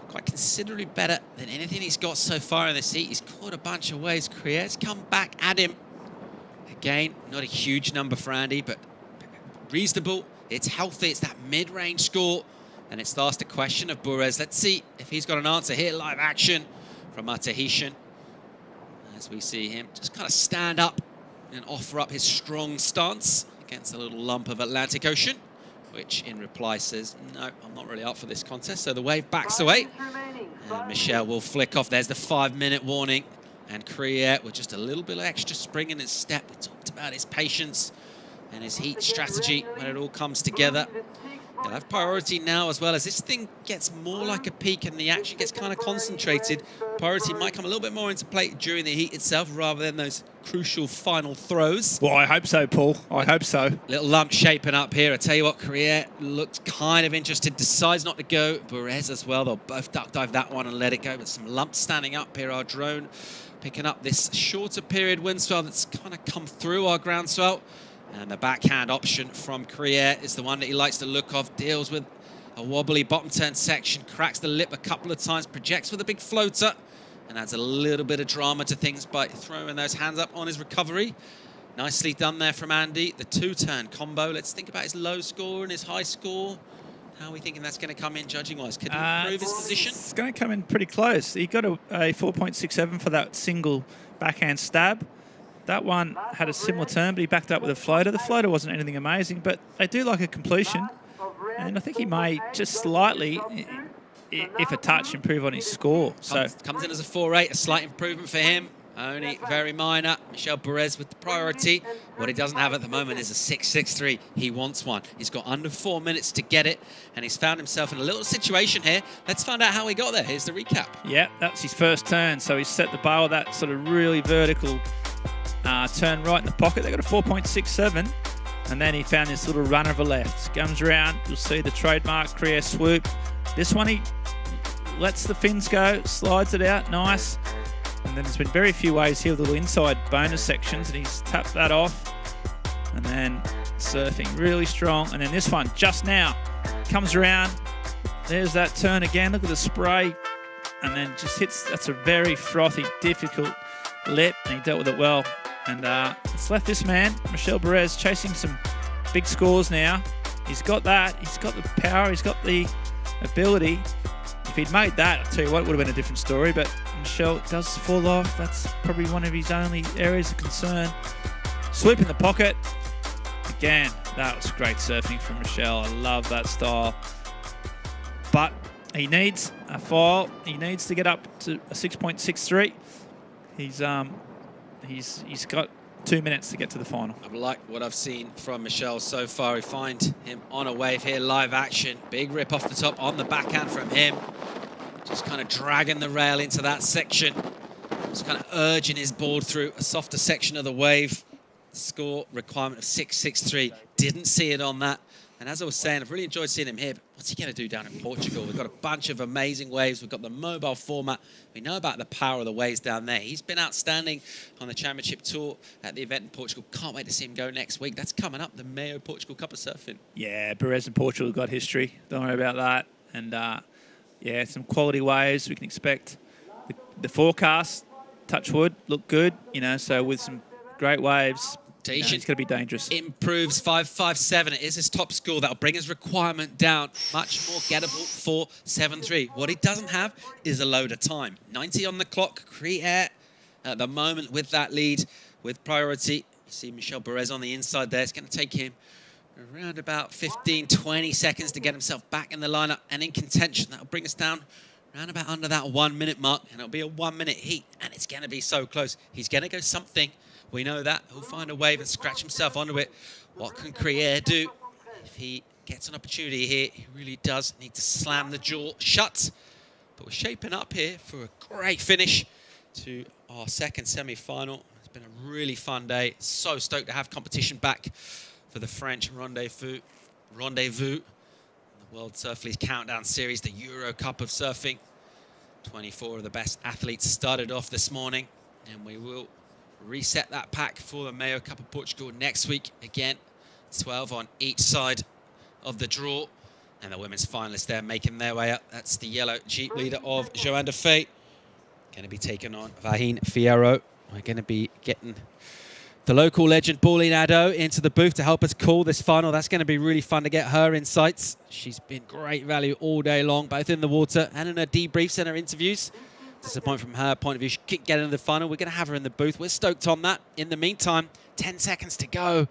quite considerably better than anything he's got so far in this heat. He's caught a bunch of waves. Criere's come back at him. Again, not a huge number for Andy, but reasonable. It's healthy. It's that mid-range score. And it's the last question of Bourez. Let's see if he's got an answer here. Live action from our Tahitian. As we see him just kind of stand up and offer up his strong stance against a little lump of Atlantic Ocean, which in reply says, no, I'm not really up for this contest. So the wave backs away. And Michele will flick off. There's the 5-minute warning. And Criere with just a little bit of extra spring in his step. We talked about his patience and his heat strategy when it all comes together. They'll have priority now, as well as this thing gets more like a peak and the action gets kind of concentrated. Priority might come a little bit more into play during the heat itself rather than those crucial final throws. Well, I hope so, Paul. I hope so. Little lump shaping up here. I tell you what, Criere looks kind of interested, decides not to go. Bourez as well. They'll both duck dive that one and let it go. But some lumps standing up here. Our drone picking up this shorter period wind swell that's kind of come through our ground swell. And the backhand option from Criere is the one that he likes to look of. Deals with a wobbly bottom turn section, cracks the lip a couple of times, projects with a big floater, and adds a little bit of drama to things by throwing those hands up on his recovery. Nicely done there from Andy. The 2-turn combo. Let's think about his low score and his high score. How are we thinking that's going to come in judging-wise? Could he improve his position? It's going to come in pretty close. He got a 4.67 for that single backhand stab. That one had a similar turn, but he backed up with a floater. The floater wasn't anything amazing, but they do like a completion. And I think he may just slightly, if a touch, improve on his score. So Comes in as a 4.8, a slight improvement for him. Only very minor. Michele Bourez with the priority. What he doesn't have at the moment is a 6.63. He wants one. He's got under 4 minutes to get it, and he's found himself in a little situation here. Let's find out how he got there. Here's the recap. Yeah, that's his first turn. So he set the bar with that sort of really vertical turn right in the pocket. They got a 4.67, and then he found this little runner of a left. Comes around, you'll see the trademark Criere swoop. This one he lets the fins go, slides it out, nice. And then there's been very few waves here with little inside bonus sections, and he's tapped that off. And then surfing really strong. And then this one just now comes around. There's that turn again. Look at the spray. And then just hits, that's a very frothy, difficult lip, and he dealt with it well. And it's left this man, Michele Bourez, chasing some big scores now. He's got that. He's got the power. He's got the ability. If he'd made that, I'll tell you what, it would have been a different story. But Michele does fall off. That's probably one of his only areas of concern. Swoop in the pocket. Again, that was great surfing from Michele. I love that style. But he needs a file. He needs to get up to a 6.63. He's got 2 minutes to get to the final. I like what I've seen from Michele so far. We find him on a wave here, live action. Big rip off the top on the backhand from him. Just kind of dragging the rail into that section. Just kind of urging his board through a softer section of the wave. Score requirement of 6.63. Didn't see it on that. And as I was saying, I've really enjoyed seeing him here. But what's he going to do down in Portugal? We've got a bunch of amazing waves. We've got the mobile format. We know about the power of the waves down there. He's been outstanding on the championship tour at the event in Portugal. Can't wait to see him go next week. That's coming up, the Mayo Portugal Cup of Surfing. Yeah, Bourez in Portugal got history. Don't worry about that. And yeah, some quality waves we can expect. The forecast, touch wood, look good. You know, so with some great waves, it's going to be dangerous. Improves 5.57. It is his top score. That'll bring his requirement down. Much more gettable, 4.73. What he doesn't have is a load of time. 90 on the clock. Criere at the moment with that lead, with priority. You see Michele Bourez on the inside there. It's going to take him around about 15, 20 seconds to get himself back in the lineup and in contention. That'll bring us down around about under that 1 minute mark, and it'll be a 1 minute heat, and it's going to be so close. He's going to go something. We know that. He'll find a wave and scratch himself onto it. What can Criere do? If he gets an opportunity here, he really does need to slam the jaw shut. But we're shaping up here for a great finish to our second semi-final. It's been a really fun day. So stoked to have competition back for the French Rendez-Vous, the World Surf League Countdown Series, the Euro Cup of Surfing. 24 of the best athletes started off this morning, and we will reset that pack for the Mayo Cup of Portugal next week. Again, 12 on each side of the draw. And the women's finalists there making their way up. That's the yellow Jeep leader of Johanne Defay. Going to be taking on Vahine Fierro. We're going to be getting the local legend Pauline Addo into the booth to help us call this final. That's going to be really fun to get her insights. She's been great value all day long, both in the water and in her debriefs and her interviews. Disappointment from her point of view. She couldn't get into the final. We're going to have her in the booth. We're stoked on that. In the meantime, 10 seconds to go.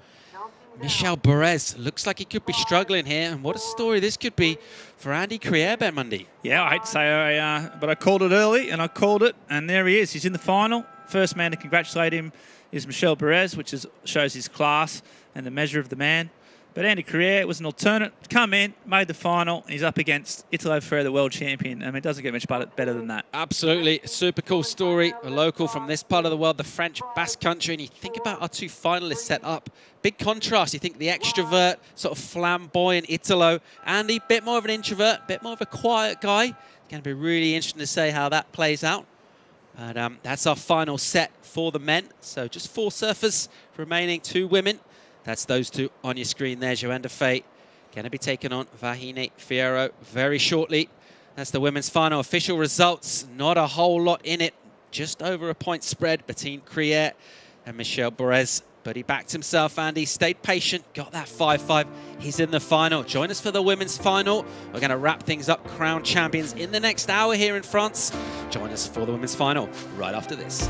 Michele Bourez looks like he could be struggling here. And what a story this could be for Andy Criere, Ben Mundy. Yeah, I hate to say but I called it early, and I called it, and there he is. He's in the final. First man to congratulate him is Michele Bourez, which shows his class and the measure of the man. But Andy Criere was an alternate, come in, made the final, and he's up against Italo Ferreira, the world champion. I mean, it doesn't get much better than that. Absolutely. Super cool story. A local from this part of the world, the French Basque country. And you think about our two finalists set up. Big contrast. You think the extrovert, sort of flamboyant Italo. Andy, bit more of an introvert, bit more of a quiet guy. It's going to be really interesting to see how that plays out. But that's our final set for the men. So just 4 surfers remaining, 2 women. That's those two on your screen there. Johanne Defay going to be taking on Vahine Fierro very shortly. That's the women's final. Official results, not a whole lot in it. Just over a point spread between Criere and Michele Bourez. But he backed himself, Andy, stayed patient, got that 5-5. He's in the final. Join us for the women's final. We're going to wrap things up, crown champions in the next hour here in France. Join us for the women's final right after this.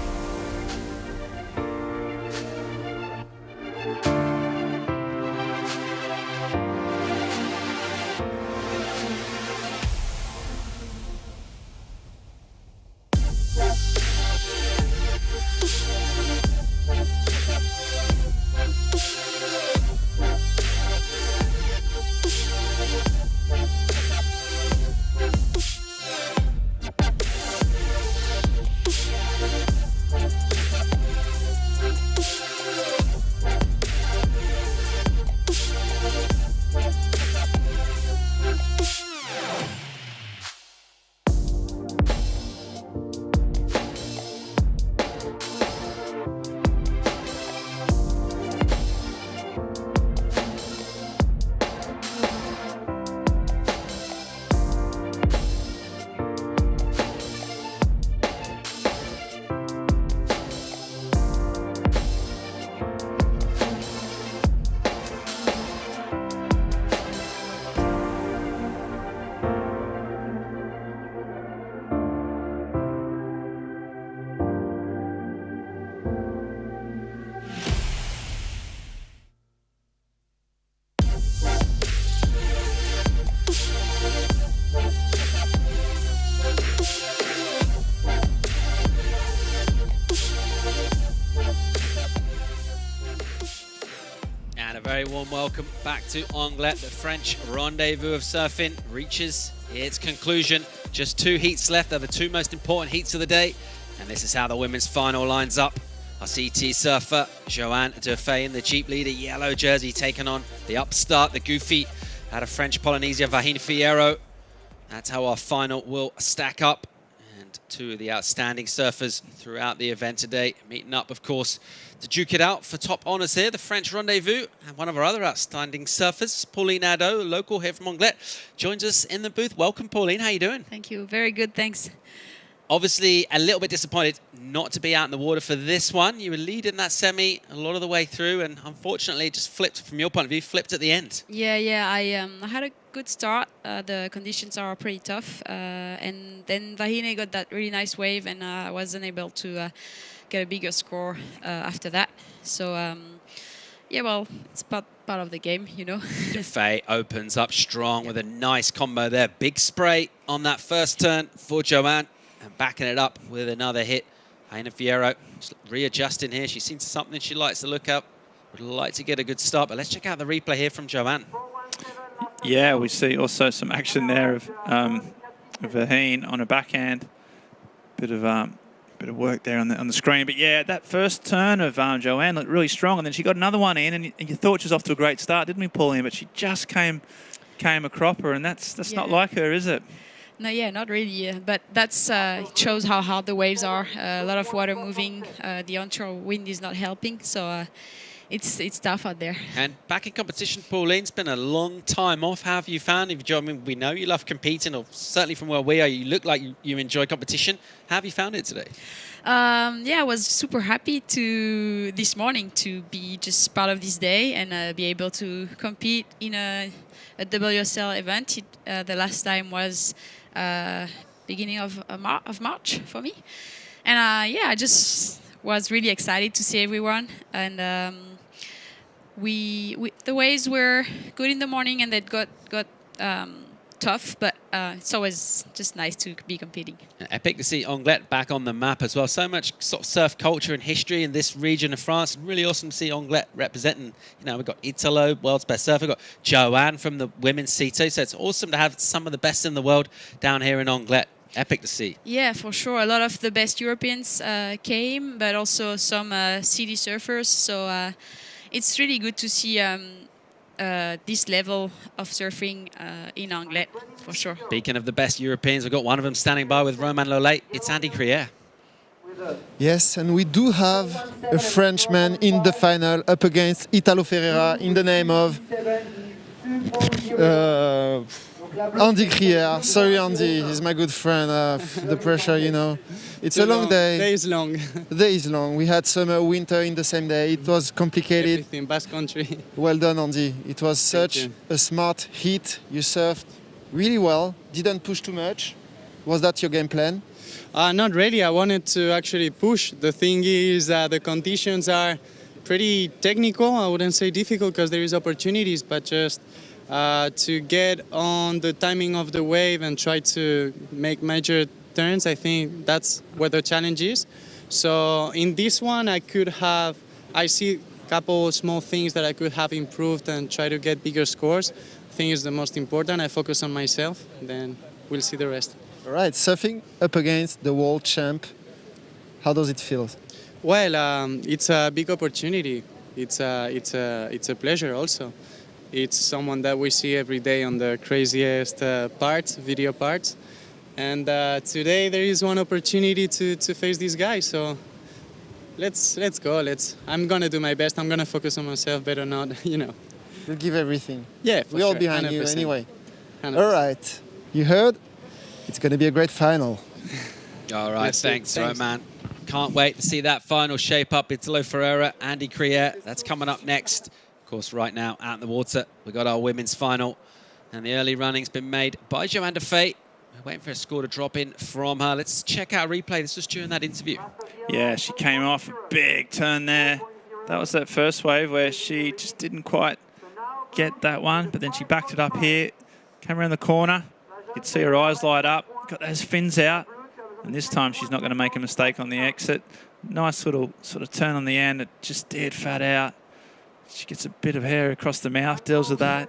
very warm welcome back to Anglet. The French Rendez-Vous of Surfing reaches its conclusion. Just 2 heats left. They're the 2 most important heats of the day. And this is how the women's final lines up. Our CT surfer, Johanne Defay in the Jeep leader, yellow jersey, taking on the upstart, the goofy, out of French Polynesia, Vahine Fierro. That's how our final will stack up. And 2 of the outstanding surfers throughout the event today, meeting up, of course, to duke it out for top honours here, the French Rendezvous. And one of our other outstanding surfers, Pauline Nadeau, local here from Anglet, joins us in the booth. Welcome, Pauline. How you doing? Thank you. Very good, thanks. Obviously, a little bit disappointed not to be out in the water for this one. You were leading that semi a lot of the way through, and unfortunately, just flipped, from your point of view, flipped at the end. Yeah, I had a good start. The conditions are pretty tough, and then Vahine got that really nice wave, and I wasn't able to get a bigger score after that. So, yeah, well, it's part of the game, you know. Defay opens up strong with a nice combo there. Big spray on that first turn for Johanne. And backing it up with another hit. Vahine Fierro just readjusting here. She's seen something she likes to look up. Would like to get a good start, but let's check out the replay here from Johanne. Yeah, we see also some action there of Vahine on a backhand. Bit of work there on the screen. But yeah, that first turn of Johanne looked really strong, and then she got another one in, and you thought she was off to a great start, didn't we, Pauline? But she just came a cropper, and that's not like her, is it? No, yeah, not really. But that's shows how hard the waves are. A lot of water moving. The onshore wind is not helping, so it's tough out there. And back in competition, Pauline, it's been a long time off. How have you found it? I mean, we know you love competing, or certainly from where we are, you look like you enjoy competition. How have you found it today? Yeah, I was super happy this morning to be just part of this day and be able to compete in a WSL event. The last time was beginning of March for me, and yeah, I just was really excited to see everyone, and the waves were good in the morning, and it got tough, but it's always just nice to be competing. Epic to see Anglet back on the map as well. So much sort of surf culture and history in this region of France. Really awesome to see Anglet representing. You know, we've got Italo, world's best surfer. We've got Johanne from the women's CT. So it's awesome to have some of the best in the world down here in Anglet. Epic to see. Yeah, for sure. A lot of the best Europeans came, but also some city surfers. So it's really good to see this level of surfing in Anglet, for sure. Speaking of the best Europeans, we've got one of them standing by with Romain Lollet. It's Andy Criere. Yes, and we do have a Frenchman in the final up against Italo Ferreira in the name of Andy Criere. Sorry, Andy, he's my good friend. The pressure, you know. It's a long day. The day is long. The day is long. We had summer, winter in the same day. It was complicated. Everything, Basque country. Well done, Andy. It was such a smart hit. You surfed really well. Didn't push too much. Was that your game plan? Not really. I wanted to actually push. The thing is, the conditions are pretty technical. I wouldn't say difficult because there is opportunities, but just to get on the timing of the wave and try to make major turns, I think that's where the challenge is. So in this one, I see a couple small things that I could have improved and try to get bigger scores. I think is the most important. I focus on myself, then we'll see the rest. All right, surfing up against the world champ. How does it feel? Well, it's a big opportunity. It's a pleasure also. It's someone that we see every day on the craziest video parts. And today there is one opportunity to face this guy. So let's go. I'm gonna do my best. I'm gonna focus on myself, better not, you know. We'll give everything. Yeah, we're all behind 100%. You anyway. 100%. All right, you heard? It's gonna be a great final. All right, thanks, man. Can't wait to see that final shape up. Italo Ferreira, Andy Criere. That's coming up next. Of course, right now, out in the water, we've got our women's final. And the early running's been made by Johanne Defay. We're waiting for a score to drop in from her. Let's check out a replay. This was during that interview. Yeah, she came off a big turn there. That was that first wave where she just didn't quite get that one, but then she backed it up here, came around the corner. You could see her eyes light up, got those fins out. And this time she's not going to make a mistake on the exit. Nice little sort of turn on the end. It just dead fat out. she gets a bit of hair across the mouth, deals with that,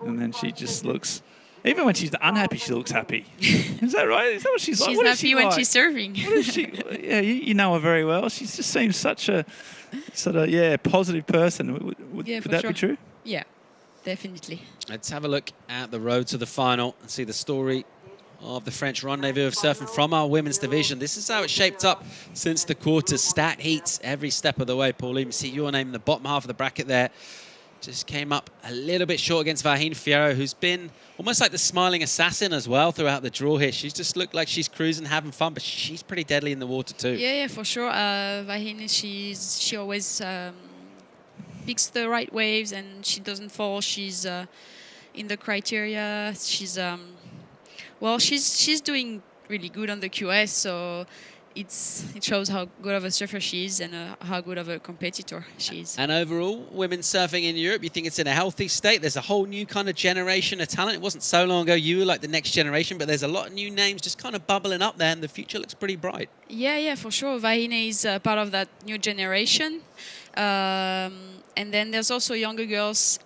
and then she just looks. Even when she's unhappy, she looks happy. Is that right? Is that what she's like? She's happy when she's surfing. What is she? Yeah, you know her very well. She just seems such a sort of positive person. Would that be true? Yeah, definitely. Let's have a look at the road to the final and see the story of the French Rendez-Vous of Surfing from our women's division. This is how it shaped up since the quarters. Stat heats every step of the way. Pauline, you see your name in the bottom half of the bracket there. Just came up a little bit short against Vahine Fierro, who's been almost like the smiling assassin as well throughout the draw here. She's just looked like she's cruising, having fun, but she's pretty deadly in the water too. Yeah, for sure. Vahine, she always picks the right waves and she doesn't fall. She's in the criteria. She's she's doing really good on the QS, so it shows how good of a surfer she is and how good of a competitor she is. And overall, women's surfing in Europe, you think it's in a healthy state? There's a whole new kind of generation of talent. It wasn't so long ago you were like the next generation, but there's a lot of new names just kind of bubbling up there, and the future looks pretty bright. Yeah, for sure. Vahine is part of that new generation. And then there's also younger girls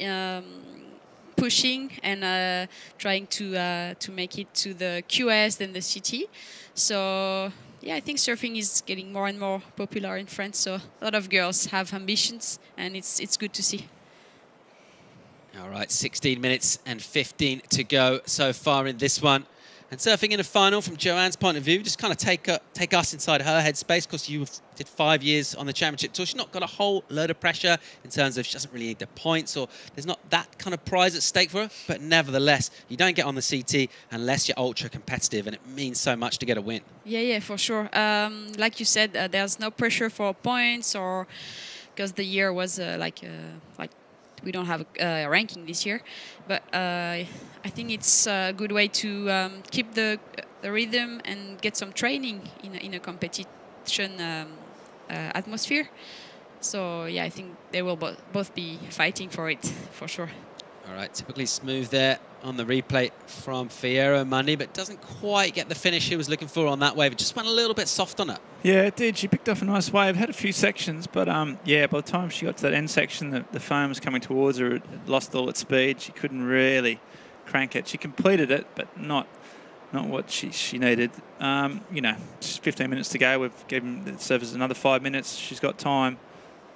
pushing and trying to make it to the QS, then the CT. So yeah, I think surfing is getting more and more popular in France. So a lot of girls have ambitions, and it's good to see. All right, 16 minutes and 15 to go so far in this one. And surfing in a final, from Johanne's point of view, just kind of take us inside her headspace, because you did 5 years on the championship tour. She's not got a whole load of pressure in terms of she doesn't really need the points, or there's not that kind of prize at stake for her. But nevertheless, you don't get on the CT unless you're ultra competitive, and it means so much to get a win. Yeah, for sure. Like you said, there's no pressure for points, or because the year was like we don't have a ranking this year, but I think it's a good way to keep the rhythm and get some training in a competition atmosphere. So yeah, I think they will both be fighting for it, for sure. All right, typically smooth there on the replay from Fierro Monday, but doesn't quite get the finish he was looking for on that wave. It just went a little bit soft on it. Yeah, it did. She picked off a nice wave. Had a few sections, but yeah, by the time she got to that end section, the foam was coming towards her. It lost all its speed. She couldn't really crank it. She completed it, but not what she needed. Just 15 minutes to go. We've given the surfers another 5 minutes. She's got time,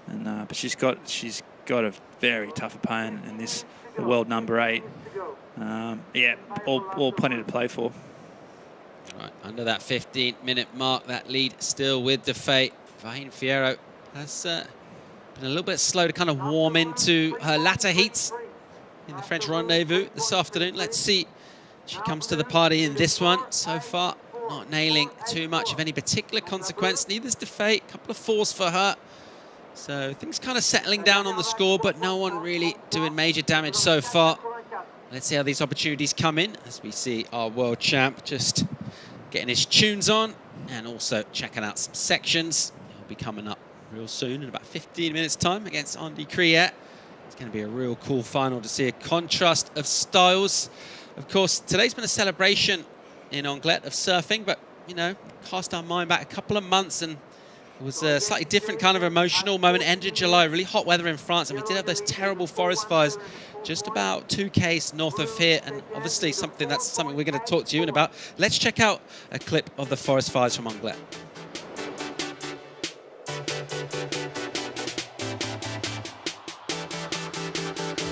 and but she's got a very tough opponent in this, the world number 8. All plenty to play for. Right, under that 15-minute mark, that lead still with Defay. Vahine Fierro has been a little bit slow to kind of warm into her latter heats in the French Rendezvous this afternoon. Let's see if she comes to the party in this one. So far, not nailing too much of any particular consequence. Neither's Defay. A couple of fours for her. So things kind of settling down on the score, but no one really doing major damage so far. Let's see how these opportunities come in, as we see our world champ just getting his tunes on and also checking out some sections. He'll be coming up real soon in about 15 minutes time against Andy Criere. It's going to be a real cool final to see a contrast of styles. Of course, today's been a celebration in Anglet of surfing, but, cast our mind back a couple of months and it was a slightly different kind of emotional moment. End of July, really hot weather in France, and we did have those terrible forest fires just about 2 k's north of here, and obviously something we're going to talk to you about. Let's check out a clip of the forest fires from Anglet.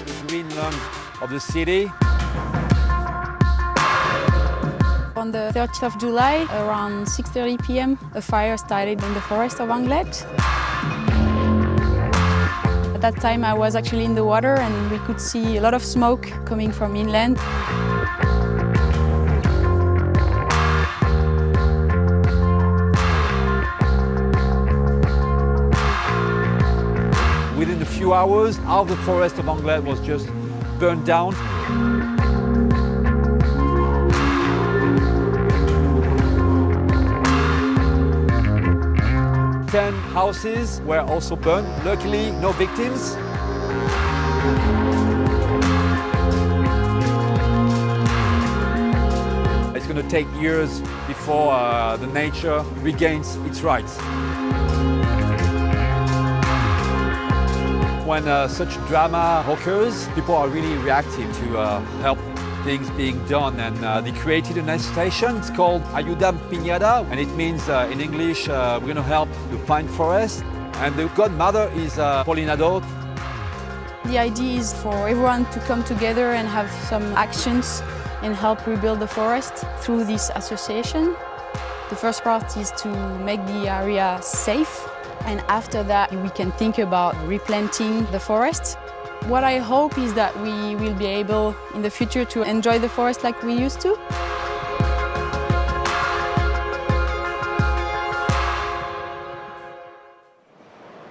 The green lung of the city. On the 30th of July, around 6:30 p.m., a fire started in the forest of Anglet. At that time, I was actually in the water and we could see a lot of smoke coming from inland. Within a few hours, half the forest of Anglet was just burned down. 10 houses were also burned. Luckily, no victims. It's going to take years before the nature regains its rights. when such drama occurs, people are really reactive to help things being done, and they created a nice station. It's called Ayuda Piñada, and it means in English, we're going to help the pine forest. And the godmother is Paulinado. The idea is for everyone to come together and have some actions and help rebuild the forest through this association. The first part is to make the area safe, and after that we can think about replanting the forest. What I hope is that we will be able in the future to enjoy the forest like we used to.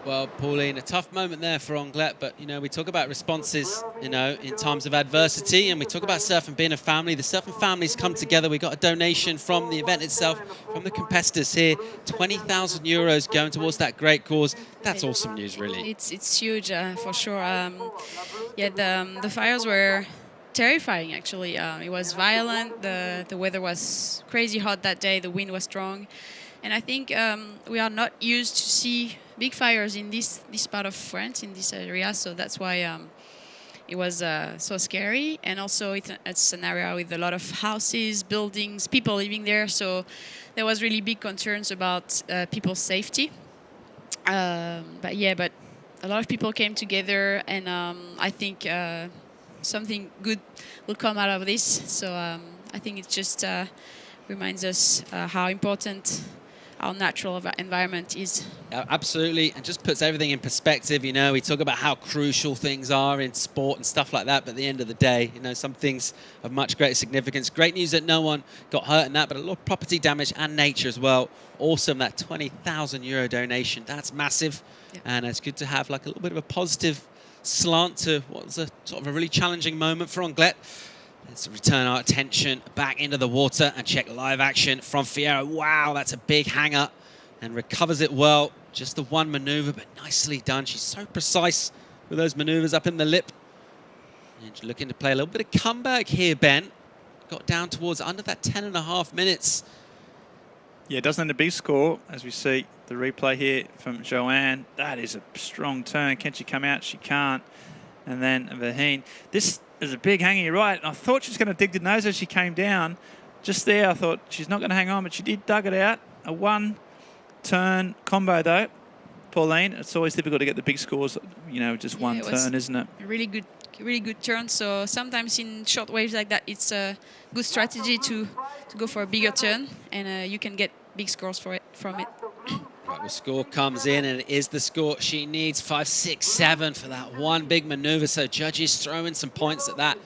Well, Pauline, a tough moment there for Anglet, but, you know, we talk about responses, you know, in times of adversity, and we talk about surfing being a family. The surfing families come together. We got a donation from the event itself, from the competitors here, 20,000 euros going towards that great cause. That's awesome news, really. It's huge, for sure. Yeah, the fires were terrifying, actually. It was violent. The weather was crazy hot that day. The wind was strong. And I think we are not used to see big fires in this part of France, in this area, so that's why it was so scary. And also it's an area with a lot of houses, buildings, people living there, so there was really big concerns about people's safety. But a lot of people came together, and I think something good will come out of this. So I think it just reminds us how important our natural environment is. Absolutely, and just puts everything in perspective. You know, we talk about how crucial things are in sport and stuff like that, but at the end of the day, you know, some things of much greater significance. Great news that no one got hurt in that, but a lot of property damage and nature as well. Awesome, that 20,000 euro donation, that's massive. Yeah. And it's good to have like a little bit of a positive slant to what was a sort of a really challenging moment for Anglet. Let's return our attention back into the water and check live action from Fierro. Wow, that's a big hanger, and recovers it well. Just the one maneuver, but nicely done. She's so precise with those maneuvers up in the lip. And she's looking to play a little bit of comeback here, Ben. Got down towards under that 10.5 minutes. Yeah, doesn't need a big score, as we see the replay here from Johanne. That is a strong turn. Can she come out? She can't. And then Vahine. This is a big hanger, you're right. I thought she was going to dig the nose as she came down. Just there, I thought she's not going to hang on, but she did dug it out. A one-turn combo, though. Pauline, it's always difficult to get the big scores, you know, just one turn, isn't it? A really good turn. So sometimes in short waves like that, it's a good strategy to go for a bigger turn, and you can get big scores from it. Right, the score comes in, and it is the score she needs. 5, 6, 7 for that one big maneuver. So judges throwing some points at that.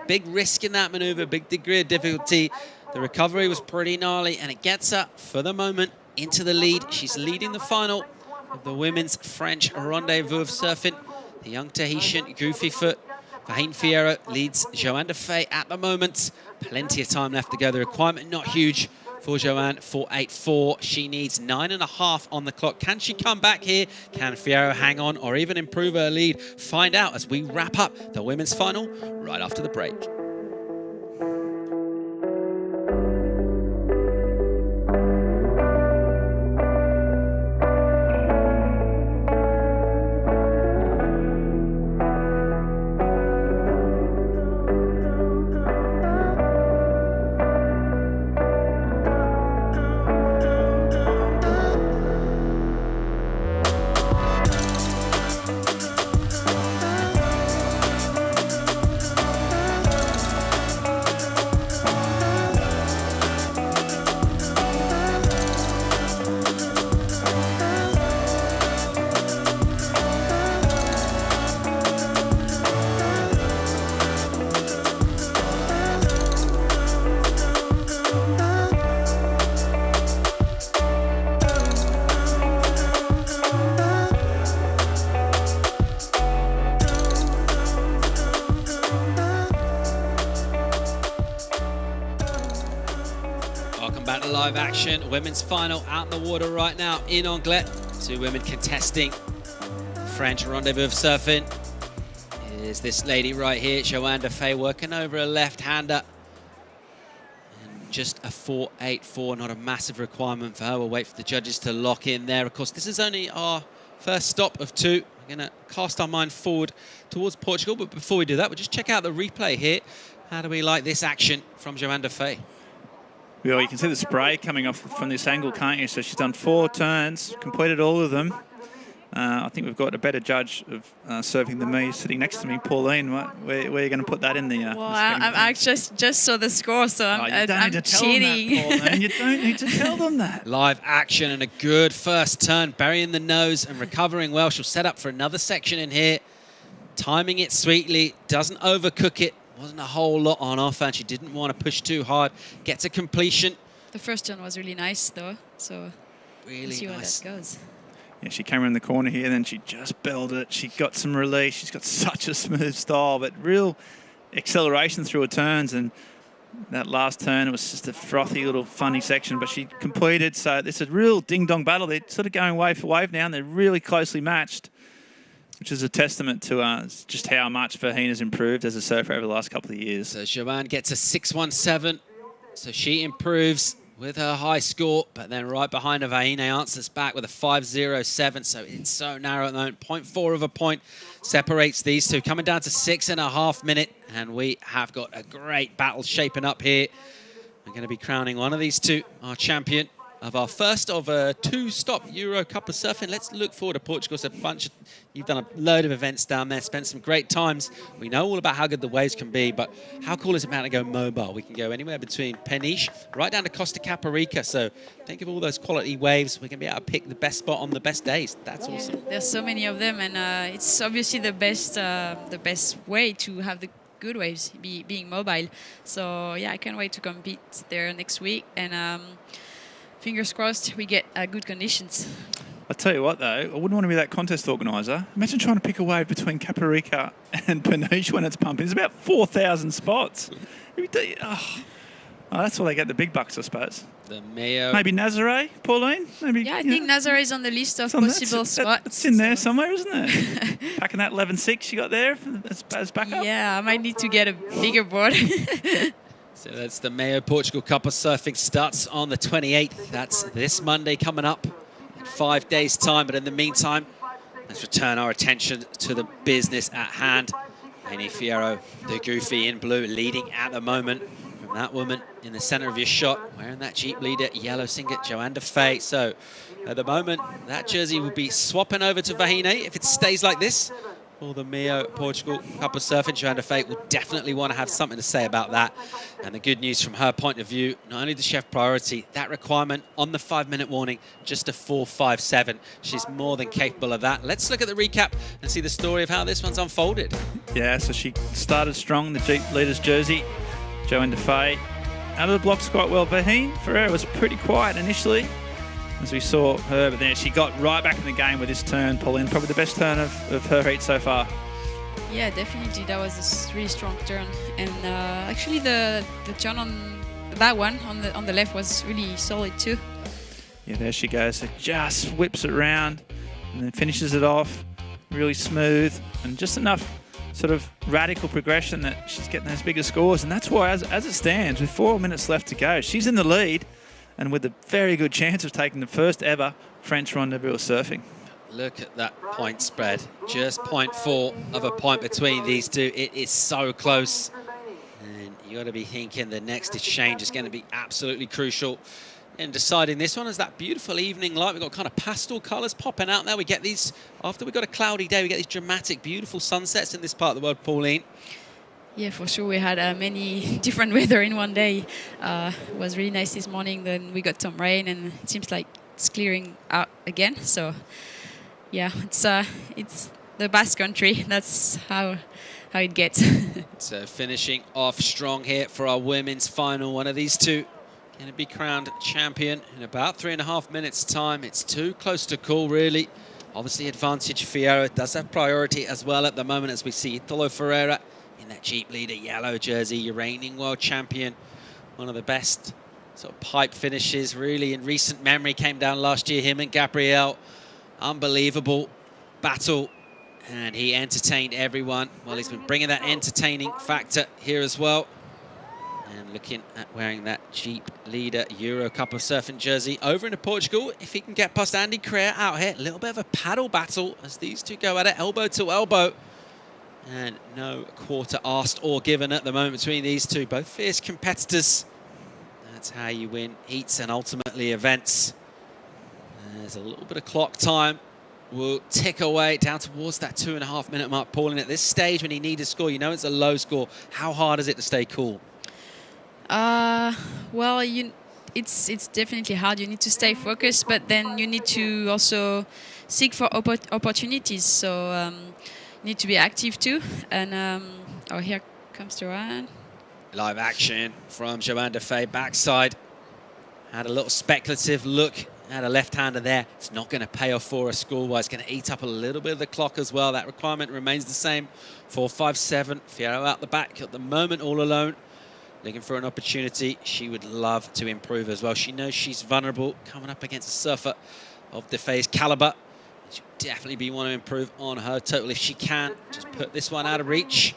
Big risk in that maneuver, big degree of difficulty. The recovery was pretty gnarly, and it gets her, for the moment, into the lead. She's leading the final of the women's French Rendez-Vous of Surfing. The young Tahitian goofy foot Vahine Fierro leads Johanne Defay at the moment. Plenty of time left to go. The requirement not huge for Johanne, 4.84. She needs 9.5 on the clock. Can she come back here? Can Fierro hang on or even improve her lead? Find out as we wrap up the women's final right after the break. Live action, women's final out in the water right now in Anglet. Two women contesting French Rendez-Vous of Surfing. Here's this lady right here, Johanne Defay, working over a left-hander. And just a 4.84, not a massive requirement for her. We'll wait for the judges to lock in there. Of course, this is only our first stop of two. We're We're going to cast our mind forward towards Portugal, but before we do that, we'll just check out the replay here. How do we like this action from Johanne Defay? Well, you can see the spray coming off from this angle, can't you? So she's done 4 turns, completed all of them. I think we've got a better judge of surfing than me sitting next to me, Pauline. Where are you going to put that in the? Well, I just saw the score, so I'm cheating. You don't need to tell them that. Live action and a good first turn, burying the nose and recovering well. She'll set up for another section in here, timing it sweetly, doesn't overcook it. Wasn't a whole lot on offer, and she didn't want to push too hard. Get to completion. The first turn was really nice, though, so really we'll see nice. where that goes. Yeah, she came around the corner here, then she just belled it. She got some release. She's got such a smooth style, but real acceleration through her turns. And that last turn, it was just a frothy little funny section, but she completed. So it's a real ding-dong battle. They're sort of going wave for wave now, and they're really closely matched, which is a testament to just how much Vahine has improved as a surfer over the last couple of years. So Johanne gets a 6.17, so she improves with her high score, but then right behind her, Vahine answers back with a 5.07, so it's so narrow at the moment. 0.4 of a point separates these two, coming down to 6.5 minutes, and we have got a great battle shaping up here. We're going to be crowning one of these two our champion of our first of a 2-stop Euro Cup of Surfing. Let's look forward to Portugal. So you've done a load of events down there, spent some great times. We know all about how good the waves can be, but how cool is it, man, to go mobile? We can go anywhere between Peniche right down to Costa Caparica. So think of all those quality waves. We can be able to pick the best spot on the best days. That's awesome. There's so many of them, and it's obviously the best way to have the good waves, being mobile. So yeah, I can't wait to compete there next week, and fingers crossed we get good conditions. I'll tell you what, though, I wouldn't want to be that contest organiser. Imagine trying to pick a wave between Caparica and Peniche when it's pumping. There's about 4,000 spots. That's why they get the big bucks, I suppose. The Mayo. Maybe Nazare, Pauline? Maybe. Yeah, I think Nazare is on the list of possible spots. It's in there somewhere, isn't it? Packing that 11.6 you got there as backup? Yeah, I might need to get a bigger board. So that's the Mayo Portugal Cup of Surfing, starts on the 28th. That's this Monday coming up in 5 days' time. But in the meantime, let's return our attention to the business at hand. Vahine Fierro, the goofy in blue, leading at the moment from that woman in the center of your shot, wearing that Jeep leader yellow singlet, Johanne Defay. So at the moment, that jersey will be swapping over to Vahine if it stays like this. For the Mayo Portugal Cup of Surfing, Johanne Defay will definitely want to have something to say about that. And the good news from her point of view, not only does she have priority, that requirement on the 5-minute warning, just a 4.57. She's more than capable of that. Let's look at the recap and see the story of how this one's unfolded. Yeah, so she started strong, the Jeep leader's jersey. Johanne Defay out of the blocks quite well. Vahine Fierro was pretty quiet initially, as we saw her, but then she got right back in the game with this turn, Pauline. Probably the best turn of her heat so far. Yeah, definitely. That was a really strong turn. And actually the turn on that one on the left was really solid too. Yeah, there she goes. It just whips it around and then finishes it off really smooth and just enough sort of radical progression that she's getting those bigger scores. And that's why, as it stands, with 4 minutes left to go, she's in the lead, and with a very good chance of taking the first ever French Rendez-Vous of Surfing. Look at that point spread. Just 0.4 of a point between these two. It is so close. And you got to be thinking the next exchange is going to be absolutely crucial in deciding this one. Is that beautiful evening light. We've got kind of pastel colours popping out there. We get these, after we've got a cloudy day, we get these dramatic, beautiful sunsets in this part of the world, Pauline. Yeah, for sure. We had many different weather in one day. It was really nice this morning. Then we got some rain, and it seems like it's clearing out again. So, yeah, it's the Basque country. That's how it gets. So finishing off strong here for our women's final. One of these two going to be crowned champion in about 3.5 minutes' time. It's too close to call, really. Obviously, advantage Fierro does have priority as well at the moment, as we see Italo Ferreira in that Jeep leader yellow jersey, your reigning world champion. One of the best sort of pipe finishes really in recent memory. Came down last year, him and Gabriel. Unbelievable battle, and he entertained everyone. Well, he's been bringing that entertaining factor here as well. And looking at wearing that Jeep Leader Euro Cup of Surfing jersey over into Portugal. If he can get past Andy Criere out here, a little bit of a paddle battle as these two go at it, elbow to elbow. And no quarter asked or given at the moment between these two. Both fierce competitors. That's how you win heats and ultimately events. There's a little bit of clock time. We'll tick away down towards that 2.5 minute mark. Pauline, at this stage when you need a score, you know it's a low score. How hard is it to stay cool? Well, it's definitely hard. You need to stay focused, but then you need to also seek for opportunities. So you need to be active too. And oh, here comes Johanne. Live action from Johanne Defay backside. Had a little speculative look at a left-hander there. It's not going to pay off for a score-wise. It's going to eat up a little bit of the clock as well. That requirement remains the same. 4.57. Fierro out the back at the moment, all alone. Looking for an opportunity. She would love to improve as well. She knows she's vulnerable coming up against a surfer of Defay's caliber. She'll definitely be want to improve on her total if she can. Just put this one out of reach.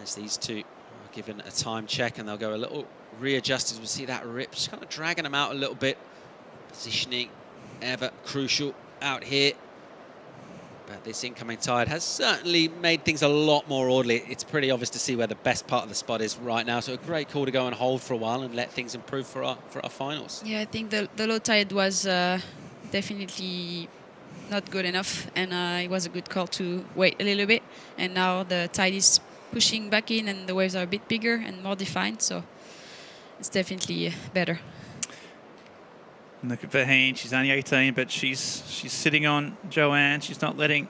As these two are given a time check, and they'll go a little readjusted. We'll see that rip, just kind of dragging them out a little bit. Positioning ever crucial out here. But this incoming tide has certainly made things a lot more orderly. It's pretty obvious to see where the best part of the spot is right now. So a great call to go and hold for a while and let things improve for our finals. Yeah, I think the low tide was definitely not good enough, and it was a good call to wait a little bit. And now the tide is pushing back in, and the waves are a bit bigger and more defined. So it's definitely better. Look at Vahine, she's only 18, but she's sitting on Johanne. She's not letting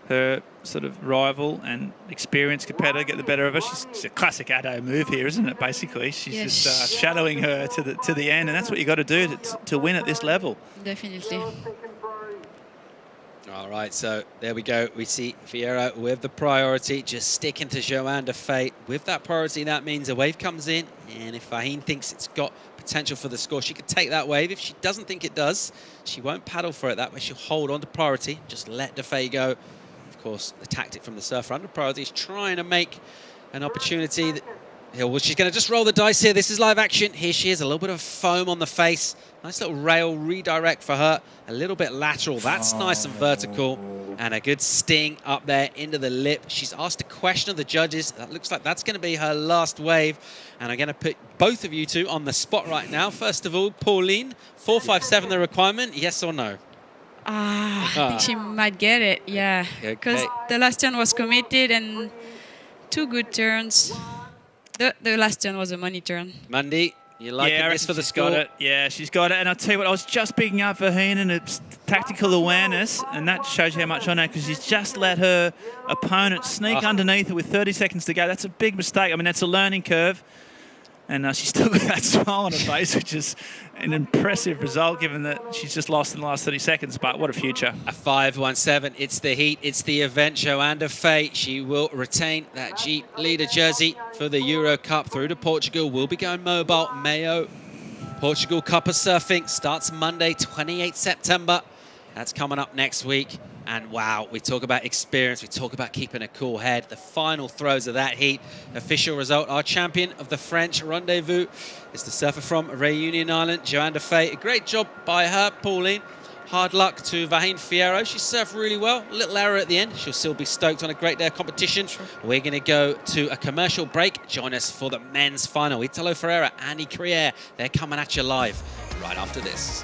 her sort of rival and experienced competitor get the better of her. She's a classic Addo move here, isn't it, basically? She's just shadowing her to the end, and that's what you got to do to win at this level. Definitely. All right, so there we go. We see Fierro with the priority, just sticking to Johanne Defay. With that priority, that means a wave comes in, and if Vahine thinks it's got potential for the score, she could take that wave. If she doesn't think it does, she won't paddle for it that way. She'll hold on to priority, just let Defay go. Of course, the tactic from the surfer under priority is trying to make an opportunity. Well, she's going to just roll the dice here. This is live action. Here she is, a little bit of foam on the face. Nice little rail redirect for her. A little bit lateral. That's nice and vertical. And a good sting up there into the lip. She's asked a question of the judges. That looks like that's going to be her last wave. And I'm going to put both of you two on the spot right now. First of all, Pauline, 4.57 the requirement, yes or no? I think she might get it, yeah. Because the last turn was committed and 2 good turns. The last turn was a money turn. Mandy, you like this for the score? Got it. Yeah, she's got it. And I'll tell you what, I was just picking up Vahine and it's tactical awareness, and that shows you how much I know, because she's just let her opponent sneak underneath her with 30 seconds to go. That's a big mistake. I mean, that's a learning curve. And she's still got that smile on her face, which is an impressive result, given that she's just lost in the last 30 seconds. But what a future. A 5.17. It's the heat. It's the event. Johanne Defay, she will retain that Jeep Leader jersey for the Euro Cup through to Portugal. We'll be going mobile. Mayo Portugal Cup of Surfing starts Monday, 28th September. That's coming up next week. And wow, we talk about experience, we talk about keeping a cool head. The final throws of that heat. Official result, our champion of the French Rendez-Vous is the surfer from Réunion Island, Johanne Defay. A great job by her, Pauline. Hard luck to Vahine Fierro. She surfed really well. A little error at the end. She'll still be stoked on a great day of competition. Sure. We're going to go to a commercial break. Join us for the men's final. Italo Ferreira, Andy Criere, they're coming at you live right after this.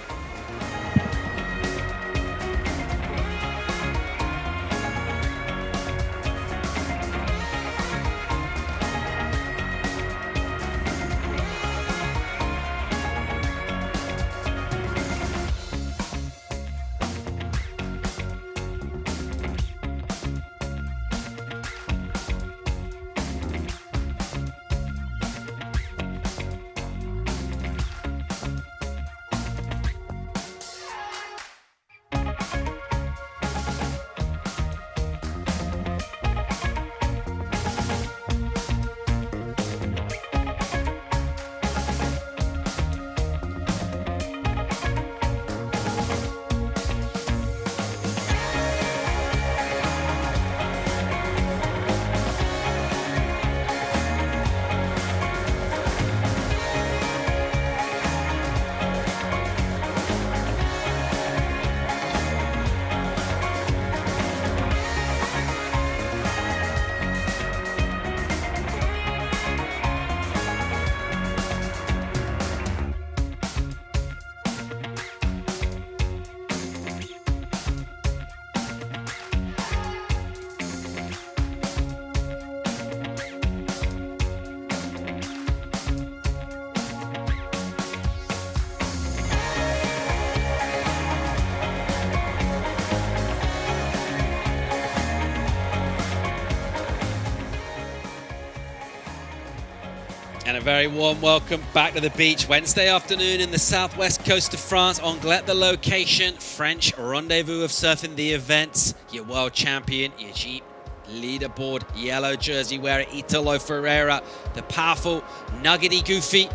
a very warm welcome back to the beach. Wednesday afternoon in the southwest coast of France. Anglet, the location. French Rendez-Vous of Surfing, the event. Your world champion, your Jeep leaderboard, yellow jersey wearer Italo Ferreira. The powerful, nuggety goofy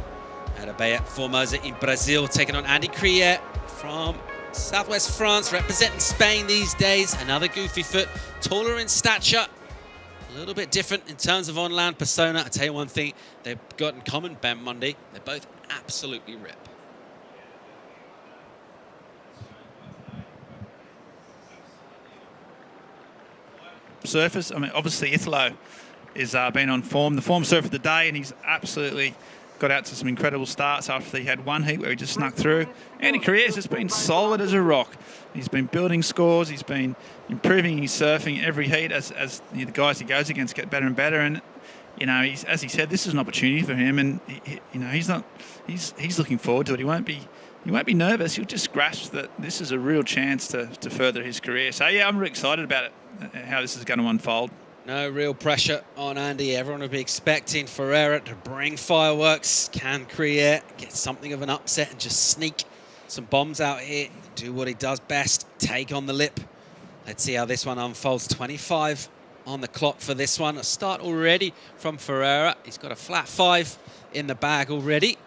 out of Bahia Formosa in Brazil, taking on Andy Criere from southwest France, representing Spain these days. Another goofy foot, taller in stature. A little bit different in terms of on-land persona. I tell you one thing they've got in common, Ben Mundy, they both absolutely rip. Surfers, I mean, obviously Italo is been on form, the form surfer of the day, and he's absolutely got out to some incredible starts after he had one heat where he just snuck through. Andy Criere's just been solid as a rock. He's been building scores. He's been improving his surfing every heat as the guys he goes against get better and better. And you know, as he said, this is an opportunity for him. And he's looking forward to it. He won't be nervous. He'll just grasp that this is a real chance to further his career. So yeah, I'm really excited about it, how this is going to unfold. No real pressure on Andy. Everyone will be expecting Ferreira to bring fireworks. Can Criere get something of an upset and just sneak some bombs out here? Do what he does best, take on the lip. Let's see how this one unfolds. 25 on the clock for this one. A start already from Ferreira. He's got a flat 5 in the bag already.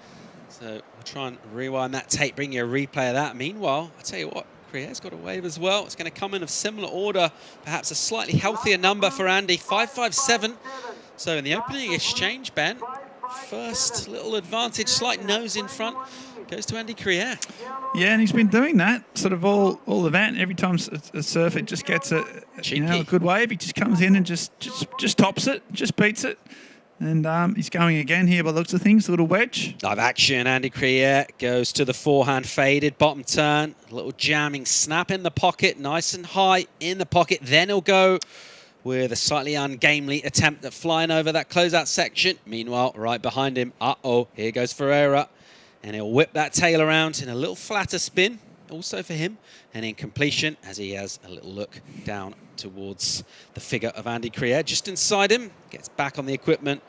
So we'll try and rewind that tape, bring you a replay of that. Meanwhile, I'll tell you what, Criere's got a wave as well. It's going to come in of similar order, perhaps a slightly healthier number for Andy, 5.57. So in the opening exchange, Ben, first little advantage, slight nose in front, goes to Andy Criere. Yeah, and he's been doing that sort of all event. Every time a surfer just gets a good wave, he just comes in and just tops it, just beats it. And he's going again here by the looks of things, a little wedge. Live action, Andy Criere goes to the forehand faded, bottom turn, a little jamming snap in the pocket, nice and high in the pocket. Then he'll go with a slightly ungamely attempt at flying over that closeout section. Meanwhile, right behind him, here goes Ferreira. And he'll whip that tail around in a little flatter spin, also for him. And in completion, as he has a little look down towards the figure of Andy Criere, just inside him, gets back on the equipment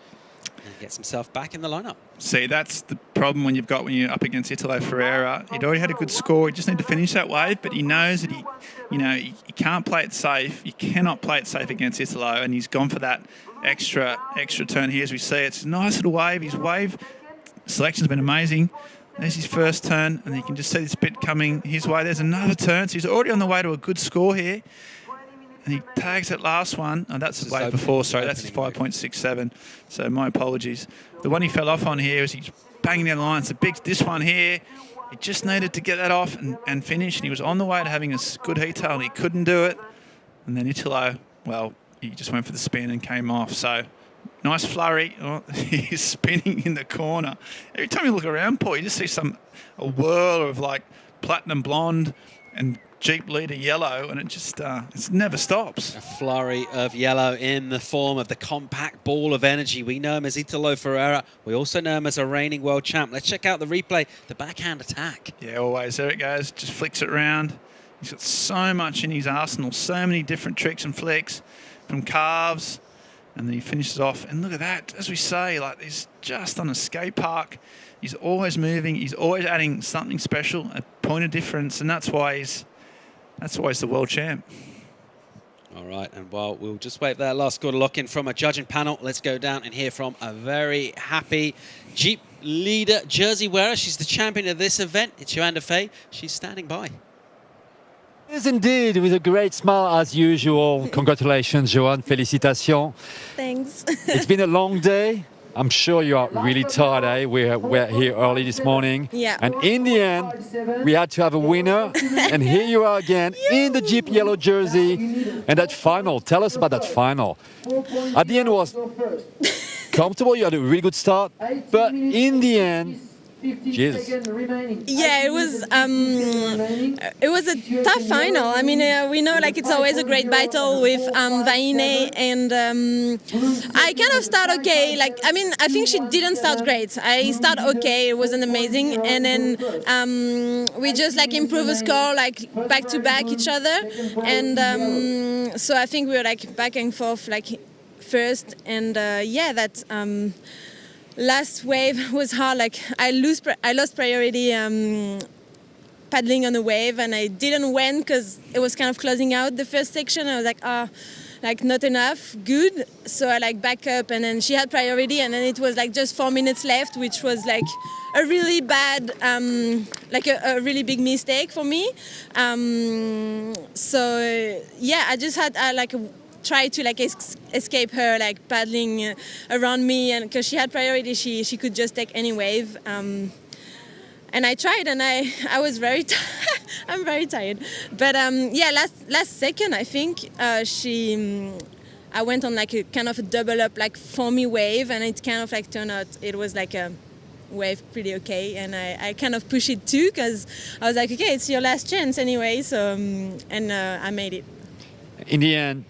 and gets himself back in the lineup. See, that's the problem when you're up against Italo Ferreira. He'd already had a good score. He just need to finish that wave, but he knows that he can't play it safe. You cannot play it safe against Italo, and he's gone for that extra turn here. As we see, it's a nice little wave. His wave selection's been amazing. There's his first turn, and you can just see this bit coming his way. There's another turn, so he's already on the way to a good score here. And he tags that last one. Oh, that's the wave before, sorry. That's his 5.67. So my apologies. The one he fell off on here is he's banging down the line. It's this one here. He just needed to get that off and finish. And he was on the way to having a good heat tail, and he couldn't do it. And then Italo, well, he just went for the spin and came off. So nice flurry. Oh, he's spinning in the corner. Every time you look around, Paul, you just see a whirl of like platinum blonde and Jeep leader yellow, and it never stops. A flurry of yellow in the form of the compact ball of energy. We know him as Italo Ferreira. We also know him as a reigning world champ. Let's check out the replay, the backhand attack. Yeah, always. There it goes. Just flicks it around. He's got so much in his arsenal, so many different tricks and flicks from carves. And then he finishes off. And look at that. As we say, like he's just on a skate park. He's always moving. He's always adding something special, a point of difference. And that's why he's the world champ. All right, and while we'll just wait for that last score to lock in from a judging panel, let's go down and hear from a very happy Jeep leader jersey wearer. She's the champion of this event. It's Johanne Defay. She's standing by. Yes, indeed, with a great smile as usual. Congratulations, Johanne. Félicitations. Thanks. It's been a long day. I'm sure you are really tired, eh? We're here early this morning. Yeah. And in the end, we had to have a winner. And here you are again in the Jeep yellow jersey. And that final, tell us about that final. At the end, it was comfortable. You had a really good start. But in the end, Jesus. Yeah, it was a tough final. I mean, we know like it's always a great battle with Vahine, and I kind of start okay. Like, I mean, I think she didn't start great. I start okay. It wasn't amazing, and then we just like improve a score like back to back each other, and so I think we were like back and forth like first, and yeah, that. last wave was hard. Like I lost priority paddling on the wave, and I didn't win because it was kind of closing out the first section. I was like, like not enough, good. So I like back up, and then she had priority, and then it was like just 4 minutes left, which was like a really bad, like a really big mistake for me. So yeah, I just had try to like escape her, like paddling around me, and because she had priority, she could just take any wave. And I tried, and I was very I'm very tired. But yeah, last second I think I went on like a kind of a double up like foamy wave, and it kind of like turned out it was like a wave pretty okay, and I kind of pushed it too because I was like, okay, it's your last chance anyway. So and I made it. In the end,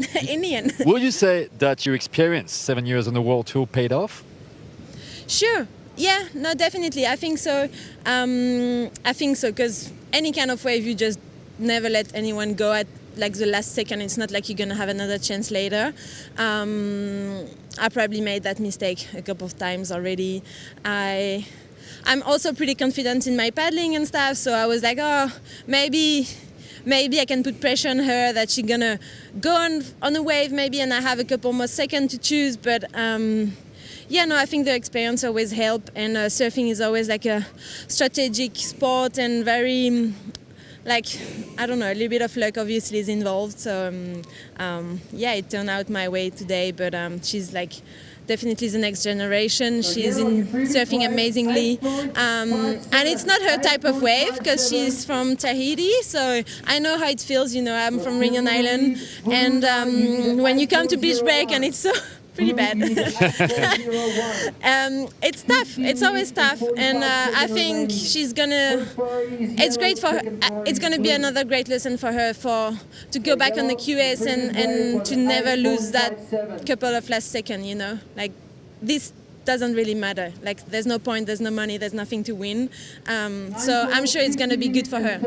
would you say that your experience, 7 years on the World Tour, paid off? Sure. Yeah, no, definitely. I think so. Because any kind of wave, you just never let anyone go at like the last second. It's not like you're gonna have another chance later. I probably made that mistake a couple of times already. I'm also pretty confident in my paddling and stuff, so I was like, oh, maybe I can put pressure on her that she's gonna go on a wave maybe, and I have a couple more seconds to choose. But yeah, no, I think the experience always helps, and surfing is always like a strategic sport and very, like, I don't know, a little bit of luck obviously is involved. So yeah, it turned out my way today, but she's like definitely the next generation. She's in surfing amazingly, and it's not her type of wave because she's from Tahiti, so I know how it feels. You know, I'm from Reunion Island, and when you come to beach break and it's so pretty bad. It's tough. It's always tough, and I think she's gonna. It's great for her. It's gonna be another great lesson for her to go back on the QS and to never lose that couple of last second. You know, like this doesn't really matter. Like there's no point, there's no money, there's nothing to win. So I'm sure it's gonna be good for her.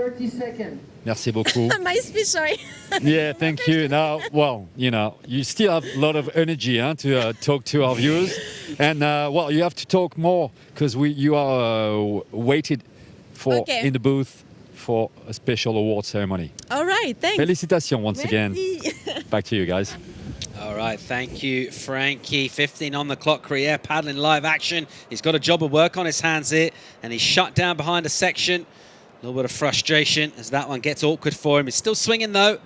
Merci beaucoup. My speech, sorry. Yeah, thank you. Now, well, you know, you still have a lot of energy to talk to our viewers, and well, you have to talk more because you are waited for in the booth for a special award ceremony. All right, thanks. Félicitations once again. Back to you guys. All right, thank you, Frankie. 15 on the clock, Criere paddling live action. He's got a job of work on his hands here, and he's shut down behind a section. A little bit of frustration as that one gets awkward for him. He's still swinging though,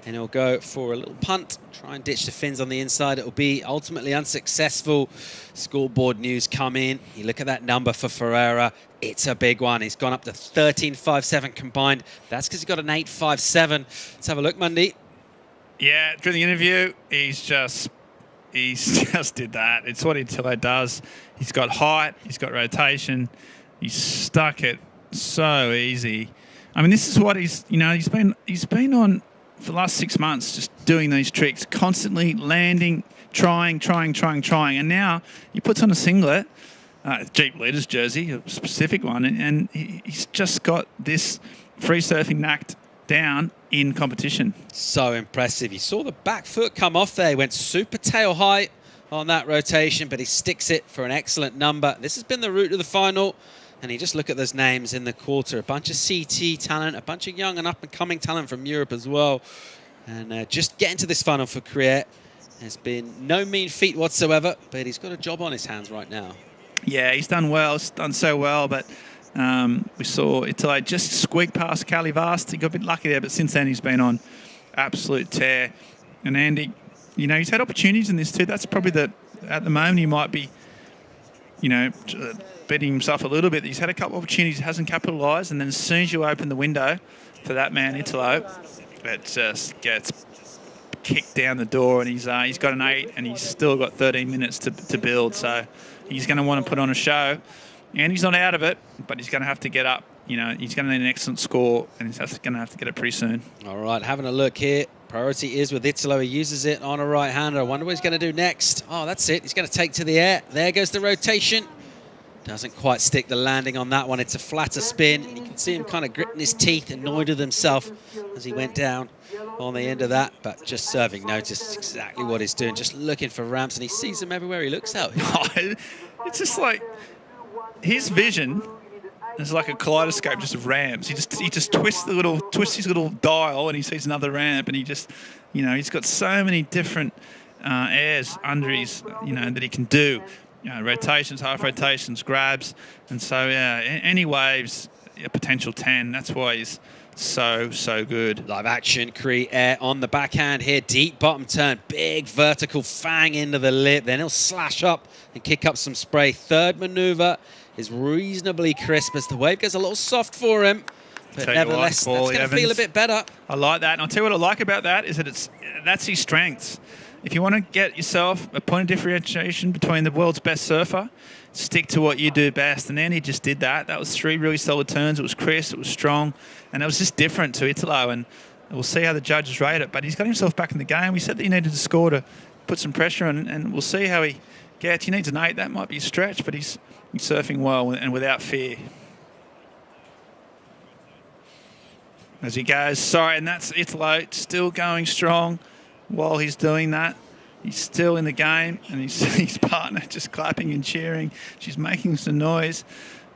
and he'll go for a little punt, try and ditch the fins on the inside. It'll be ultimately unsuccessful. Scoreboard news come in. You look at that number for Ferreira. It's a big one. He's gone up to 13.57 combined. That's because he got an 8.57. Let's have a look, Mundy. Yeah, during the interview, he's just did that. It's what Italo does. He's got height, he's got rotation, he's stuck it so easy. I mean, this is what he's been on for the last 6 months, just doing these tricks, constantly landing, trying, and now he puts on a singlet, Jeep Leaders jersey, a specific one, and he's just got this free surfing knacked down in competition. So impressive. You saw the back foot come off there. He went super tail height on that rotation, but he sticks it for an excellent number. This has been the route to the final. And you just look at those names in the quarter. A bunch of CT talent, a bunch of young and up-and-coming talent from Europe as well. And just getting to this final for Criere has been no mean feat whatsoever, but he's got a job on his hands right now. Yeah, he's done well. He's done so well, but we saw Italo just squeak past Cali Vast. He got a bit lucky there, but since then he's been on absolute tear. And Andy, you know, he's had opportunities in this too. That's probably at the moment he might be, you know, betting himself a little bit. He's had a couple of opportunities, hasn't capitalised, and then as soon as you open the window for that man, Italo, it just gets kicked down the door, and he's got an 8, and he's still got 13 minutes to build. So he's going to want to put on a show, and he's not out of it, but he's going to have to get up. You know, he's going to need an excellent score, and he's going to have to get it pretty soon. All right, having a look here. Priority is with Italo. He uses it on a right-hander. I wonder what he's going to do next. Oh, that's it. He's going to take to the air. There goes the rotation. Doesn't quite stick the landing on that one. It's a flatter spin. You can see him kind of gritting his teeth, annoyed with himself as he went down on the end of that. But just serving notice exactly what he's doing. Just looking for ramps, and he sees them everywhere he looks out. it's just like his vision is like a kaleidoscope just of ramps. He just twists his little dial and he sees another ramp, and he just, he's got so many different airs under his, that he can do. Rotations, half rotations, grabs, and so any waves, a potential 10. That's why he's so good. Live action, Criere on the backhand here, deep bottom turn, big vertical fang into the lip, then he'll slash up and kick up some spray. Third maneuver is reasonably crisp as the wave goes a little soft for him, but nevertheless, that's going to feel a bit better. I like that, and I'll tell you what I like about that is that that's his strengths. If you want to get yourself a point of differentiation between the world's best surfer, stick to what you do best. And then he just did that. That was 3 really solid turns. It was crisp, it was strong, and it was just different to Italo. And we'll see how the judges rate it. But he's got himself back in the game. We said that he needed to score to put some pressure on, and we'll see how he gets. He needs an 8. That might be a stretch, but he's surfing well and without fear. As he goes, sorry, and that's Italo still going strong. While he's doing that, he's still in the game, and his partner just clapping and cheering. She's making some noise,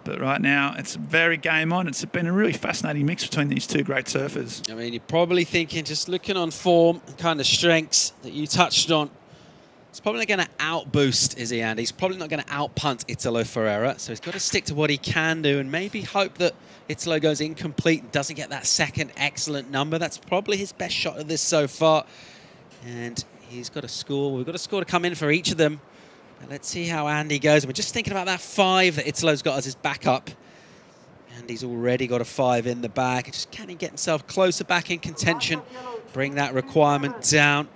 but right now it's very game on. It's been a really fascinating mix between these two great surfers. I mean, you're probably thinking, just looking on form and kind of strengths that you touched on, he's probably not going to outboost, is he, Andy? He's probably not going to outpunt Italo Ferreira, so he's got to stick to what he can do and maybe hope that Italo goes incomplete and doesn't get that second excellent number. That's probably his best shot of this so far. And he's got a score. We've got a score to come in for each of them. But let's see how Andy goes. And we're just thinking about that 5 that Italo's got as his backup. Andy's already got a 5 in the bag. Just can he get himself closer back in contention, bring that requirement down.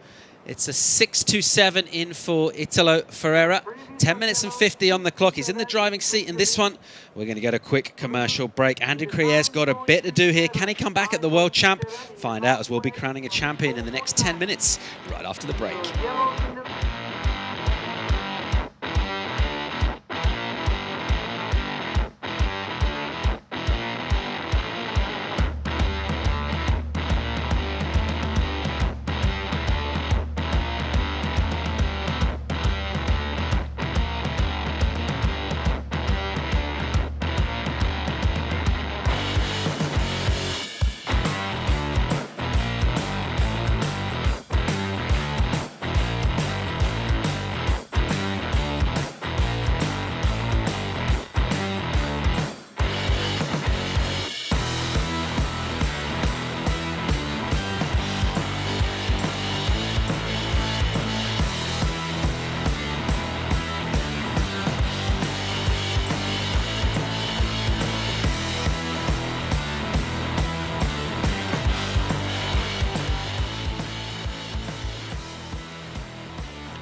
It's a 6.27 in for Italo Ferreira. 10 minutes and 50 on the clock. He's in the driving seat in this one. We're going to get a quick commercial break. Andy Criere's got a bit to do here. Can he come back at the world champ? Find out as we'll be crowning a champion in the next 10 minutes, right after the break.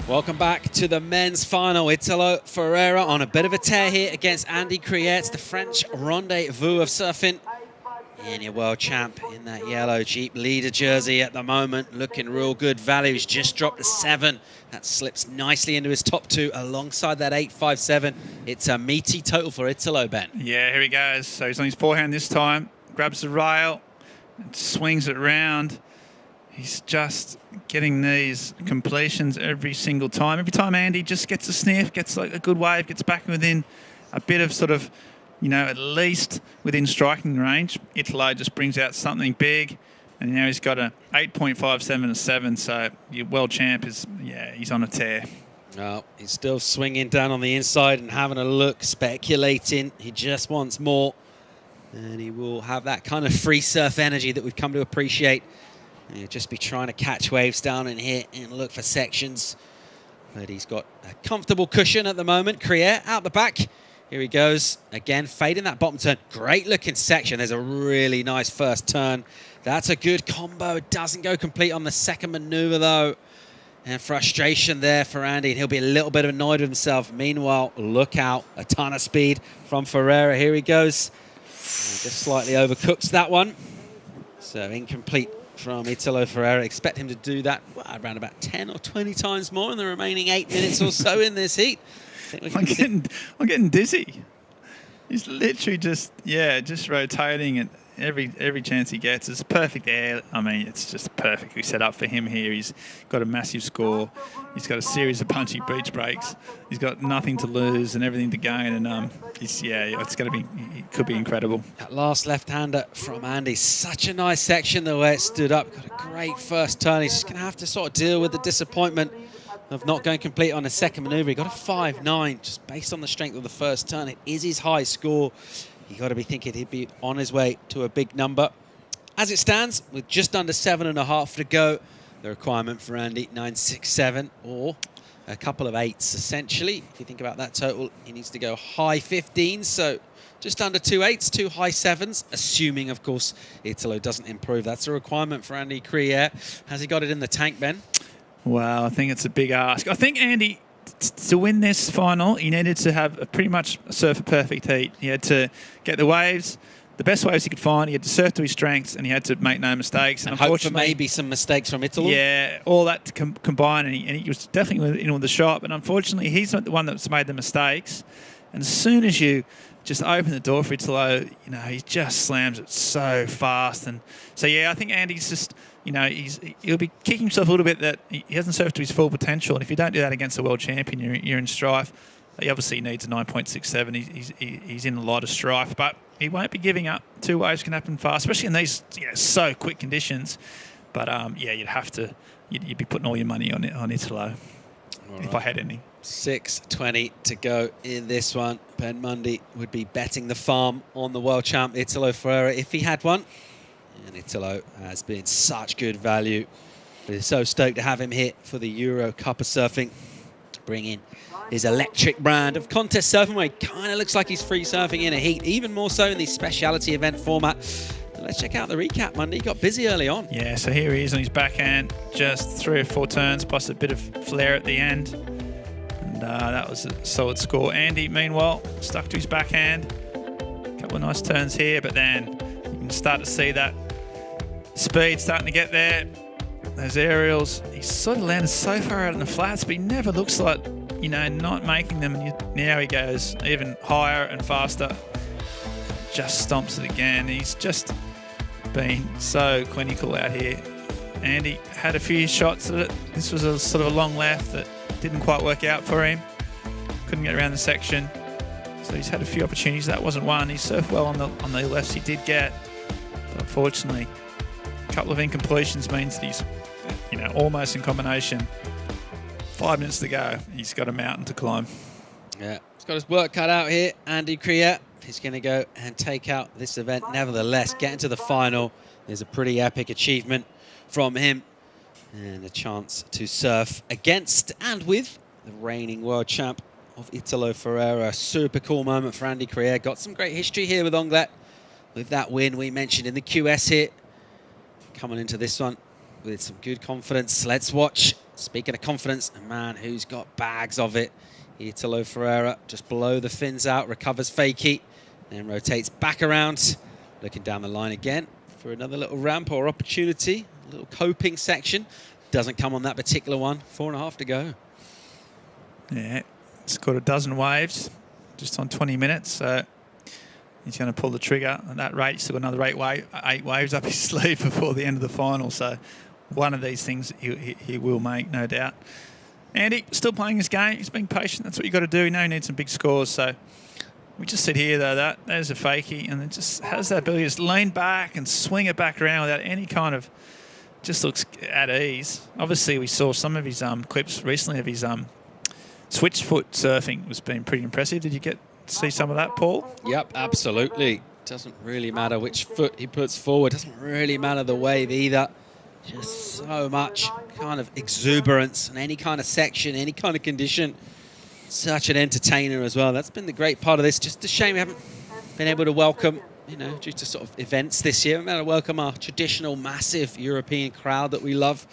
Welcome back to the men's final. Italo Ferreira on a bit of a tear here against Andy Criere. It's the French Rendez-Vous of Surfing. And your world champ in that yellow Jeep leader jersey at the moment, looking real good value. He's just dropped a 7. That slips nicely into his top 2 alongside that 8.57. It's a meaty total for Italo, Ben. Yeah, here he goes. So he's on his forehand this time, grabs the rail, and swings it round. He's just getting these completions every single time. Every time Andy just gets a sniff, gets like a good wave, gets back within a bit of sort of, at least within striking range, Italo just brings out something big. And now he's got a 8.57 a 7. So your world champ is, he's on a tear. No, he's still swinging down on the inside and having a look, speculating. He just wants more. And he will have that kind of free surf energy that we've come to appreciate. And he'll just be trying to catch waves down in here and look for sections. But he's got a comfortable cushion at the moment. Criere out the back. Here he goes. Again, fading that bottom turn. Great looking section. There's a really nice first turn. That's a good combo. It doesn't go complete on the second maneuver, though. And frustration there for Andy. And he'll be a little bit annoyed with himself. Meanwhile, look out. A ton of speed from Ferreira. Here he goes. Just slightly overcooks that one. So incomplete from Italo Ferreira. Expect him to do that around about 10 or 20 times more in the remaining 8 minutes or so in this heat. I'm getting dizzy. He's literally just rotating, and every chance he gets. It's perfect air. I mean, it's just perfectly set up for him here. He's got a massive score. He's got a series of punchy beach breaks. He's got nothing to lose and everything to gain. And it's going to be, it could be incredible. That last left-hander from Andy, such a nice section the way it stood up. Got a great first turn. He's just going to have to sort of deal with the disappointment of not going complete on a second manoeuvre. He got a 5.9 just based on the strength of the first turn. It is his high score. You got to be thinking he'd be on his way to a big number. As it stands, with just under 7.5 to go, the requirement for Andy, 9.67, or a couple of 8s, essentially. If you think about that total, he needs to go high 15s, so just under 2 8s, 2 high 7s, assuming, of course, Italo doesn't improve. That's a requirement for Andy Criere. Has he got it in the tank, Ben? Well, I think it's a big ask. I think Andy, to win this final, he needed to have a pretty much surf a perfect heat. He had to get the waves, the best waves he could find. He had to surf to his strengths, and he had to make no mistakes. And hope for maybe some mistakes from Italo. Yeah, all that to combine, and he was definitely in with the shot. But unfortunately, he's not the one that's made the mistakes. And as soon as you just open the door for Italo, he just slams it so fast. And so, yeah, I think Andy's just, he'll be kicking himself a little bit that he hasn't surfed to his full potential. And if you don't do that against a world champion, you're in strife. He obviously needs a 9.67. He's in a lot of strife, but he won't be giving up. 2 waves can happen fast, especially in these so quick conditions. But you'd be putting all your money on Italo if I had any. 6.20 to go in this one. Ben Mundy would be betting the farm on the world champ Italo Ferreira if he had one. And Italo has been such good value. We're so stoked to have him here for the Euro Cup of Surfing to bring in his electric brand of contest surfing, where he kind of looks like he's free surfing in a heat, even more so in the speciality event format. Let's check out the recap, Mundy. He got busy early on. Yeah, so here he is on his backhand, just 3 or 4 turns, plus a bit of flair at the end. And that was a solid score. Andy, meanwhile, stuck to his backhand. A couple of nice turns here, but then you can start to see that speed starting to get there. Those aerials, he's sort of landed so far out in the flats, but he never looks like, not making them. Now he goes even higher and faster. Just stomps it again. He's just been so clinical out here. Andy had a few shots at it. This was a sort of a long left that didn't quite work out for him. Couldn't get around the section. So he's had a few opportunities. That wasn't one. He surfed well on the lefts he did get. But unfortunately, a couple of incompletions means that he's almost in combination. 5 minutes to go. He's got a mountain to climb. Yeah, he's got his work cut out here. Andy Criere. He's going to go and take out this event. Nevertheless, get into the final. There's a pretty epic achievement from him. And a chance to surf against and with the reigning world champ of Italo Ferreira. Super cool moment for Andy Criere. Got some great history here with Anglet. With that win we mentioned in the QS here. Coming into this one with some good confidence. Let's watch. Speaking of confidence, a man who's got bags of it. Italo Ferreira just below the fins out, recovers fakie, then rotates back around, looking down the line again for another little ramp or opportunity, a little coping section. Doesn't come on that particular one. 4.5 to go. Yeah, it's got a dozen waves just on 20 minutes, so he's going to pull the trigger at that rate. Still got another 8 waves up his sleeve before the end of the final, so one of these things he will make, no doubt. Andy, still playing his game. He's being patient. That's what you got to do. You know he needs some big scores. So we just sit here, though. There's a fakie, and it just has that ability to just lean back and swing it back around without any kind of, just looks at ease. Obviously, we saw some of his clips recently of his switch foot surfing was being pretty impressive. Did you get to see some of that, Paul? Yep, absolutely. Doesn't really matter which foot he puts forward. Doesn't really matter the wave either. Just so much kind of exuberance in any kind of section, any kind of condition. Such an entertainer as well. That's been the great part of this. Just a shame we haven't been able to welcome, due to sort of events this year, we haven't been able to welcome our traditional massive European crowd that we love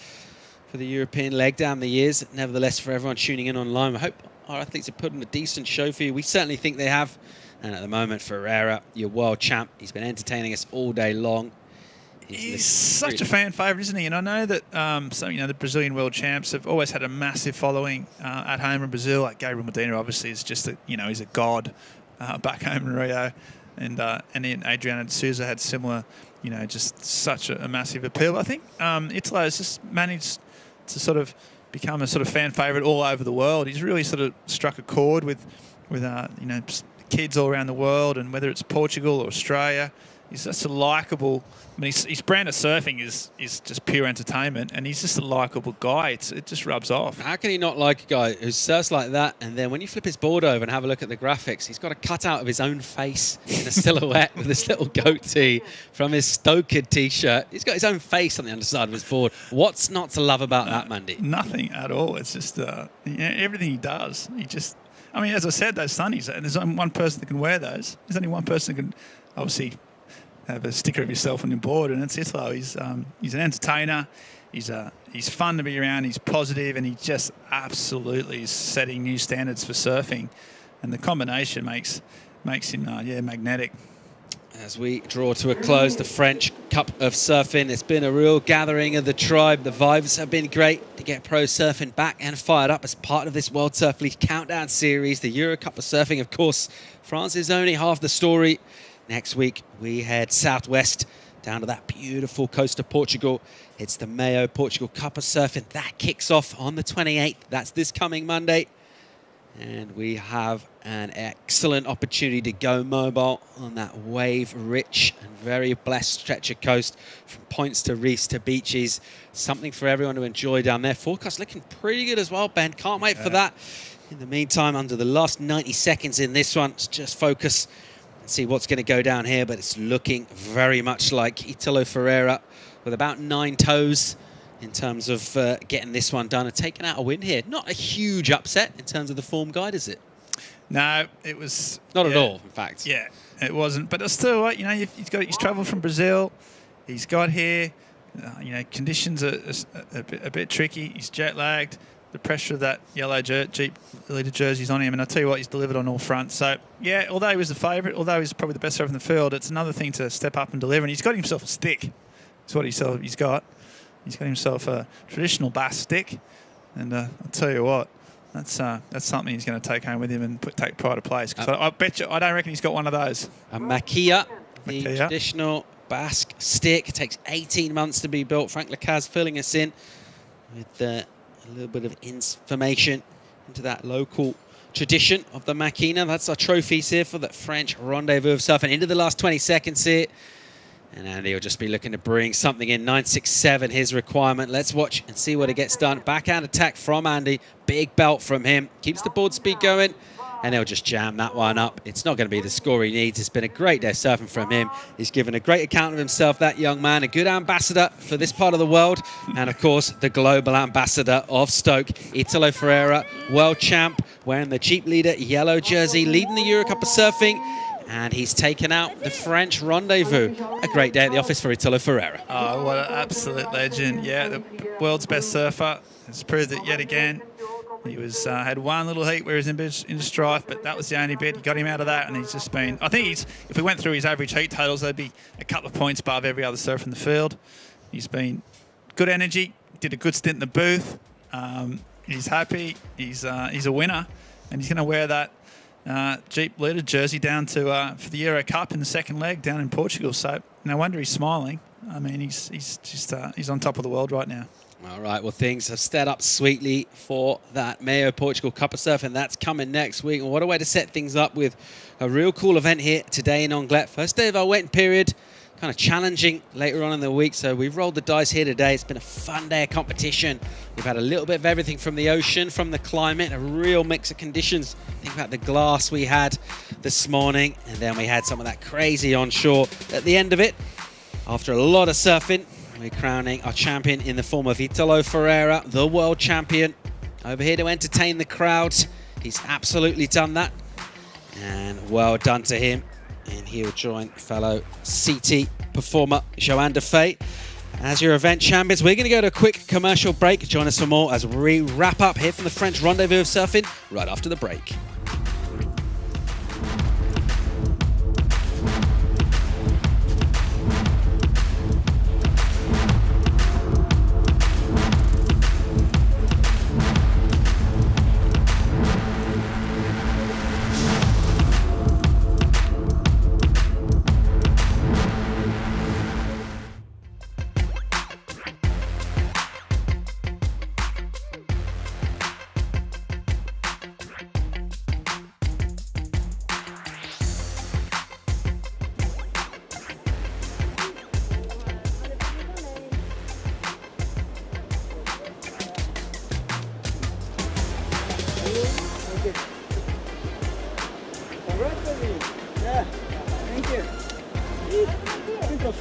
for the European leg down the years. Nevertheless, for everyone tuning in online, I hope our athletes have put on a decent show for you. We certainly think they have. And at the moment, Ferreira, your world champ, he's been entertaining us all day long. He's such a fan favourite, isn't he? And I know that the Brazilian world champs have always had a massive following at home in Brazil. Like Gabriel Medina, obviously, is just he's a god back home in Rio. and then Adriana de Souza had similar, just such a massive appeal. I think Italo has just managed to sort of become a sort of fan favourite all over the world. He's really sort of struck a chord with kids all around the world, and whether it's Portugal or Australia, he's just a likeable. I mean, his brand of surfing is just pure entertainment, and he's just a likeable guy. It just rubs off. How can he not like a guy who surfs like that? And then when you flip his board over and have a look at the graphics, he's got a cutout of his own face in a silhouette with this little goatee from his Stoker t-shirt. He's got his own face on the underside of his board. What's not to love about that, Mandy? Nothing at all. It's just everything he does. I mean, as I said, those sunnies, and there's only one person that can wear those. There's only one person that can obviously have a sticker of yourself on your board, and it's Italo. He's an entertainer. He's fun to be around. He's positive, and he just absolutely is setting new standards for surfing. And the combination makes him magnetic. As we draw to a close, the French Cup of Surfing. It's been a real gathering of the tribe. The vibes have been great to get pro surfing back and fired up as part of this World Surf League countdown series. The Euro Cup of Surfing, of course, France is only half the story. Next week, we head southwest down to that beautiful coast of Portugal. It's the Mayo Portugal Cup of Surfing. That kicks off on the 28th. That's this coming Monday. And we have an excellent opportunity to go mobile on that wave-rich and very blessed stretch of coast, from points to reefs to beaches. Something for everyone to enjoy down there. Forecast looking pretty good as well, Ben. Can't wait for that. In the meantime, under the last 90 seconds in this one, let's just focus and see what's going to go down here. But it's looking very much like Italo Ferreira with about 9 toes in terms of getting this one done and taking out a win here. Not a huge upset in terms of the form guide, is it? No, it was... Not at all, in fact. Yeah, it wasn't. But it's still, he's travelled from Brazil. He's got here. Conditions are a bit tricky. He's jet-lagged. The pressure of that yellow Jeep leader jersey's on him. And I'll tell you what, he's delivered on all fronts. So, yeah, although he was the favourite, although he's probably the best surfer in the field, it's another thing to step up and deliver. And he's got himself a stick. That's what he's got. He's got himself a traditional Basque stick, and I'll tell you what, that's something he's going to take home with him and take pride of place. Because I bet you, I don't reckon he's got one of those. A maquilla, the traditional Basque stick. It takes 18 months to be built. Frank Lacaz filling us in with a little bit of information into that local tradition of the maquilla. That's our trophies here for the French Rendez-Vous of Surfing. Into the last 20 seconds here. And Andy will just be looking to bring something in. 9.67, his requirement. Let's watch and see what it gets done. Backhand attack from Andy. Big belt from him. Keeps the board speed going. And he'll just jam that one up. It's not going to be the score he needs. It's been a great day surfing from him. He's given a great account of himself, that young man. A good ambassador for this part of the world. And, of course, the global ambassador of Stoke, Italo Ferreira, world champ, wearing the Jeep leader yellow jersey, leading the Euro Cup of Surfing. And he's taken out the French Rendezvous. A great day at the office for Italo Ferreira. Oh, what an absolute legend. Yeah, the world's best surfer. Has proved it yet again. He was had one little heat where he was in strife, but that was the only bit. He got him out of that, and he's just been... I think if we went through his average heat totals, there'd be a couple of points above every other surfer in the field. He's been good energy, did a good stint in the booth. He's happy. He's a winner, and he's going to wear that Jeep leader jersey down to for the Euro Cup in the second leg down in Portugal. So no wonder he's smiling. I mean, he's on top of the world right now. All right, well, things have set up sweetly for that Mayo Portugal Cup of Surfing. That's coming next week. And what a way to set things up with a real cool event here today in Anglet. First day of our wetting period, kind of challenging later on in the week. So we've rolled the dice here today. It's been a fun day of competition. We've had a little bit of everything from the ocean, from the climate, a real mix of conditions. Think about the glass we had this morning, and then we had some of that crazy onshore at the end of it. After a lot of surfing, we're crowning our champion in the form of Italo Ferreira, the world champion, over here to entertain the crowd. He's absolutely done that, and well done to him. And he'll join fellow CT performer Johanne Defay as your event champions. We're going to go to a quick commercial break. Join us for more as we wrap up here from the French Rendezvous of Surfing right after the break.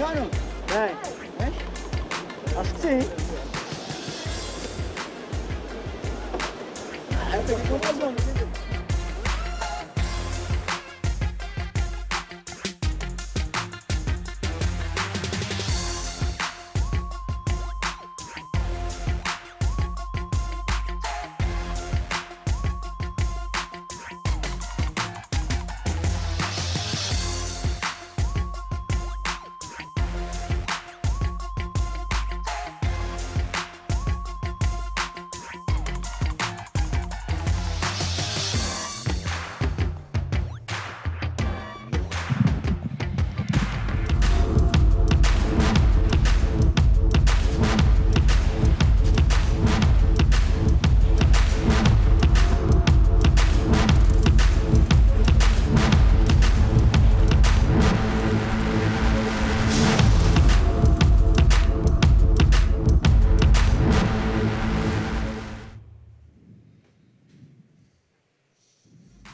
Americano. Dai, acho que sim. Peguei com razão, não.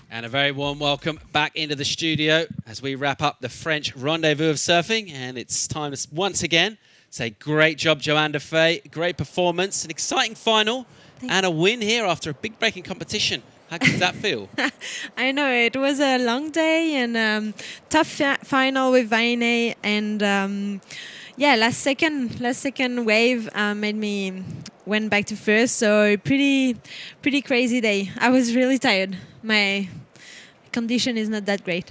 And a very warm welcome back into the studio as we wrap up the French Rendez-Vous of Surfing. And it's time to once again say great job, Johanne Defay. Great performance, an exciting final, and a win here after a big break in competition. How does that feel? I know, it was a long day and tough final with Vahine. And yeah, last second wave made me went back to first. So pretty crazy day. I was really tired. My condition is not that great.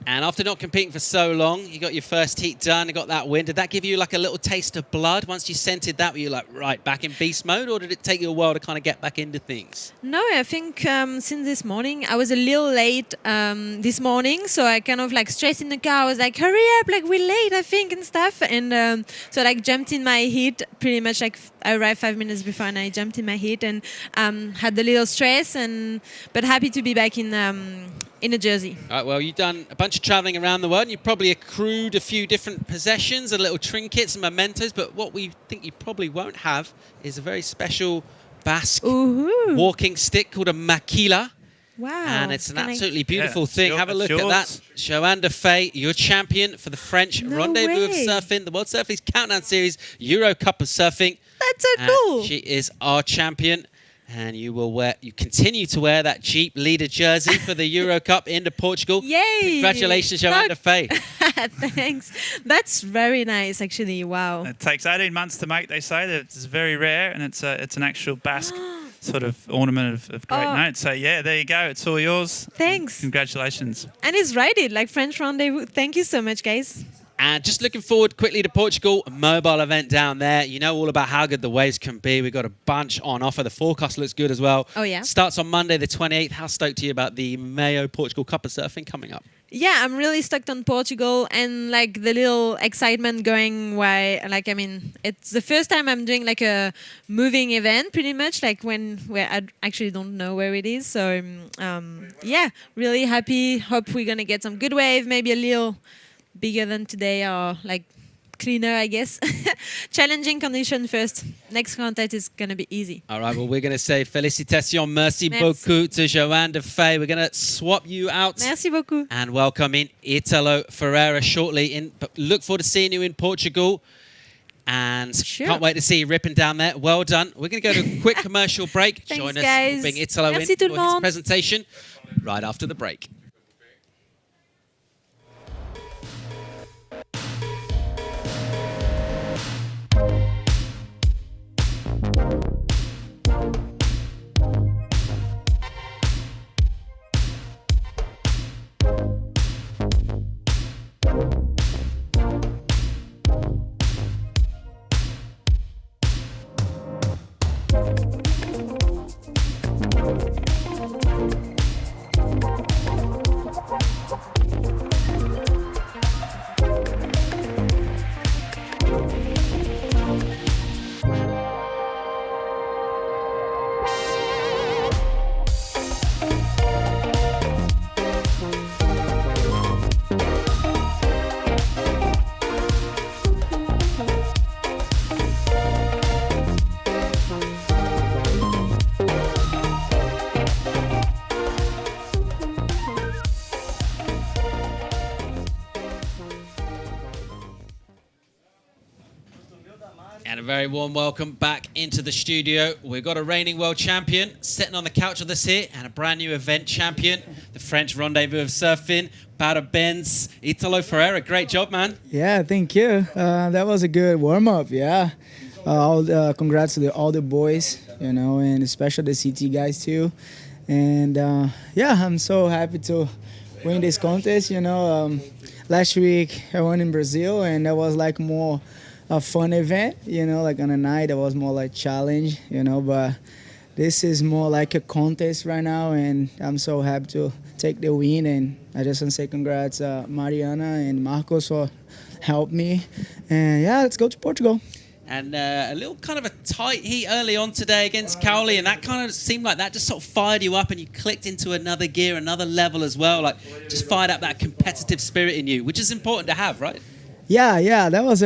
And after not competing for so long, you got your first heat done, you got that win. Did that give you like a little taste of blood? Once you scented that, were you like, right, back in beast mode? Or did it take you a while to kind of get back into things? No, I think since this morning, I was a little late this morning. So I kind of like stressed in the car. I was like, hurry up, like we're late, I think, and stuff. And so I like jumped in my heat, pretty much like I arrived 5 minutes before and I jumped in my heat and had a little stress, but happy to be back in a jersey. All right, well, you've done a bunch of traveling around the world and you probably accrued a few different possessions and little trinkets and mementos, but what we think you probably won't have is a very special Basque walking stick called a maquila. Wow. And it's an absolutely beautiful thing. Have a look at that. Johanne Defay, your champion for the French Rendezvous of Surfing, the World Surf League's Countdown Series Euro Cup of Surfing. That's so cool. She is our champion. And you continue to wear that Jeep leader jersey for the Euro Cup into Portugal. Yay! Congratulations, Johanne Defay. Thanks. That's very nice, actually. Wow. It takes 18 months to make, they say. That it's very rare, and it's an actual Basque sort of ornament of great note. So, yeah, there you go. It's all yours. Thanks. Congratulations. And it's rated, like French Rendezvous. Thank you so much, guys. And just looking forward quickly to Portugal, a mobile event down there. You know all about how good the waves can be. We've got a bunch on offer. The forecast looks good as well. Oh, yeah. Starts on Monday the 28th. How stoked are you about the Mayo Portugal Cup of Surfing coming up? Yeah, I'm really stoked on Portugal and like the little excitement going why, like, I mean, it's the first time I'm doing like a moving event pretty much, like where I actually don't know where it is. So yeah, really happy. Hope we're going to get some good wave, maybe a little bigger than today or like cleaner, I guess. Challenging condition first. Next contest is going to be easy. All right, well, we're going to say félicitations, merci beaucoup to Johanne Defay. We're going to swap you out. Merci beaucoup. And welcome in Italo Ferreira shortly. But look forward to seeing you in Portugal. And can't wait to see you ripping down there. Well done. We're going to go to a quick commercial break. Thanks, Join us. guys. We'll bring Italo Merci in tout for le his monde. presentation right after the break. very warm welcome back into the studio. We've got a reigning world champion sitting on the couch with us here and a brand new event champion, the French Rendez-Vous of Surfing, Benz, Italo Ferreira. Great job, man. Yeah, thank you. That was a good warm-up, yeah. Congrats to all the boys, you know, and especially the CT guys too. And yeah, I'm so happy to win this contest, you know. Last week I won in Brazil and that was like more a fun event, you know, like on a night that was more like challenge, you know, but this is more like a contest right now and I'm so happy to take the win. And I just want to say congrats Mariana and Marcos for helping me. And yeah, let's go to Portugal. And a little kind of a tight heat early on today against Cowley, and that kind of seemed like that just sort of fired you up and you clicked into another gear, another level as well, like just fired up that competitive spirit in you, which is important to have, right? Yeah, that was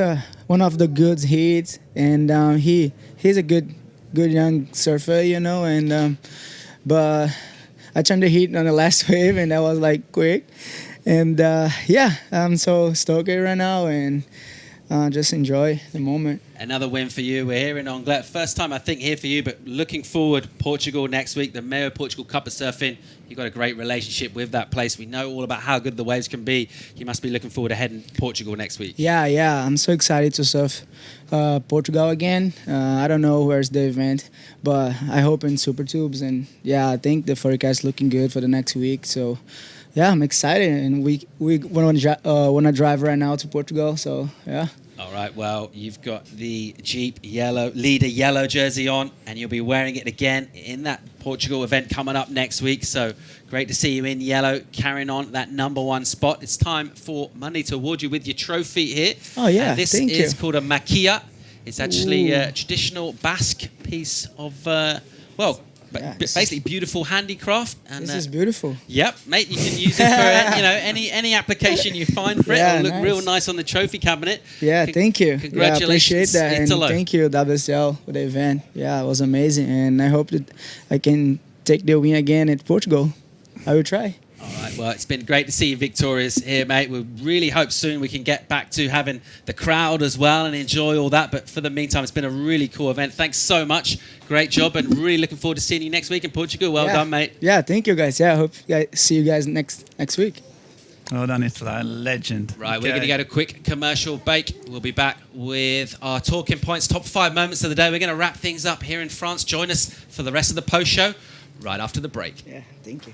one of the good heats, and he's a good young surfer, you know, and but I turned the heat on the last wave, and that was like quick, and yeah, I'm so stoked right now, and just enjoy the moment. Another win for you. We're here in Anglet. First time, I think, here for you, but looking forward, Portugal next week, the Mayo Portugal Cup of Surfing. You've got a great relationship with that place. We know all about how good the waves can be. You must be looking forward to heading Portugal next week. Yeah, I'm so excited to surf Portugal again. I don't know where's the event, but I hope in Super Tubes. And yeah, I think the forecast is looking good for the next week. So yeah, I'm excited, and we want to drive right now to Portugal. So yeah. All right, well, you've got the Jeep leader yellow jersey on, and you'll be wearing it again in that Portugal event coming up next week. So great to see you in yellow, carrying on that #1 spot. It's time for Monday to award you with your trophy here. Oh, yeah, and this is called a maquilla. It's actually a traditional Basque piece of, basically beautiful handicraft. And, this is beautiful. Yep, mate, you can use it for any application you find for it. It'll look real nice on the trophy cabinet. Yeah, thank you. Congratulations, I appreciate that, Italo. and thank you WSL for the event. Yeah, it was amazing, and I hope that I can take the win again at Portugal. I will try. All right, well, it's been great to see you victorious here, mate. We really hope soon we can get back to having the crowd as well and enjoy all that. But for the meantime, it's been a really cool event. Thanks so much. Great job, and really looking forward to seeing you next week in Portugal. Well done, mate. Yeah, thank you, guys. Yeah, I hope see you guys next week. Well done, Italo. Legend. Right, we're going to go to a quick commercial break. We'll be back with our talking points, top 5 moments of the day. We're going to wrap things up here in France. Join us for the rest of the post show right after the break. Yeah, thank you.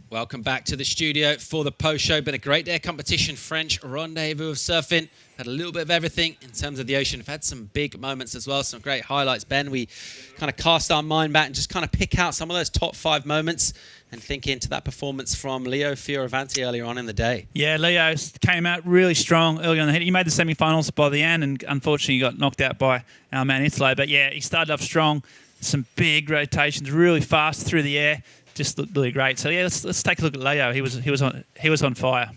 Welcome back to the studio for the post show. Been a great day of competition. French Rendez-Vous of Surfing. Had a little bit of everything in terms of the ocean. We've had some big moments as well, some great highlights. Ben, we kind of cast our mind back and just kind of pick out some of those top 5 moments and think into that performance from Leo Fioravanti earlier on in the day. Yeah, Leo came out really strong early on the heat. He made the semi-finals by the end, and unfortunately he got knocked out by our man Italo. But yeah, he started off strong. Some big rotations, really fast through the air. Just looked really great. So yeah, let's take a look at Leo. He was on fire.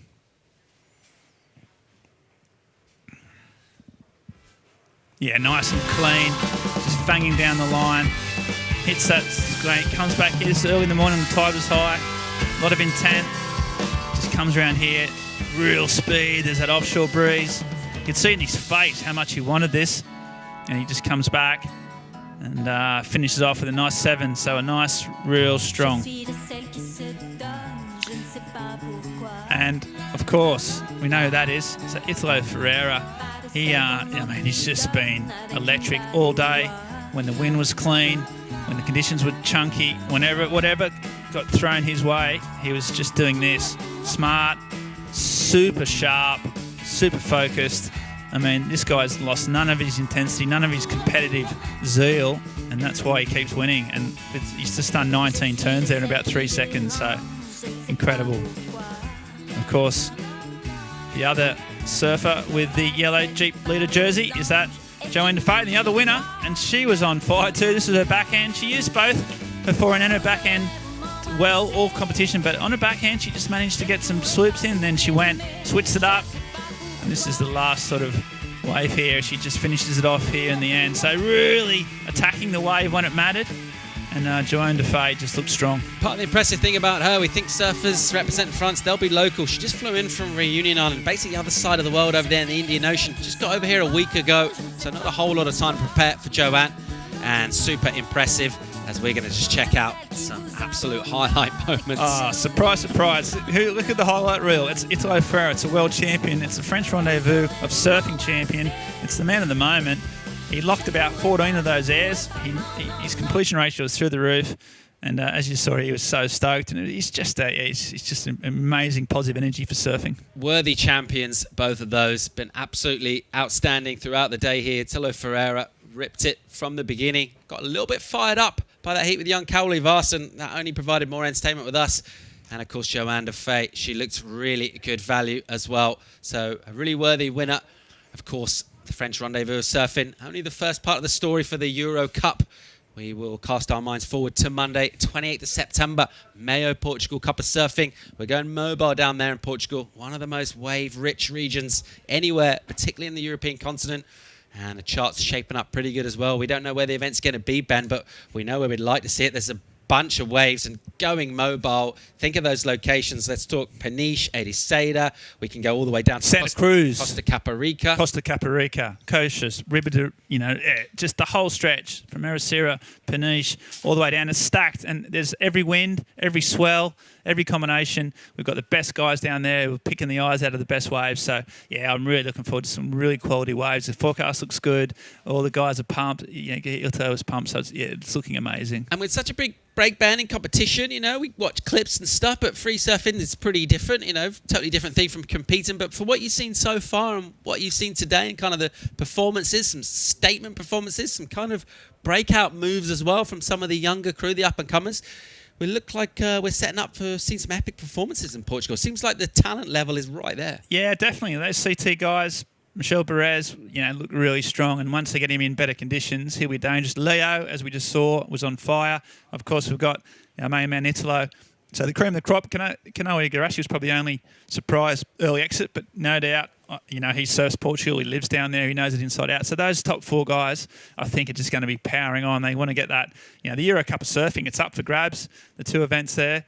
Yeah, nice and clean, just fanging down the line. Hits that great. Comes back here this early in the morning. The tide was high. A lot of intent. Just comes around here, real speed. There's that offshore breeze. You can see in his face how much he wanted this, and he just comes back and finishes off with a nice 7. So a nice, real strong. And, of course, we know who that is. So Italo Ferreira, he's just been electric all day. When the wind was clean, when the conditions were chunky, whatever got thrown his way, he was just doing this. Smart, super sharp, super focused. I mean, this guy's lost none of his intensity, none of his competitive zeal, and that's why he keeps winning. And he's just done 19 turns there in about 3 seconds, so incredible. Of course, the other surfer with the yellow Jeep leader jersey is that Johanne Defay, the other winner, and she was on fire too. This is her backhand. She used both her forehand and her backhand well, all competition, but on her backhand she just managed to get some swoops in, then she switched it up, and this is the last sort of wave here. She just finishes it off here in the end. So really attacking the wave when it mattered, and Johanne Defay just looked strong. Part of the impressive thing about her, we think surfers representing France, they'll be local. She just flew in from Reunion Island, basically the other side of the world over there in the Indian Ocean. Just got over here a week ago, so not a whole lot of time to prepare for Johanne, and super impressive, as we're going to just check out some absolute highlight moments. Oh, surprise, surprise. Look at the highlight reel. It's Italo Ferreira. It's a world champion. It's a French Rendez-Vous of Surfing champion. It's the man of the moment. He locked about 14 of those airs. His completion ratio was through the roof. And as you saw, he was so stoked. And he's just an amazing positive energy for surfing. Worthy champions, both of those. Been absolutely outstanding throughout the day here. Italo Ferreira ripped it from the beginning. Got a little bit fired up by that heat with young Cowley Varson. That only provided more entertainment with us. And of course, Johanne Defay, she looked really good value as well. So a really worthy winner. Of course, the French Rendezvous of Surfing, only the first part of the story for the Euro Cup. We will cast our minds forward to Monday, 28th of September, Mayo, Portugal Cup of Surfing. We're going mobile down there in Portugal, one of the most wave-rich regions anywhere, particularly in the European continent. And the chart's shaping up pretty good as well. We don't know where the event's going to be, Ben, but we know where we'd like to see it. There's a bunch of waves, and going mobile, think of those locations. Let's talk Peniche, Ericeira. We can go all the way down to Santa Cruz, Costa Caparica, Cochas, Ribera, just the whole stretch from Ericeira, Peniche, all the way down. It's stacked, and there's every wind, every swell, every combination. We've got the best guys down there. We're picking the eyes out of the best waves. So, yeah, I'm really looking forward to some really quality waves. The forecast looks good. All the guys are pumped. Ilto is pumped. So, it's looking amazing. And with such a big breakbanding competition, we watch clips and stuff, but free surfing is pretty different, totally different thing from competing. But for what you've seen so far and what you've seen today and kind of the performances, some statement performances, some kind of breakout moves as well from some of the younger crew, the up-and-comers, we look like we're setting up for seeing some epic performances in Portugal. Seems like the talent level is right there. Yeah, definitely. Those CT guys, Michele Bourez, look really strong. And once they get him in better conditions, he'll be dangerous. Leo, as we just saw, was on fire. Of course, we've got our main man, Italo. So the cream of the crop, Kanoe Igarashi was probably the only surprise early exit, but no doubt, he surfs Portugal, he lives down there, he knows it inside out. So those top four guys, I think, are just going to be powering on. They want to get that, the Euro Cup of Surfing, it's up for grabs, the two events there.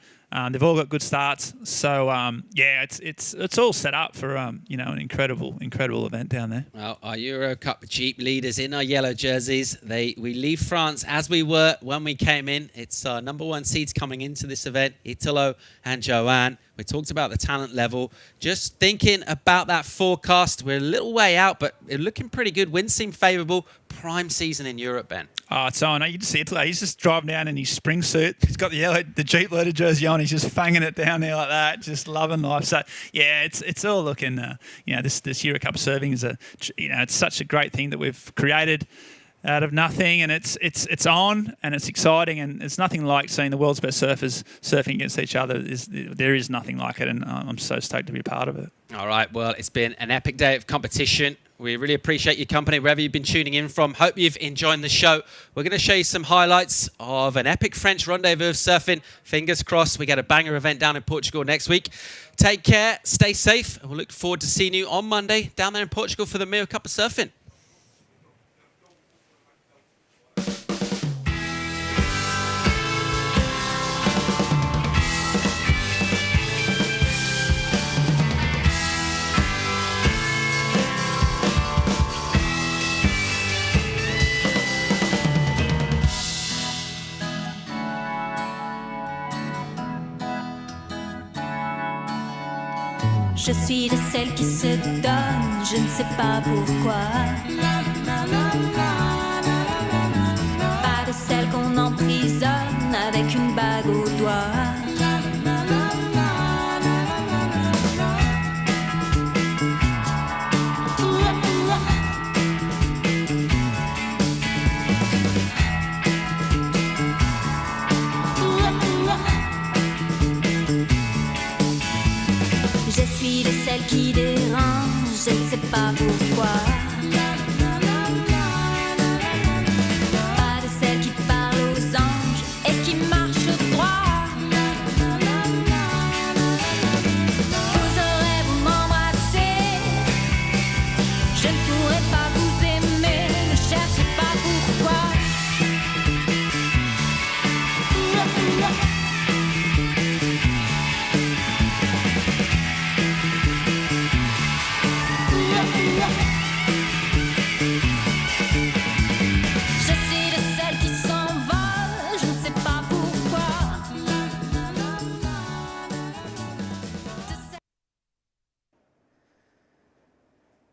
They've all got good starts. So, it's all set up for, an incredible event down there. Well, our Euro Cup Jeep leaders in our yellow jerseys. We leave France as we were when we came in. It's our number one seeds coming into this event, Italo and Johanne. We talked about the talent level. Just thinking about that forecast, we're a little way out, but it's looking pretty good. Winds seem favourable. Prime season in Europe, Ben. Oh, it's on. You just see Italo. He's just driving down in his spring suit. He's got the Jeep leader jersey on. He's just fanging it down there like that, just loving life. So, yeah, it's all looking, this Euro Cup surfing is it's such a great thing that we've created out of nothing, and it's on, and it's exciting, and it's nothing like seeing the world's best surfers surfing against each other. There is nothing like it, and I'm so stoked to be a part of it. All right, well, it's been an epic day of competition. We really appreciate your company, wherever you've been tuning in from. Hope you've enjoyed the show. We're going to show you some highlights of an epic French Rendezvous of Surfing. Fingers crossed we get a banger event down in Portugal next week. Take care, stay safe, and we'll look forward to seeing you on Monday down there in Portugal for the Mayo Cup of Surfing. Je suis de celles qui se donnent, je ne sais pas pourquoi. Pas de celles qu'on emprisonne avec une bague au doigt. Je suis de celles qui dérangent, je ne sais pas pourquoi. Pas de celles qui parlent aux anges et qui marchent droit. Oserez-vous m'embrasser? Je ne pourrai pas vous aimer, ne cherchez pas pourquoi. Je suis de celles qui s'envolent, je ne sais pas pourquoi.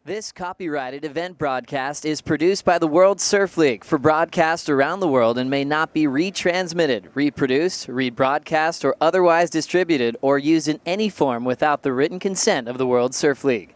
This copyrighted event broadcast is produced by the World Surf League for broadcast around the world and may not be retransmitted, reproduced, rebroadcast, or otherwise distributed or used in any form without the written consent of the World Surf League.